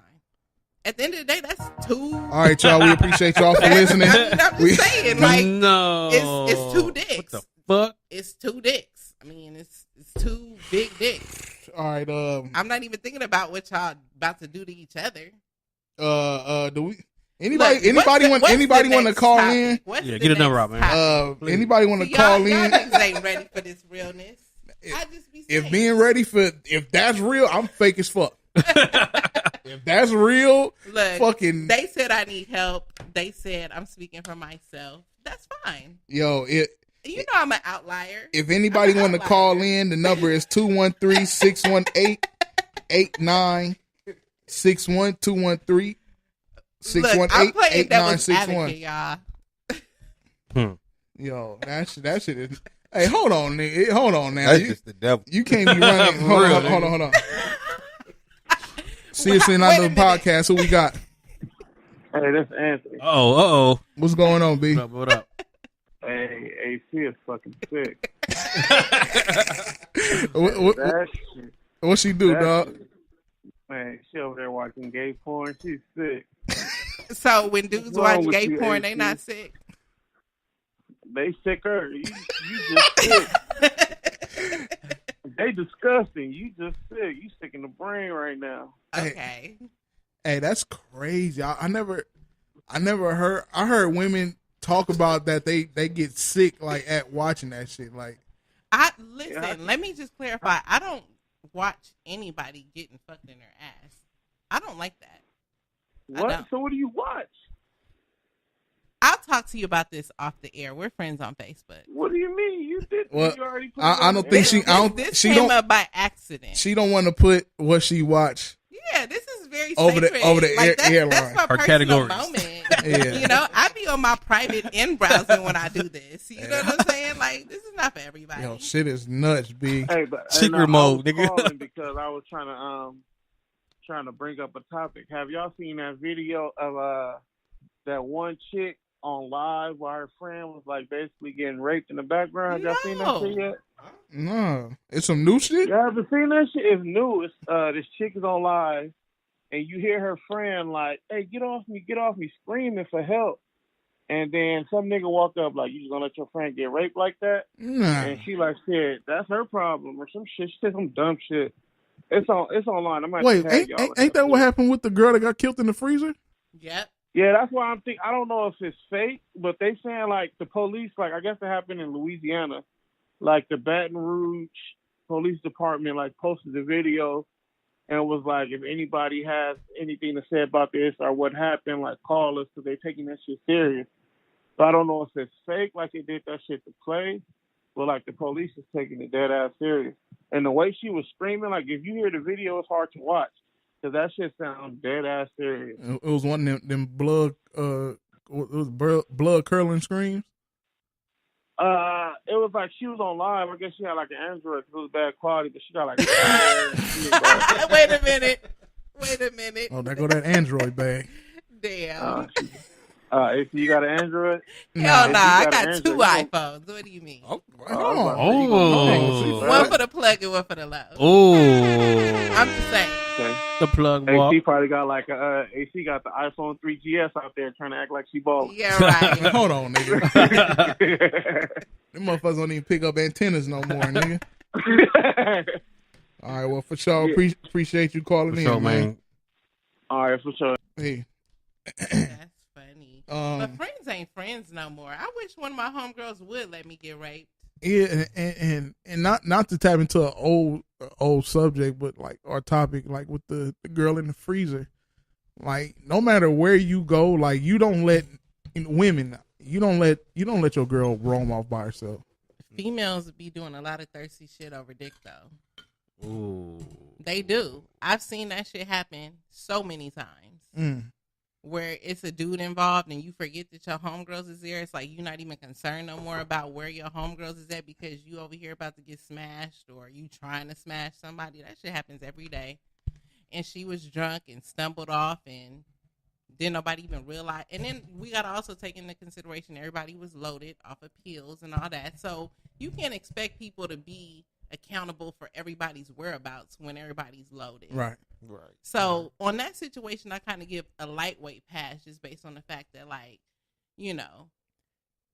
At the end of the day, that's 2.
All right, y'all. We appreciate y'all for listening.
I'm just saying, like,
no.
it's 2 dicks.
What the fuck?
It's 2 dicks. I mean, it's 2 big dicks.
All right.
I'm not even thinking about what y'all about to do to each other.
Do we? Anybody want to call in?
Get a number out, man.
Anybody want to call
y'all
in?
niggas ain't ready for this realness. I just be saying.
If that's real, I'm fake as fuck. If that's real,
look,
fucking.
They said I need help. They said I'm speaking for myself. That's fine.
Yo,
you know I'm an outlier.
If anybody want to call in, the number is 213-618-8961. 213
618 I'm playing devil's
8961.
advocate, y'all.
Yo, that shit is. Hey, hold on, nigga. Hold on now.
That's just the devil.
You can't be running. Hold on. Seriously, not the podcast. Who we got?
Hey, this is Anthony.
Oh.
What's going on, B?
What up?
Hey, AC is fucking sick.
What she do, dog?
Shit. Man, she over there watching gay porn. She's sick.
So when dudes watch gay porn, they not sick?
They sicker. You just sick. They disgusting. You just sick. You sick in the brain right now.
Okay.
Hey, that's crazy. I never heard. I heard women talk about that they get sick like at watching that shit. Like,
Let me just clarify. I don't watch anybody getting fucked in their ass. I don't like that.
What? So what do you watch?
I'll talk to you about this off the air. We're friends on Facebook.
What do you mean? You did.
Well,
you already put
I don't think she. I don't.
This
she
came
don't.
up by accident.
She don't want to put what she watch.
Yeah, this is very
over
sacred.
the airline.
That's my
Her
personal
categories.
moment.
Yeah.
You know, I be on my private in browsing when I do this. You know what I'm saying? Like, this is not for everybody.
Yo, shit is nuts, B.
Hey, but
Secret mode, nigga.
Calling because I was trying to bring up a topic. Have y'all seen that video of that one chick on live while her friend was like basically getting raped in the background? Y'all seen that shit yet?
No, it's some new shit.
You haven't seen that shit? It's new. It's this chick is on live, and you hear her friend like, "Hey, get off me, screaming for help." And then some nigga walk up like, "You just gonna let your friend get raped like that?"
Nah.
And she like said, "That's her problem," or some shit. She said some dumb shit. It's online. I might
Wait,
tag y'all.
ain't that what happened with the girl that got killed in the freezer?
Yep.
Yeah, that's why I'm thinking. I don't know if it's fake, but they saying like the police, like I guess it happened in Louisiana, like the Baton Rouge Police Department, like posted the video and was like, if anybody has anything to say about this or what happened, like call us because they're taking that shit serious. So I don't know if it's fake, like they did that shit to play, but like the police is taking it dead ass serious. And the way she was screaming, like if you hear the video, it's hard to watch because that shit sounds dead ass serious.
It was one of them blood, it was blood curling screams.
It was like she was on live. I guess she had like an Android because it was bad quality, but she got like fire. And she was like,
Wait a minute.
Oh, there go that Android bag.
Damn.
If you got an Android?
Hell nah, I got
Android,
two iPhones. What do you mean?
Oh,
One for the plug and one for the low.
Oh,
I'm just saying.
Okay.
the plug walk.
AC probably got like AC got the iPhone 3GS out there trying to act like she balling.
Yeah, right.
Hold on, nigga. Them motherfuckers don't even pick up antennas no more, nigga. All right, well, for sure, appreciate you calling in,
Sure,
man.
All right, for sure.
Hey.
That's funny. But friends ain't friends no more. I wish one of my homegirls would let me get raped.
Yeah, and not to tap into an old subject, but like our topic, like with the girl in the freezer. Like no matter where you go, like you don't let women, you don't let your girl roam off by herself.
Females be doing a lot of thirsty shit over dick though.
Ooh.
They do. I've seen that shit happen so many times. Where it's a dude involved and you forget that your homegirls is there. It's like you're not even concerned no more about where your homegirls is at because you over here about to get smashed or you trying to smash somebody. That shit happens every day. And she was drunk and stumbled off and didn't nobody even realize. And then we got to also take into consideration everybody was loaded off of pills and all that. So you can't expect people to be accountable for everybody's whereabouts when everybody's loaded.
Right.
So on that situation, I kind of give a lightweight pass just based on the fact that, like, you know,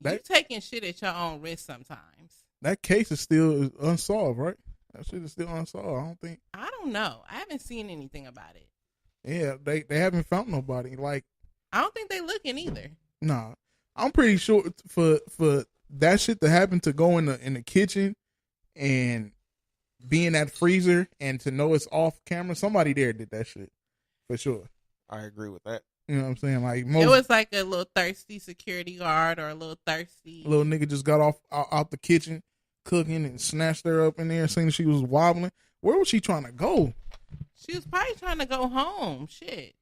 you taking shit at your own risk sometimes.
That case is still unsolved, right? That shit is still unsolved.
I don't know. I haven't seen anything about it.
Yeah, they haven't found nobody. Like,
I don't think they looking either.
Nah, I'm pretty sure for that shit to happen to go in the kitchen and be in that freezer and to know it's off camera, somebody there did that shit for sure.
I agree with that.
You know what I'm saying? Like
it was like a little thirsty security guard or a little thirsty
little nigga just got off out the kitchen cooking and snatched her up in there and saying she was wobbling. Where was she trying to go?
She was probably trying to go home. Shit.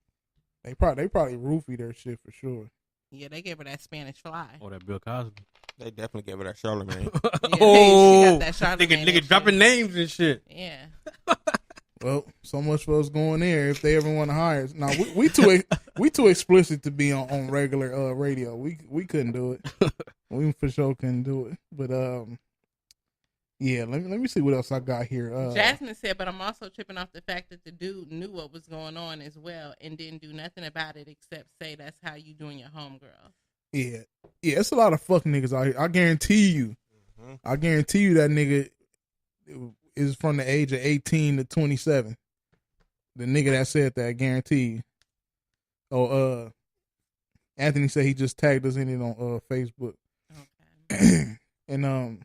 They probably roofied her shit for sure.
Yeah, they gave her that Spanish fly.
Oh, that Bill Cosby.
They definitely gave her that Charlemagne.
She got that Charlemagne.
Nigga dropping names and shit.
Yeah.
Well, so much for us going there. If they ever want to hire us, now we too explicit to be on regular radio. We couldn't do it. We for sure couldn't do it. But yeah. Let me see what else I got here.
Jasmine said, but I'm also tripping off the fact that the dude knew what was going on as well and didn't do nothing about it except say that's how you doing your homegirl.
Yeah, it's a lot of fuck niggas out here. I guarantee you. I guarantee you that nigga is from the age of 18 to 27. The nigga that said that, I guarantee you. Oh, Anthony said he just tagged us in it on Facebook.
Okay.
And
I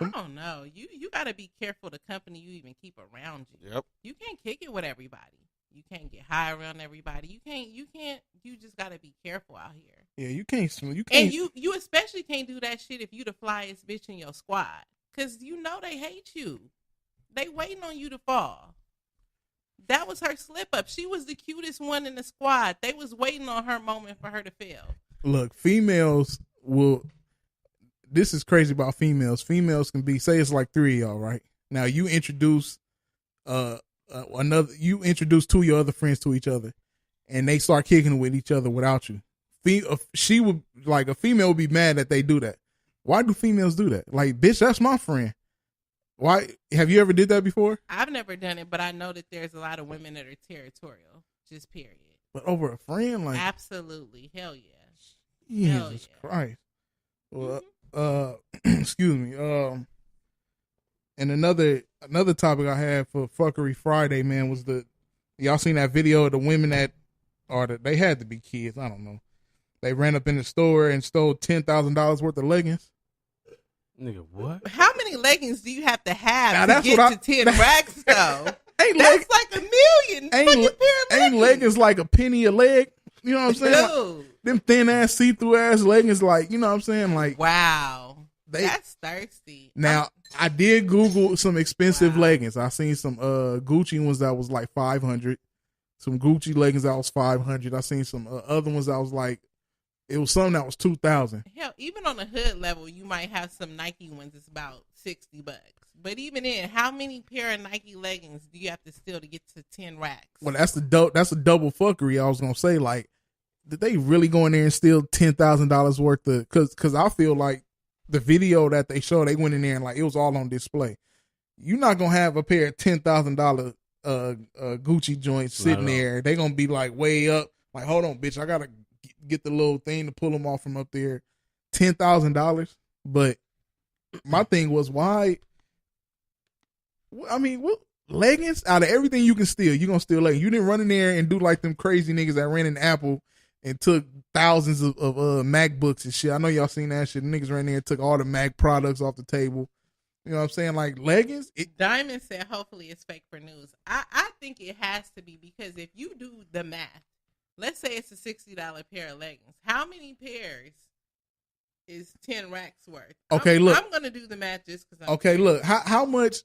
don't know. You got to be careful the company you even keep around you.
Yep.
You can't kick it with everybody. You can't get high around everybody. You just got to be careful out here.
Yeah, you can't.
And you especially can't do that shit if you the flyest bitch in your squad. Because you know they hate you. They waiting on you to fall. That was her slip up. She was the cutest one in the squad. They was waiting on her moment for her to fail.
Look, females will. This is crazy about females. Females can be, say it's like three of y'all, right? Now you introduce you introduce two of your other friends to each other, and they start kicking with each other without you. She would, like, a female would be mad that they do that. Why do females do that? Like, bitch, that's my friend. Why? Have you ever did that before?
I've never done it, but I know that there's a lot of women that are territorial. Just period.
But over a friend, like,
absolutely, hell yeah.
Jesus Christ. Well, excuse me. And another topic I had for Fuckery Friday, man, was y'all seen that video of the women they had to be kids, I don't know. They ran up in the store and stole $10,000 worth of leggings.
Nigga, what?
How many leggings do you have to have
Now,
to get to 10 racks, though? That's like $1 million.
Ain't leggings like a penny a leg? You know what I'm saying?
Dude.
Like, them thin ass, see-through ass leggings, like, you know what I'm saying? Like,
wow. That's thirsty.
Now, I did Google some expensive leggings. I seen some Gucci ones that was like $500. Some Gucci leggings that was $500. I seen some other ones that was like, it was something that was $2,000.
Hell, even on the hood level, you might have some Nike ones that's about $60. But even then, how many pair of Nike leggings do you have to steal to get to 10 racks?
Well, that's a double fuckery. I was gonna say, like, did they really go in there and steal $10,000 worth of? Because I feel like the video that they showed, they went in there and like it was all on display. You're not gonna have a pair of $10,000 Gucci joints sitting there. They're gonna be like way up. Like, hold on, bitch, I gotta get the little thing to pull them off from up there. $10,000. But my thing was, why? I mean, what leggings? Out of everything you can steal, you gonna steal leggings. You didn't run in there and do like them crazy niggas that ran in Apple and took thousands of MacBooks and shit. I know y'all seen that shit. Niggas ran there and took all the Mac products off the table. You know what I'm saying? Like, leggings.
Diamond said, hopefully it's fake for news. I think it has to be, because if you do the math, let's say it's a $60 pair of leggings. How many pairs is 10 racks worth?
Okay, look.
I'm going to do the math just because
I'm curious. Look. How much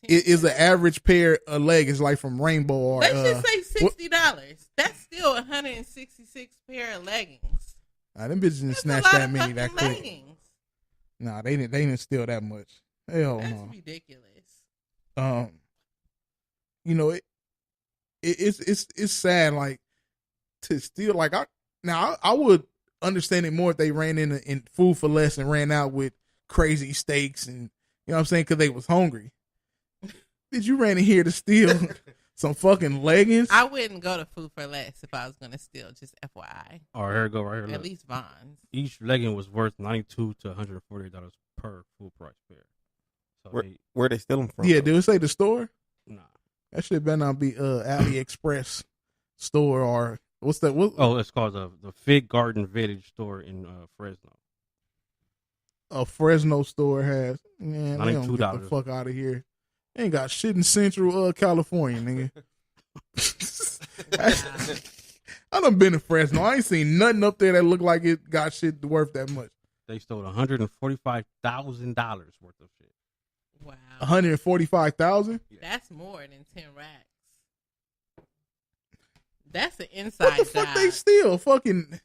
is an average pair of leggings, like from Rainbow? Or
let's just say $60. That's still 166 pair of leggings.
Them bitches didn't snatch that many that quick. Leggings. Nah, they didn't steal that much. Hell no.
That's ridiculous.
You know, it's sad, like, to steal. Like, I would understand it more if they ran in Food for Less and ran out with crazy steaks and, you know what I'm saying, because they was hungry. Did you ran in here to steal some fucking leggings?
I wouldn't go to Food for Less if I was going to steal, just FYI.
All right, here we go, right here.
At
look.
least Vons.
Each legging was worth $92 to $148 per full price pair. So
where they steal them from?
Yeah, did it say the store?
Nah.
That shit better not be AliExpress store or what's that?
Oh, it's called the Fig Garden Village store in Fresno.
A Fresno store has, man, they don't
$92.
get the fuck out of here. They ain't got shit in Central California, nigga. I done been to Fresno. I ain't seen nothing up there that look like it got shit worth that much.
They stole $145,000 worth of shit.
Wow.
$145,000?
That's more than 10 racks. That's an inside job.
What the fuck they steal? Fucking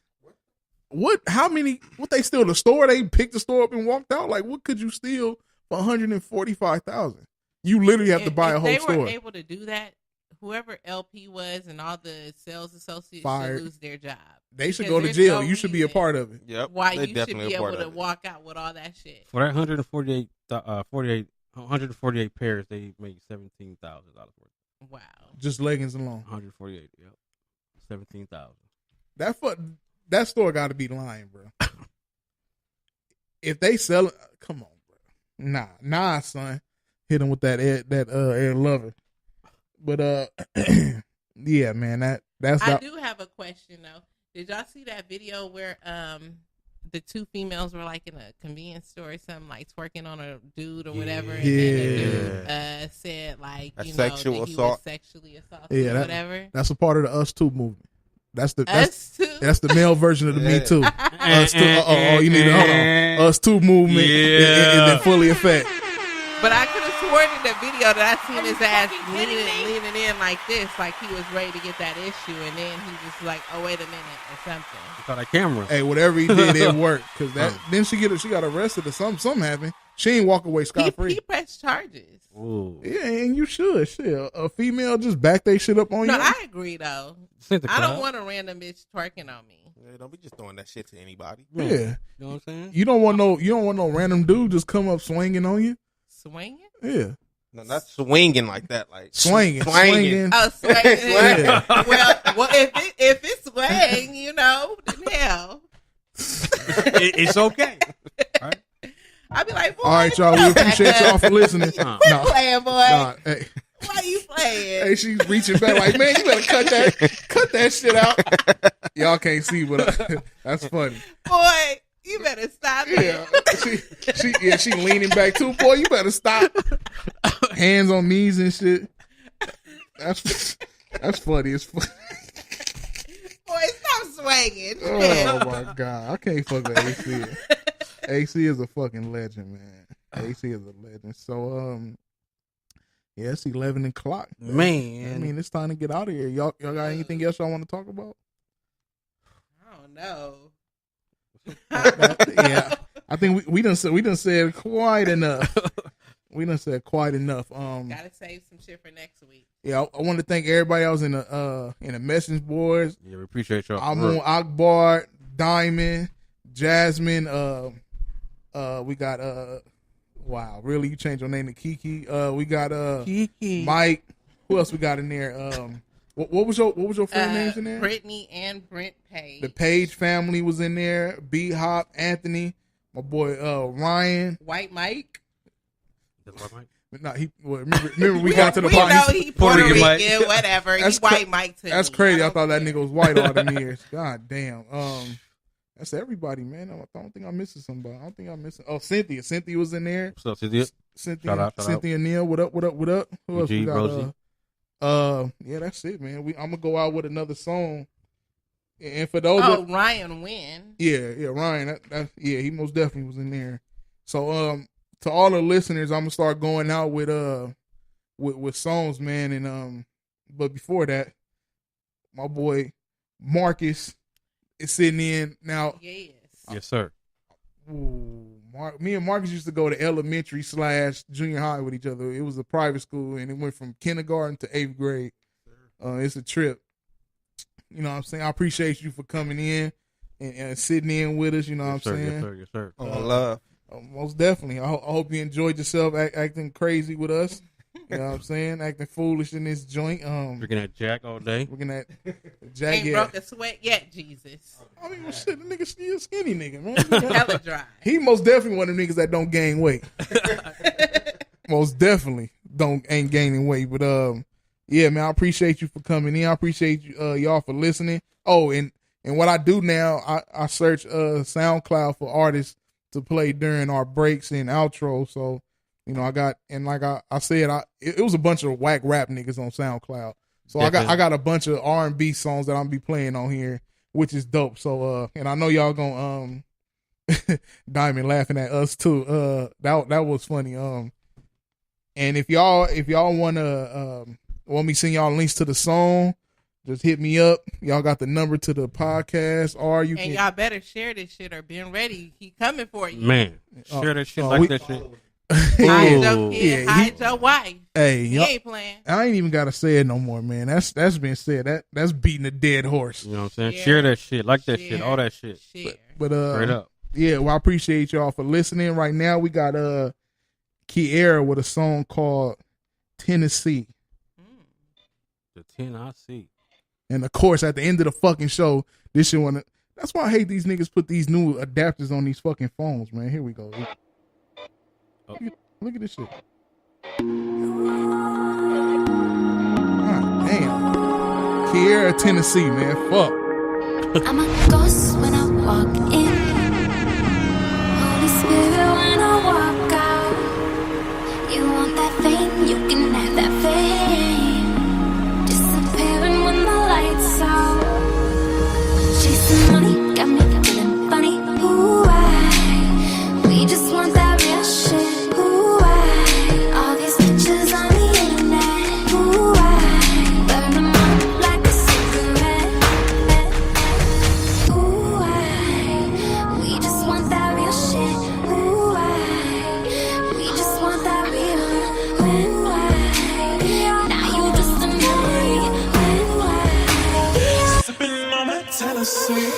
what? How many? What they steal? The store? They picked the store up and walked out? Like, what could you steal for $145,000? You literally have to buy a whole store.
If they were able to do that, whoever LP was and all the sales associates should lose their job.
They should go to jail. You should be a part of it.
Yep.
Why you should be able to walk out with all that shit.
For that 148 pairs, they made $17,000 worth.
Wow.
Just leggings alone.
148. Yep. 17,000.
That store got to be lying, bro. If they sell it, come on, bro. Nah, son. Hit him with that Air Lover. But yeah, man, that's.
I do have a question though. Did y'all see that video where the two females were like in a convenience store or something, like twerking on a dude or whatever, and then the dude said like that he was sexually assaulted or whatever.
That's a part of the Us Too movement. That's the male version of the Me Too. Us Too. You need to hold on. Us Too movement is in fully effect.
But I could have sworn in the video that I seen his ass leaning in like this, like he was ready to get that issue, and then he was like, "Oh, wait a minute," or something.
You got a camera.
Hey, whatever he did, it worked. Cause then she got arrested or something happened. She ain't walk away scot free.
He pressed charges.
Ooh.
Yeah, and you should. Shit, a female just back they shit up on you.
No, I agree though. I don't want a random bitch twerking on me.
Yeah, don't be just throwing that shit to anybody.
Yeah,
you know what I'm saying.
You don't want no random dude just come up swinging on you.
Swinging?
Yeah.
No, not swinging like that. Like
swinging.
Oh, swinging. Yeah. well, if it's swing, you know, then hell,
it's okay. Right?
I'd be like, boy,
All right, y'all. We appreciate y'all for listening.
Quit playing, boy.
Hey.
Why you playing?
Hey, she's reaching back like, man, you better cut that shit out. Y'all can't see, but that's funny.
Boy, you better stop it.
Yeah, she leaning back too. Boy, you better stop. Hands on knees and shit. That's funny. It's funny.
Boy, stop swinging.
Oh my god, I can't fuck with AC. AC is a fucking legend, man. AC is a legend. So yeah, it's 11 o'clock.
Man.
I mean, it's time to get out of here. Y'all got anything else y'all want to talk about?
I don't know.
Yeah, I think we done said quite enough. We done said quite enough.
Gotta save some shit for next week.
Yeah, I want to thank everybody else in the message boards.
Yeah, we appreciate y'all.
I'm on Akbar, Diamond, Jasmine. We got wow, really? You changed your name to Kiki? We got
Kiki,
Mike. Who else we got in there? What was your friend names in there?
Brittany and Brent Page.
The Page family was in there. B Hop, Anthony, my boy Ryan,
White Mike.
No, remember we got to the part.
We know he Puerto Rican, whatever. He white Mike to
That's
me.
crazy. I thought that nigga was white all them years. God damn. That's everybody, man. I don't think I'm missing somebody. I don't think I'm missing. Oh, Cynthia. Cynthia was in there.
What's up, Cynthia?
Cynthia.
Shout
Cynthia Neal. What up? Who else we got?
Rosie.
Yeah, that's it, man. I'm gonna go out with another song. And for those,
Ryan Wynn.
Yeah, Ryan. Yeah, he most definitely was in there. So, to all the listeners, I'm gonna start going out with songs, man. And but before that, my boy Marcus is sitting in now.
Yes, sir.
Me and Marcus used to go to elementary / junior high with each other. It was a private school, and it went from kindergarten to 8th grade. It's a trip. You know what I'm saying? I appreciate you for coming in and sitting in with us. You know what I'm saying?
Yes, sir.
Love.
Most definitely. I hope you enjoyed yourself acting crazy with us. You know what I'm saying? Acting foolish in this joint.
Looking at Jack all day.
Looking at Jack.
Ain't broke a sweat yet, Jesus.
I mean, shit, the nigga still skinny nigga, man.
Hella dry.
He most definitely one of them niggas that don't gain weight. Most definitely ain't gaining weight. But yeah, man, I appreciate you for coming in. I appreciate you, y'all for listening. Oh, and what I do now, I search SoundCloud for artists to play during our breaks and outro. So, you know, I got, and like I said, it was a bunch of whack rap niggas on SoundCloud. So I got a bunch of R&B songs that I'm be playing on here, which is dope. So and I know y'all gonna Diamond laughing at us too. That was funny. And if y'all want me to send y'all links to the song, just hit me up. Y'all got the number to the podcast, or you can.
Y'all better share this shit or been ready. He coming for you.
Man, share that shit like that shit.
Hide your kid, hide your wife.
Hey,
he ain't playing.
I ain't even gotta say it no more, man. That's been said. That's beating a dead horse.
You know what I'm saying? Share that shit, like that shit, all that shit.
But
straight up.
Yeah, well, I appreciate y'all for listening. Right now, we got Kiera with a song called Tennessee.
The Tennessee.
And of course, at the end of the fucking show, this shit wanna. That's why I hate these niggas put these new adapters on these fucking phones, man. Here we go. Look at this shit. God damn. Kiera, Tennessee, man. Fuck.
I'm a ghost when I walk in. Holy Spirit when I walk out. You want that fame, you can have that fame. Disappearing when the lights out. Chasing money, got me feeling funny. Ooh, we just want that real shit. Ooh, all these pictures on the internet. Ooh, burn them up like a cigarette. Ooh, we just want that real shit. Ooh, we just want that real. Ooh, now you just a memory. Sipping on my Tennessee.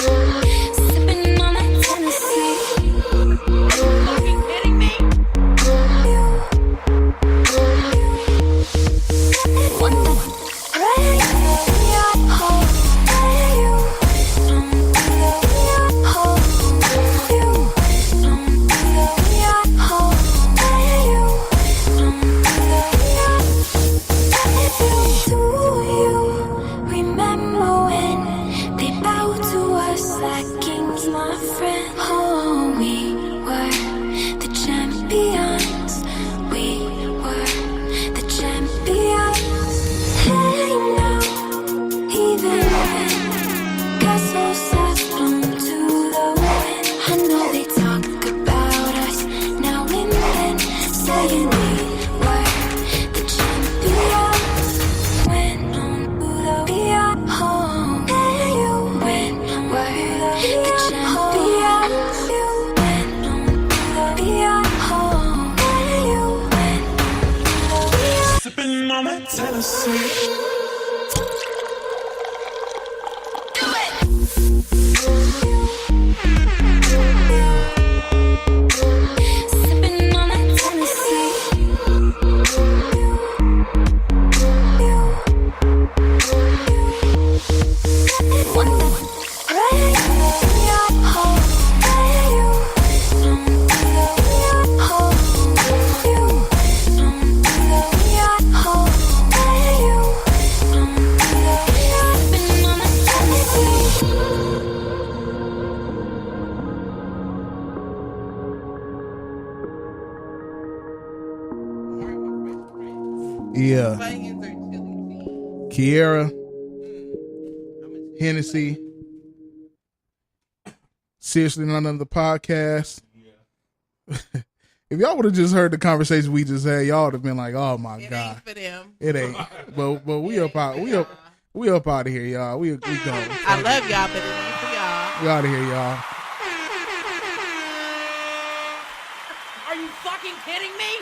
Sipping on that Tennessee.
Fucking kidding me?
What the do you remember when they bowed to us like kings, my friend? Oh, we were the champions. We were the champions. Hey now, even when castles have blown to the wind, I know they talk about us now and then, saying we were the champions. When on the beat, home, you when we're the champions. You when on the beat, home, you when sipping on that Tennessee. Sipping on that Tennessee. What the
Yeah.
Funyuns or chili beans?
Kiera,
How much-
Hennessy. Seriously, none of the podcast. If y'all would have just heard the conversation we just had, y'all would have been like, "Oh my
It
god,
ain't for them.
it ain't." But we up out, we up out of here, y'all. We gone.
I love y'all, but it ain't for y'all.
We out of here, y'all.
Are you fucking kidding me?